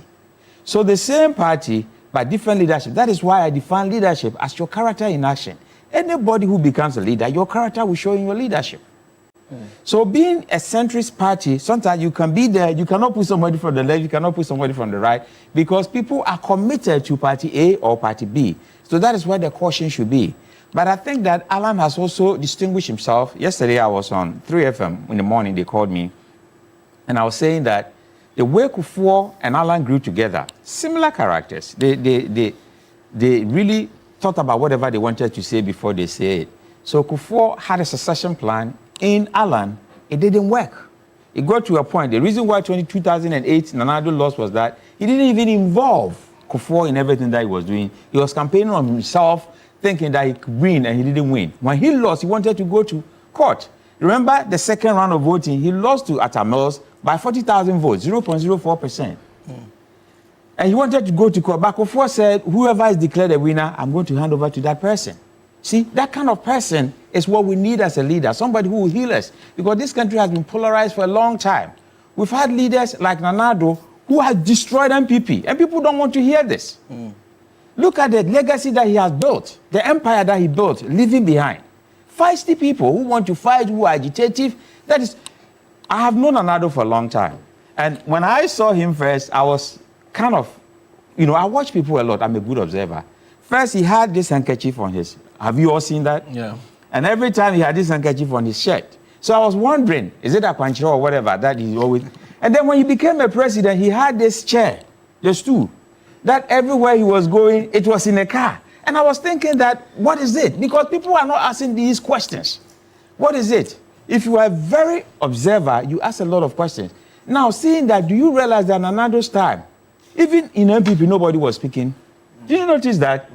So the same party, but different leadership. That is why I define leadership as your character in action. Anybody who becomes a leader, your character will show in your leadership. So being a centrist party, sometimes you can be there, you cannot put somebody from the left, you cannot put somebody from the right, because people are committed to party A or party B. So that is where the caution should be. But I think that Alan has also distinguished himself. Yesterday I was on 3FM in the morning, they called me, and I was saying that the way Kufuor and Alan grew together, similar characters, they really thought about whatever they wanted to say before they say it. So Kufuor had a succession plan. In Alan, it didn't work. It got to a point. The reason why 2008 Nana Addo lost was that he didn't even involve Kufuor in everything that he was doing. He was campaigning on himself, thinking that he could win, and he didn't win. When he lost, he wanted to go to court. Remember the second round of voting, he lost to Atta Mills by 40,000 votes, 0.04%. And he wanted to go to court. But Kufuor said, whoever is declared a winner, I'm going to hand over to that person. See, that kind of person is what we need as a leader, somebody who will heal us. Because this country has been polarized for a long time. We've had leaders like Nana Addo who have destroyed MPP, and people don't want to hear this. Look at the legacy that he has built, the empire that he built, leaving behind. Feisty people who want to fight, who are agitative. That is, I have known Nana Addo for a long time. And when I saw him first, I was kind of, I watch people a lot. I'm a good observer. First, he had this handkerchief on his. Have you all seen that? Yeah. And every time he had this handkerchief on his shirt. So I was wondering, is it a pancho or whatever that he always... And then when he became a president, he had this chair, the stool, that everywhere he was going, it was in a car. And I was thinking that, what is it? Because people are not asking these questions. What is it? If you are a very observer, you ask a lot of questions. Now, seeing that, do you realize that in Nana Addo's time, even in MPP, nobody was speaking? Did you notice that?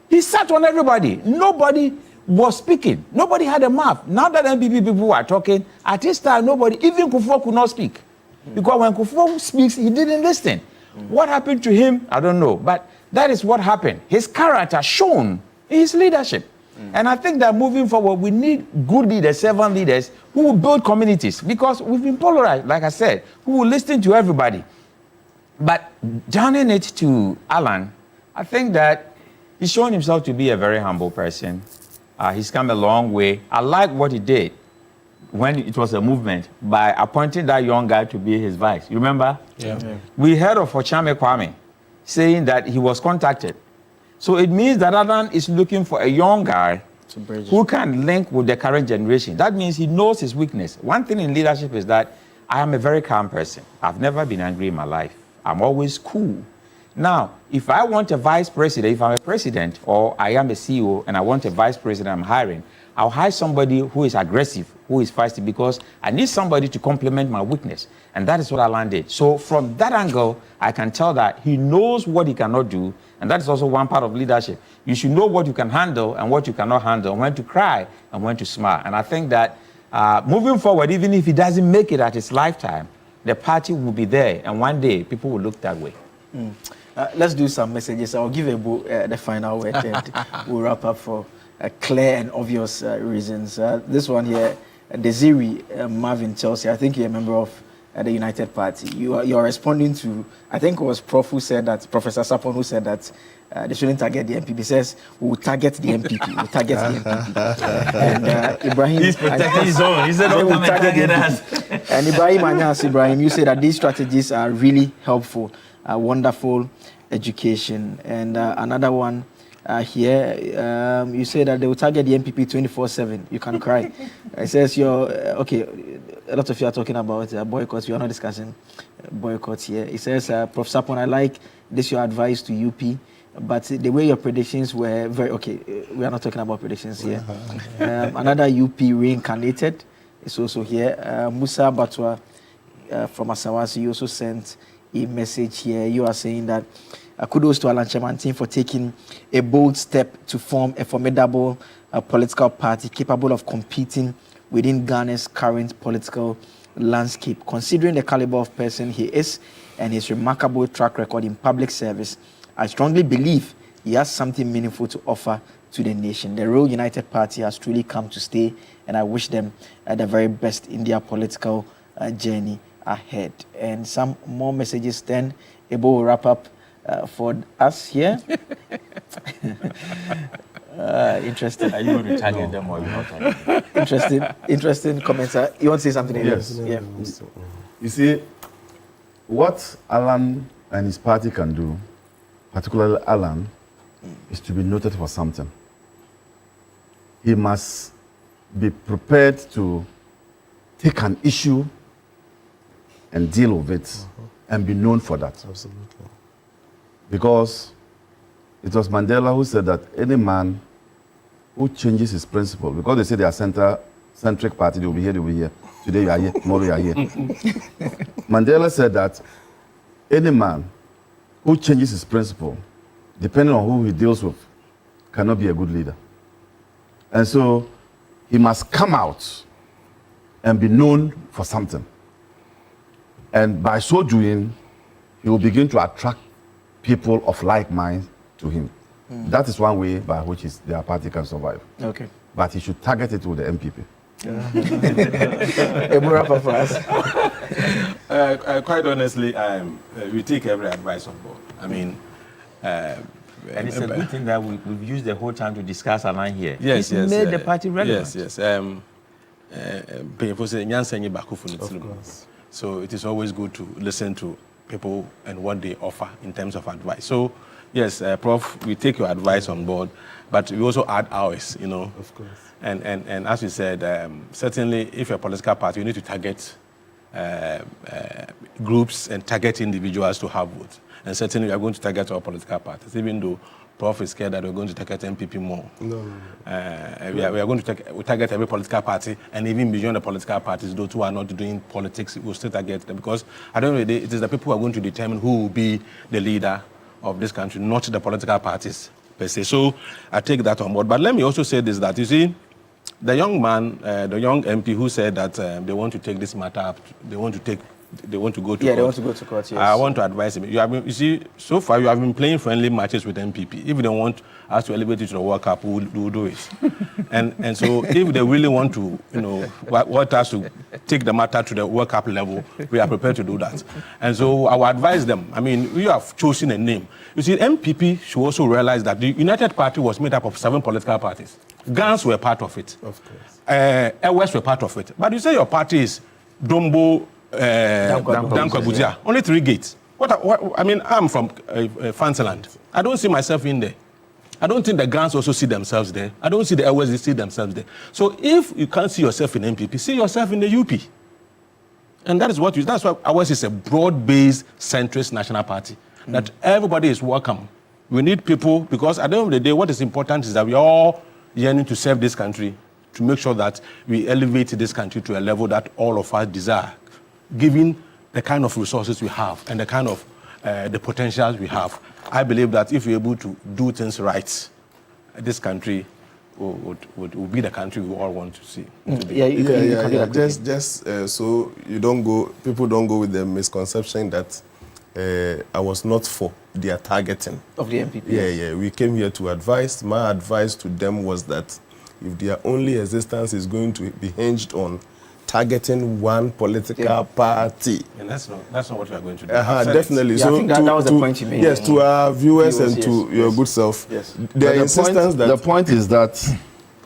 He sat on everybody. Nobody was speaking. Nobody had a mouth. Now that MPP people are talking, at this time, nobody, even Kufuor could not speak. Because when Kufuor speaks, he didn't listen. What happened to him, I don't know. But that is what happened. His character shown in his leadership. And I think that moving forward, we need good leaders, servant leaders, who will build communities. Because we've been polarized, like I said, who will listen to everybody. But joining it to Alan, I think that he's shown himself to be a very humble person. He's come a long way. I like what he did when it was a movement by appointing that young guy to be his vice. You remember? Yeah. We heard of Ochame Kwame saying that he was contacted. So it means that Alan is looking for a young guy who can link with the current generation. That means he knows his weakness. One thing in leadership is that I am a very calm person. I've never been angry in my life. I'm always cool. Now, if I want a vice president, if I'm a president or I am a CEO and I want a vice president I'm hiring, I'll hire somebody who is aggressive, who is feisty, because I need somebody to complement my weakness. And that is what Alan did. So from that angle, I can tell that he knows what he cannot do. And that is also one part of leadership. You should know what you can handle and what you cannot handle, when to cry and when to smile. And I think that moving forward, even if he doesn't make it at his lifetime, the party will be there. And one day, people will look that way. Let's do some messages. I'll give Ebu the final word and we'll wrap up for clear and obvious reasons. This one here, Desiree Marvin Chelsea, I think you're a member of the United Party. You're responding to, I think it was Prof who said that, Professor Sapon who said that they shouldn't target the MPP. He says, we'll target the MPP. We'll target the MPP. And Ibrahim... He's protecting his own. He said, don't come and target us. And Ibrahim Anyas, Ibrahim, you say that these strategies are really helpful, wonderful education. And another one here, you say that they will target the MPP 24/7. You can cry. It says okay, a lot of you are talking about boycotts. We are not discussing boycotts here. It says, Prof. Sapon, I like this your advice to UP, but the way your predictions were very, okay, we are not talking about predictions here. Another UP reincarnated is also here. Musa Batwa from Asawasi, you also sent a message here. You are saying that kudos to Alan Chemantin for taking a bold step to form a formidable political party capable of competing within Ghana's current political landscape. Considering the caliber of person he is and his remarkable track record in public service, I strongly believe he has something meaningful to offer to the nation. The Royal United Party has truly come to stay, and I wish them the very best in their political journey ahead. And some more messages then. Ebo will wrap up for us here. Interesting. Are you going to target them or you not target them? Interesting comments. You want to say something? Yes. Yeah. You see, what Alan and his party can do, particularly Alan, is to be noted for something. He must be prepared to take an issue and deal with it and be known for that. Absolutely. Because it was Mandela who said that any man who changes his principle, because they say they are centric party, they will be here, they will be here. Today you are here, tomorrow you are here. Mandela said that any man who changes his principle, depending on who he deals with, cannot be a good leader. And so he must come out and be known for something. And by so doing, he will begin to attract people of like mind to him. That is one way by which their party can survive. Okay. But he should target it with the MPP. For us. Quite honestly, we take every advice on board. I mean, and it's a good thing that we've used the whole time to discuss Alan here. Yes, He's made the party relevant. Yes. So it is always good to listen to people and what they offer in terms of advice. So, yes, Prof, we take your advice on board, but we also add ours, you know. Of course. And as we said, certainly if you're a political party, you need to target groups and target individuals to have votes. And certainly we are going to target our political parties, even though Prof is scared that we're going to target MPP more. No. We are going to target every political party, and even beyond the political parties, those who are not doing politics, we'll still target them, because at the end of the day, it is the people who are going to determine who will be the leader of this country, not the political parties per se. So I take that on board. But let me also say this, that you see, the young man, the young MP who said that they want to take this matter up, they want to go to court. They want to go to court, yes. I want to advise him. You see, so far you have been playing friendly matches with MPP. If you don't want us to elevate it to the World Cup, we'll do it. and so if they really want to, want us to take the matter to the World Cup level, we are prepared to do that. And so I will advise them. I mean, we have chosen a name. You see, MPP should also realize that the United Party was made up of 7 political parties. GANs were part of it. Of course. LWES were part of it. But you say your party is Dombo, Dankwa, only 3 gates. I mean, I'm from Fantaland. I don't see myself in there. I don't think the grants also see themselves there. I don't see the LWES see themselves there. So if you can't see yourself in MPP, see yourself in the UP. And that's why ours is a broad-based centrist national party. that everybody is welcome. We need people, because at the end of the day, what is important is that we are all yearning to serve this country, to make sure that we elevate this country to a level that all of us desire, given the kind of resources we have and the kind of the potentials we have. I believe that if we're able to do things right, this country would be the country we all want to see. So you don't go, people don't go with the misconception that I was not for their targeting of the MPP. Yeah. We came here to advise. My advice to them was that if their only existence is going to be hinged on targeting one political party, and that's not what we are going to do. Definitely. Yeah, so I think that was the point you made. Yes, to our viewers and to your good self. Yes. The point is that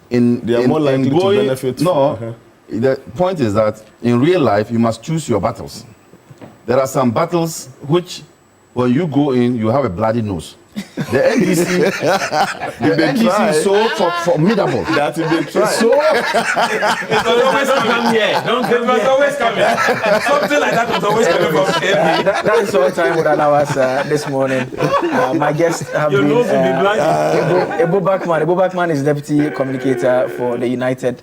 they are more likely to benefit. No, the point is that in real life you must choose your battles. There are some battles which, when you go in, you have a bloody nose. The NDC, is so formidable. That if they try. It always come here. It must always come here. Something like that was always coming from KP. That is all time would allow us this morning. My guests have been Ebo Bachman. Ebo Bachman is Deputy Communicator for the United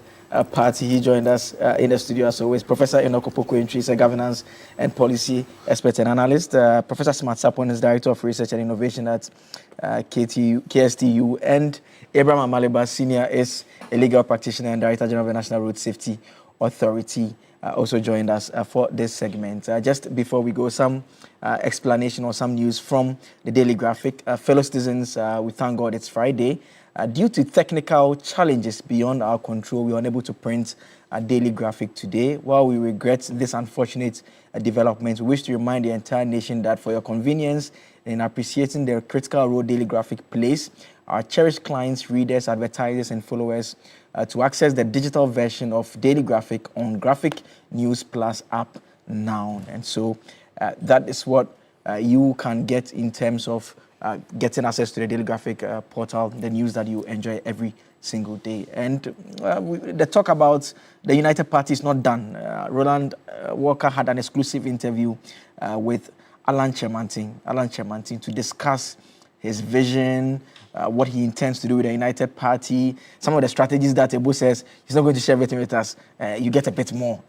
Party. He joined us in the studio as always. Professor Enoch Opoku-Antwi is a governance and policy expert and analyst. Professor Smart Sapon is Director of Research and Innovation at KSTU. And Abraham Amaliba Senior is a legal practitioner and Director General of the National Road Safety Authority. Also joined us for this segment. Just before we go, some explanation or some news from the Daily Graphic. Fellow citizens, we thank God it's Friday. Due to technical challenges beyond our control, we were unable to print a Daily Graphic today. While we regret this unfortunate development, we wish to remind the entire nation that for your convenience in appreciating the critical role Daily Graphic plays, our cherished clients, readers, advertisers, and followers to access the digital version of Daily Graphic on Graphic News Plus app now. And so that is what you can get in terms of getting access to the Daily Graphic portal, the news that you enjoy every single day. And the talk about the United Party is not done. Roland Walker had an exclusive interview with Alan Kyerematen to discuss his vision, what he intends to do with the United Party, some of the strategies that Ebo says he's not going to share everything with us. You get a bit more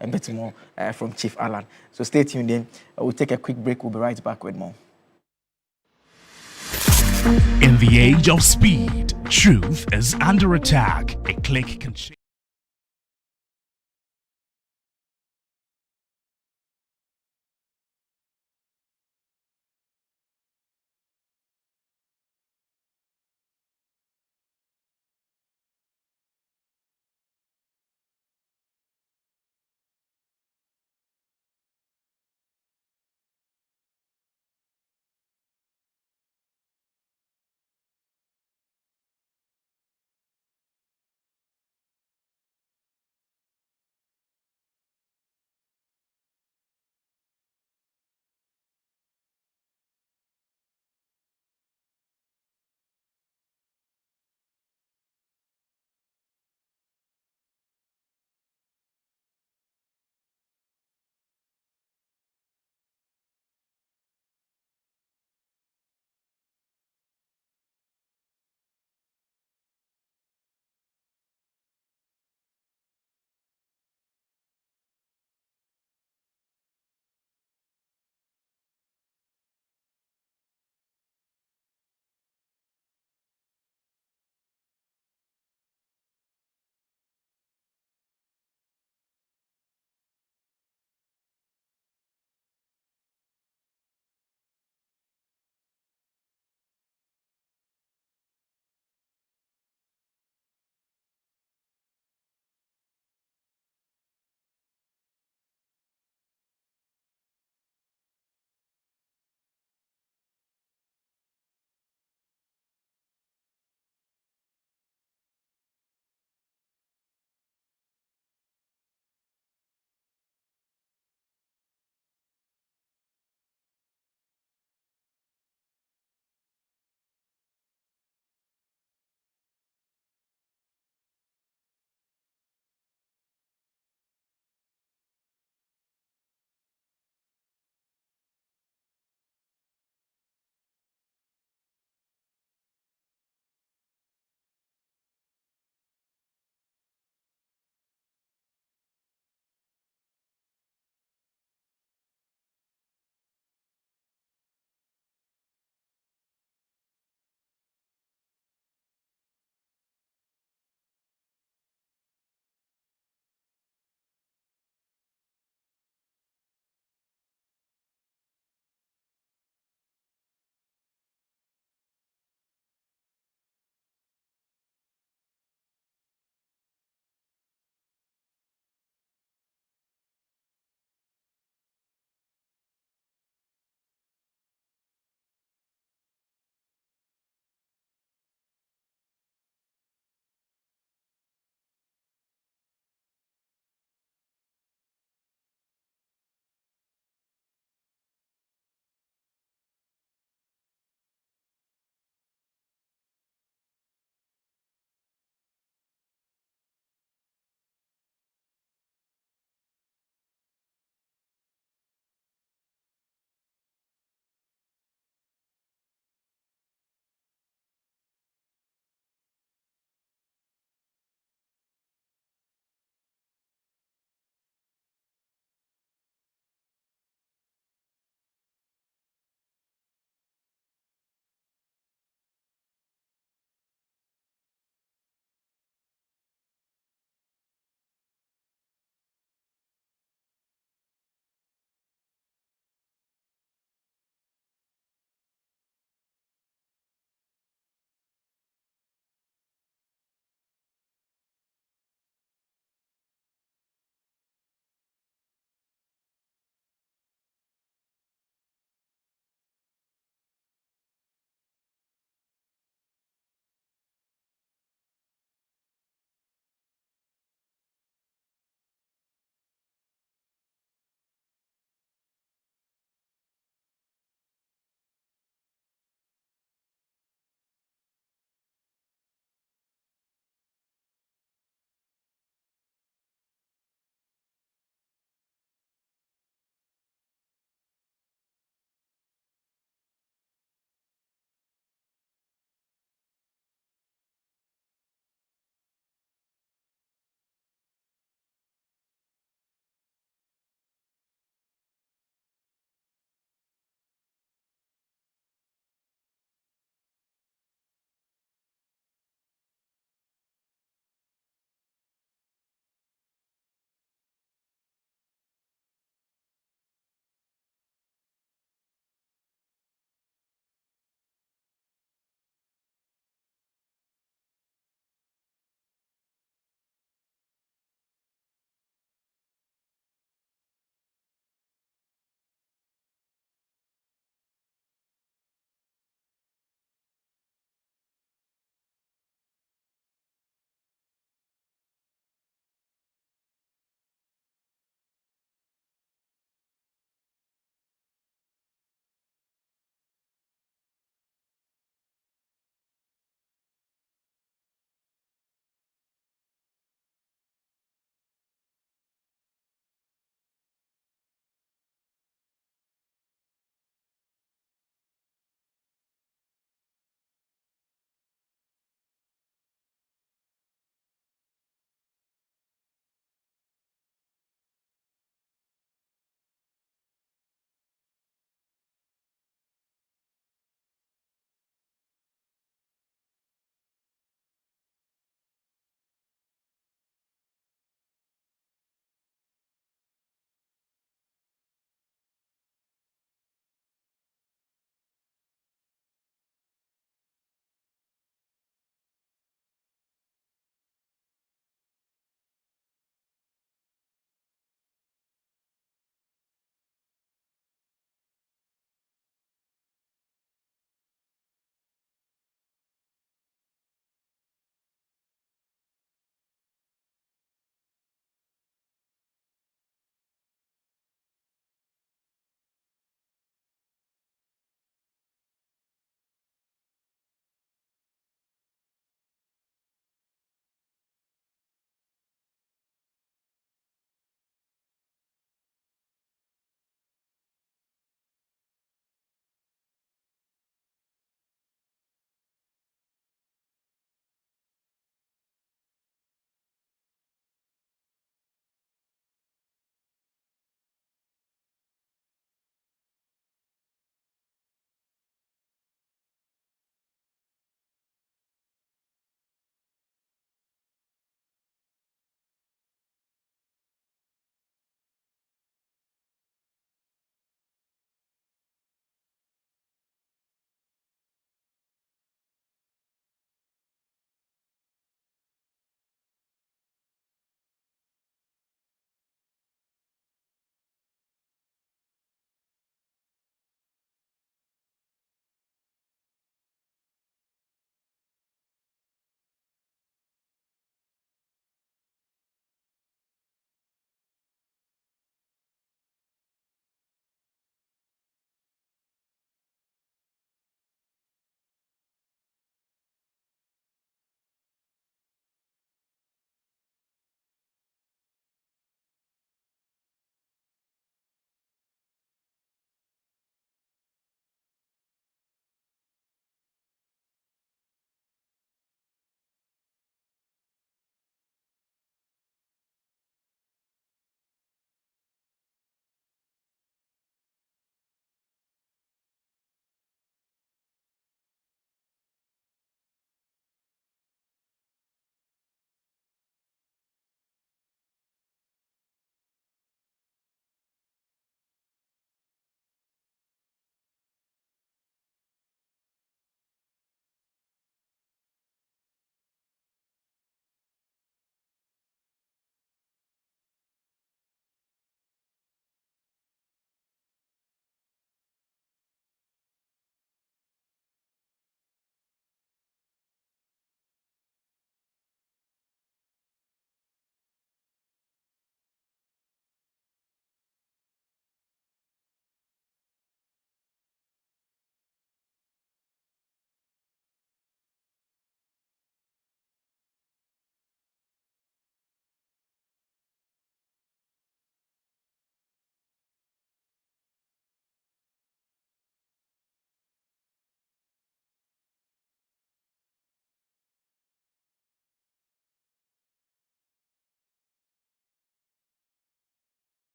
from Chief Alan. So stay tuned in. We'll take a quick break. We'll be right back with more. In the age of speed, truth is under attack. A click can change.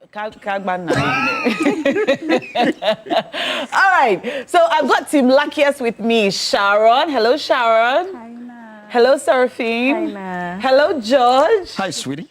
All right, so I've got Team Luckiest with me. Sharon. Hello, Sharon. Hi, Ma. Hello, Seraphine. Hi, Ma. Hello, George. Hi, sweetie.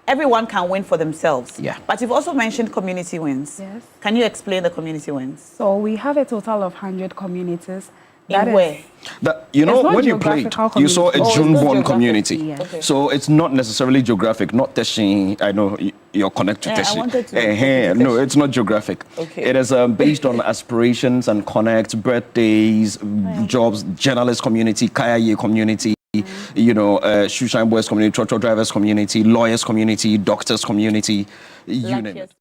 Everyone can win for themselves. Yeah. But you've also mentioned community wins. Yes. Can you explain the community wins? So we have a total of 100 communities. In where? You know, when you played, you saw a June-born community. Yeah. Okay. So it's not necessarily geographic, not Teshin. I know you're connected to I Teshin. wanted to No, it's not geographic. Okay. It is based on aspirations and connects, birthdays, jobs, journalist community, Kaya community, Shoeshine Boys community, Trotro Drivers community, lawyers community, doctors community, you name it.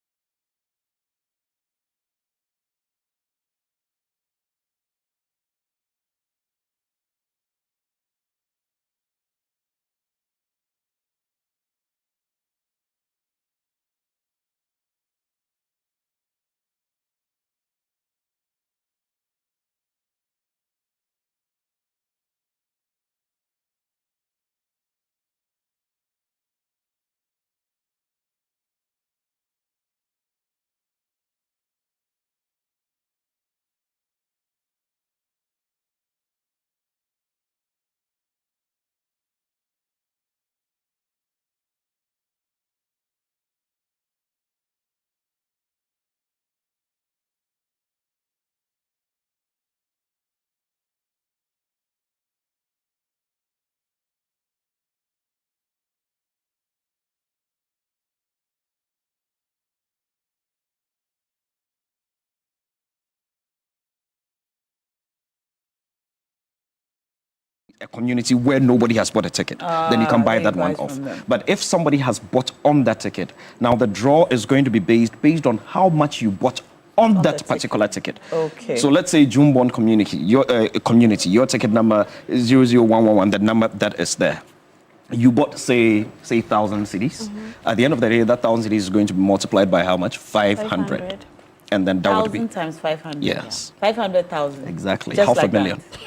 a community where nobody has bought a ticket, then you can buy that one off. But if somebody has bought on that ticket, now the draw is going to be based on how much you bought on that particular ticket. Okay. So let's say June-born community, your ticket number is 00111, the number that is there. You bought, say 1,000 cedis. At the end of the day, that 1,000 cedis is going to be multiplied by how much? 500. And then that would be 1,000 times 500. Yes. 500,000. Exactly. Just Half like a million. That.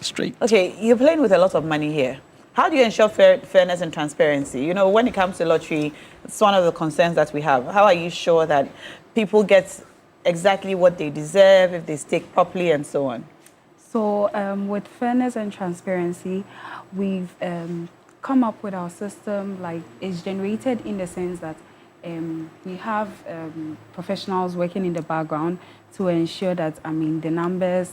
Straight. Okay, you're playing with a lot of money here. How do you ensure fairness and transparency? You know, when it comes to lottery, it's one of the concerns that we have. How are you sure that people get exactly what they deserve, if they stake properly, and so on? So with fairness and transparency, we've come up with our system, like it's generated in the sense that we have professionals working in the background to ensure that, the numbers,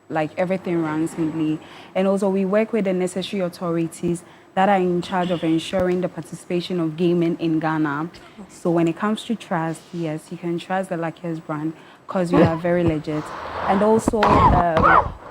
like everything runs smoothly. And also we work with the necessary authorities that are in charge of ensuring the participation of gaming in Ghana. So when it comes to trust, yes, you can trust the Luckiest brand because we are very legit. And also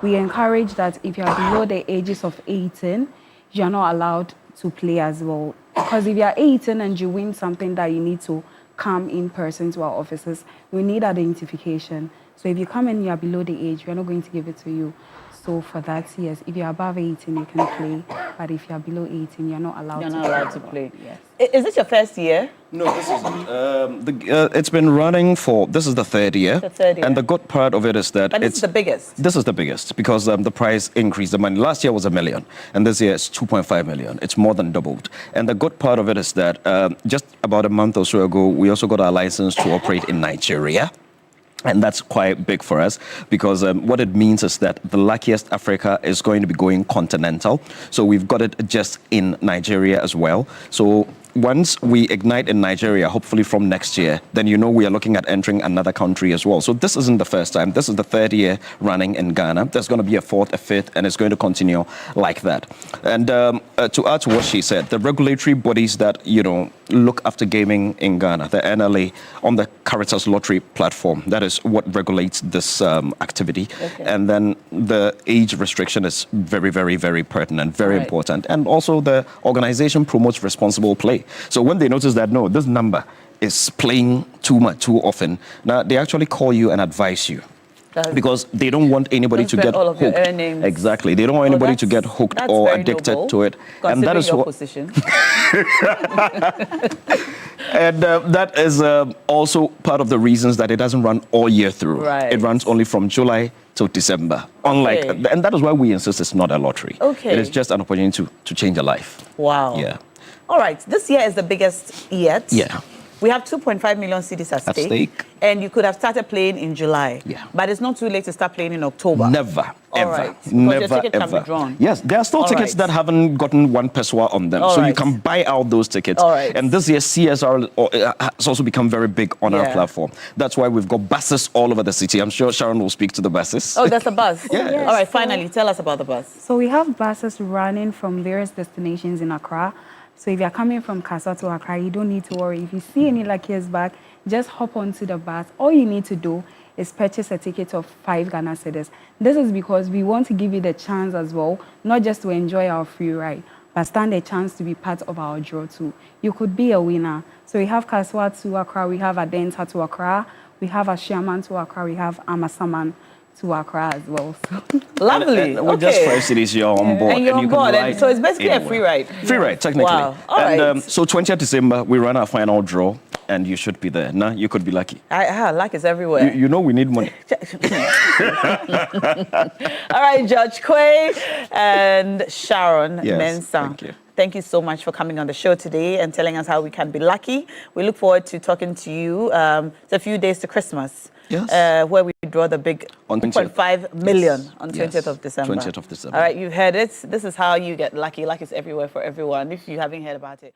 we encourage that if you are below the ages of 18, you are not allowed to play as well. Because if you are 18 and you win something that you need to come in person to our offices, we need identification. So if you come and you are below the age, we are not going to give it to you. So for that, yes, if you're above 18, you can play. But if you're below 18, you're not allowed to play. Yes. Is this your first year? No, this isn't. It's been running for, this is the third year. The third year. And the good part of it is that But this is the biggest. This is the biggest because the price increased. The money last year was $1 million, and this year it's 2.5 million. It's more than doubled. And the good part of it is that just about a month or so ago, we also got our license to operate in Nigeria. And that's quite big for us because what it means is that the Luckiest Africa is going to be going continental. So we've got it just in Nigeria as well. So once we ignite in Nigeria, hopefully from next year, then we are looking at entering another country as well. So this isn't the first time. This is the third year running in Ghana. There's going to be a fourth, a fifth, and it's going to continue like that. And to add to what she said, the regulatory bodies that, look after gaming in Ghana, the NLA, on the Caritas Lottery platform, that is what regulates this activity. Okay. And then the age restriction is very, very, very pertinent, very important. And also the organization promotes responsible play. So when they notice that, no, this number is playing too much, too often, now they actually call you and advise you. Because they don't want anybody to get hooked. Exactly. They don't want anybody to get hooked or addicted to it. And that is what position. And that is also part of the reasons that it doesn't run all year through. Right. It runs only from July to December. Unlike, and that is why we insist it's not a lottery. Okay. It is just an opportunity to change a life. Wow. Yeah. All right. This year is the biggest yet. Yeah. We have 2.5 million cedis at stake. And you could have started playing in July. Yeah. But it's not too late to start playing in October. Never, ever. Right. Never, your ticket ever. Can be drawn. Yes, there are still tickets that haven't gotten one peswa on them. So you can buy out those tickets. And this year, CSR has also become very big on our platform. That's why we've got buses all over the city. I'm sure Sharon will speak to the buses. Oh, that's a bus? Yeah. Yes. All right, finally, tell us about the bus. So we have buses running from various destinations in Accra. So if you're coming from Kasa to Accra, you don't need to worry. If you see any Luckiest bag, just hop onto the bus. All you need to do is purchase a ticket of 5 Ghana cedis. This is because we want to give you the chance as well, not just to enjoy our free ride, but stand a chance to be part of our draw too. You could be a winner. So we have Kaswa to Accra, we have Adenta to Accra, we have Ashiaman to Accra, we have Amasaman to Accra as well. So. Lovely. With just 5 cities, you're on board. And you're on board. And so it's basically a free ride. Free ride, technically. Wow. All and right. So 20th December, we run our final draw, and you should be there. Nah, you could be lucky. Luck is everywhere. You know we need money. All right, Judge Quay and Sharon Mensah. Thank you. Thank you so much for coming on the show today and telling us how we can be lucky. We look forward to talking to you. It's a few days to Christmas. Yes. Where we draw the big 1.5 million on 20th of December. 20th of December. All right, you've heard it. This is how you get lucky. Luck is everywhere for everyone if you haven't heard about it.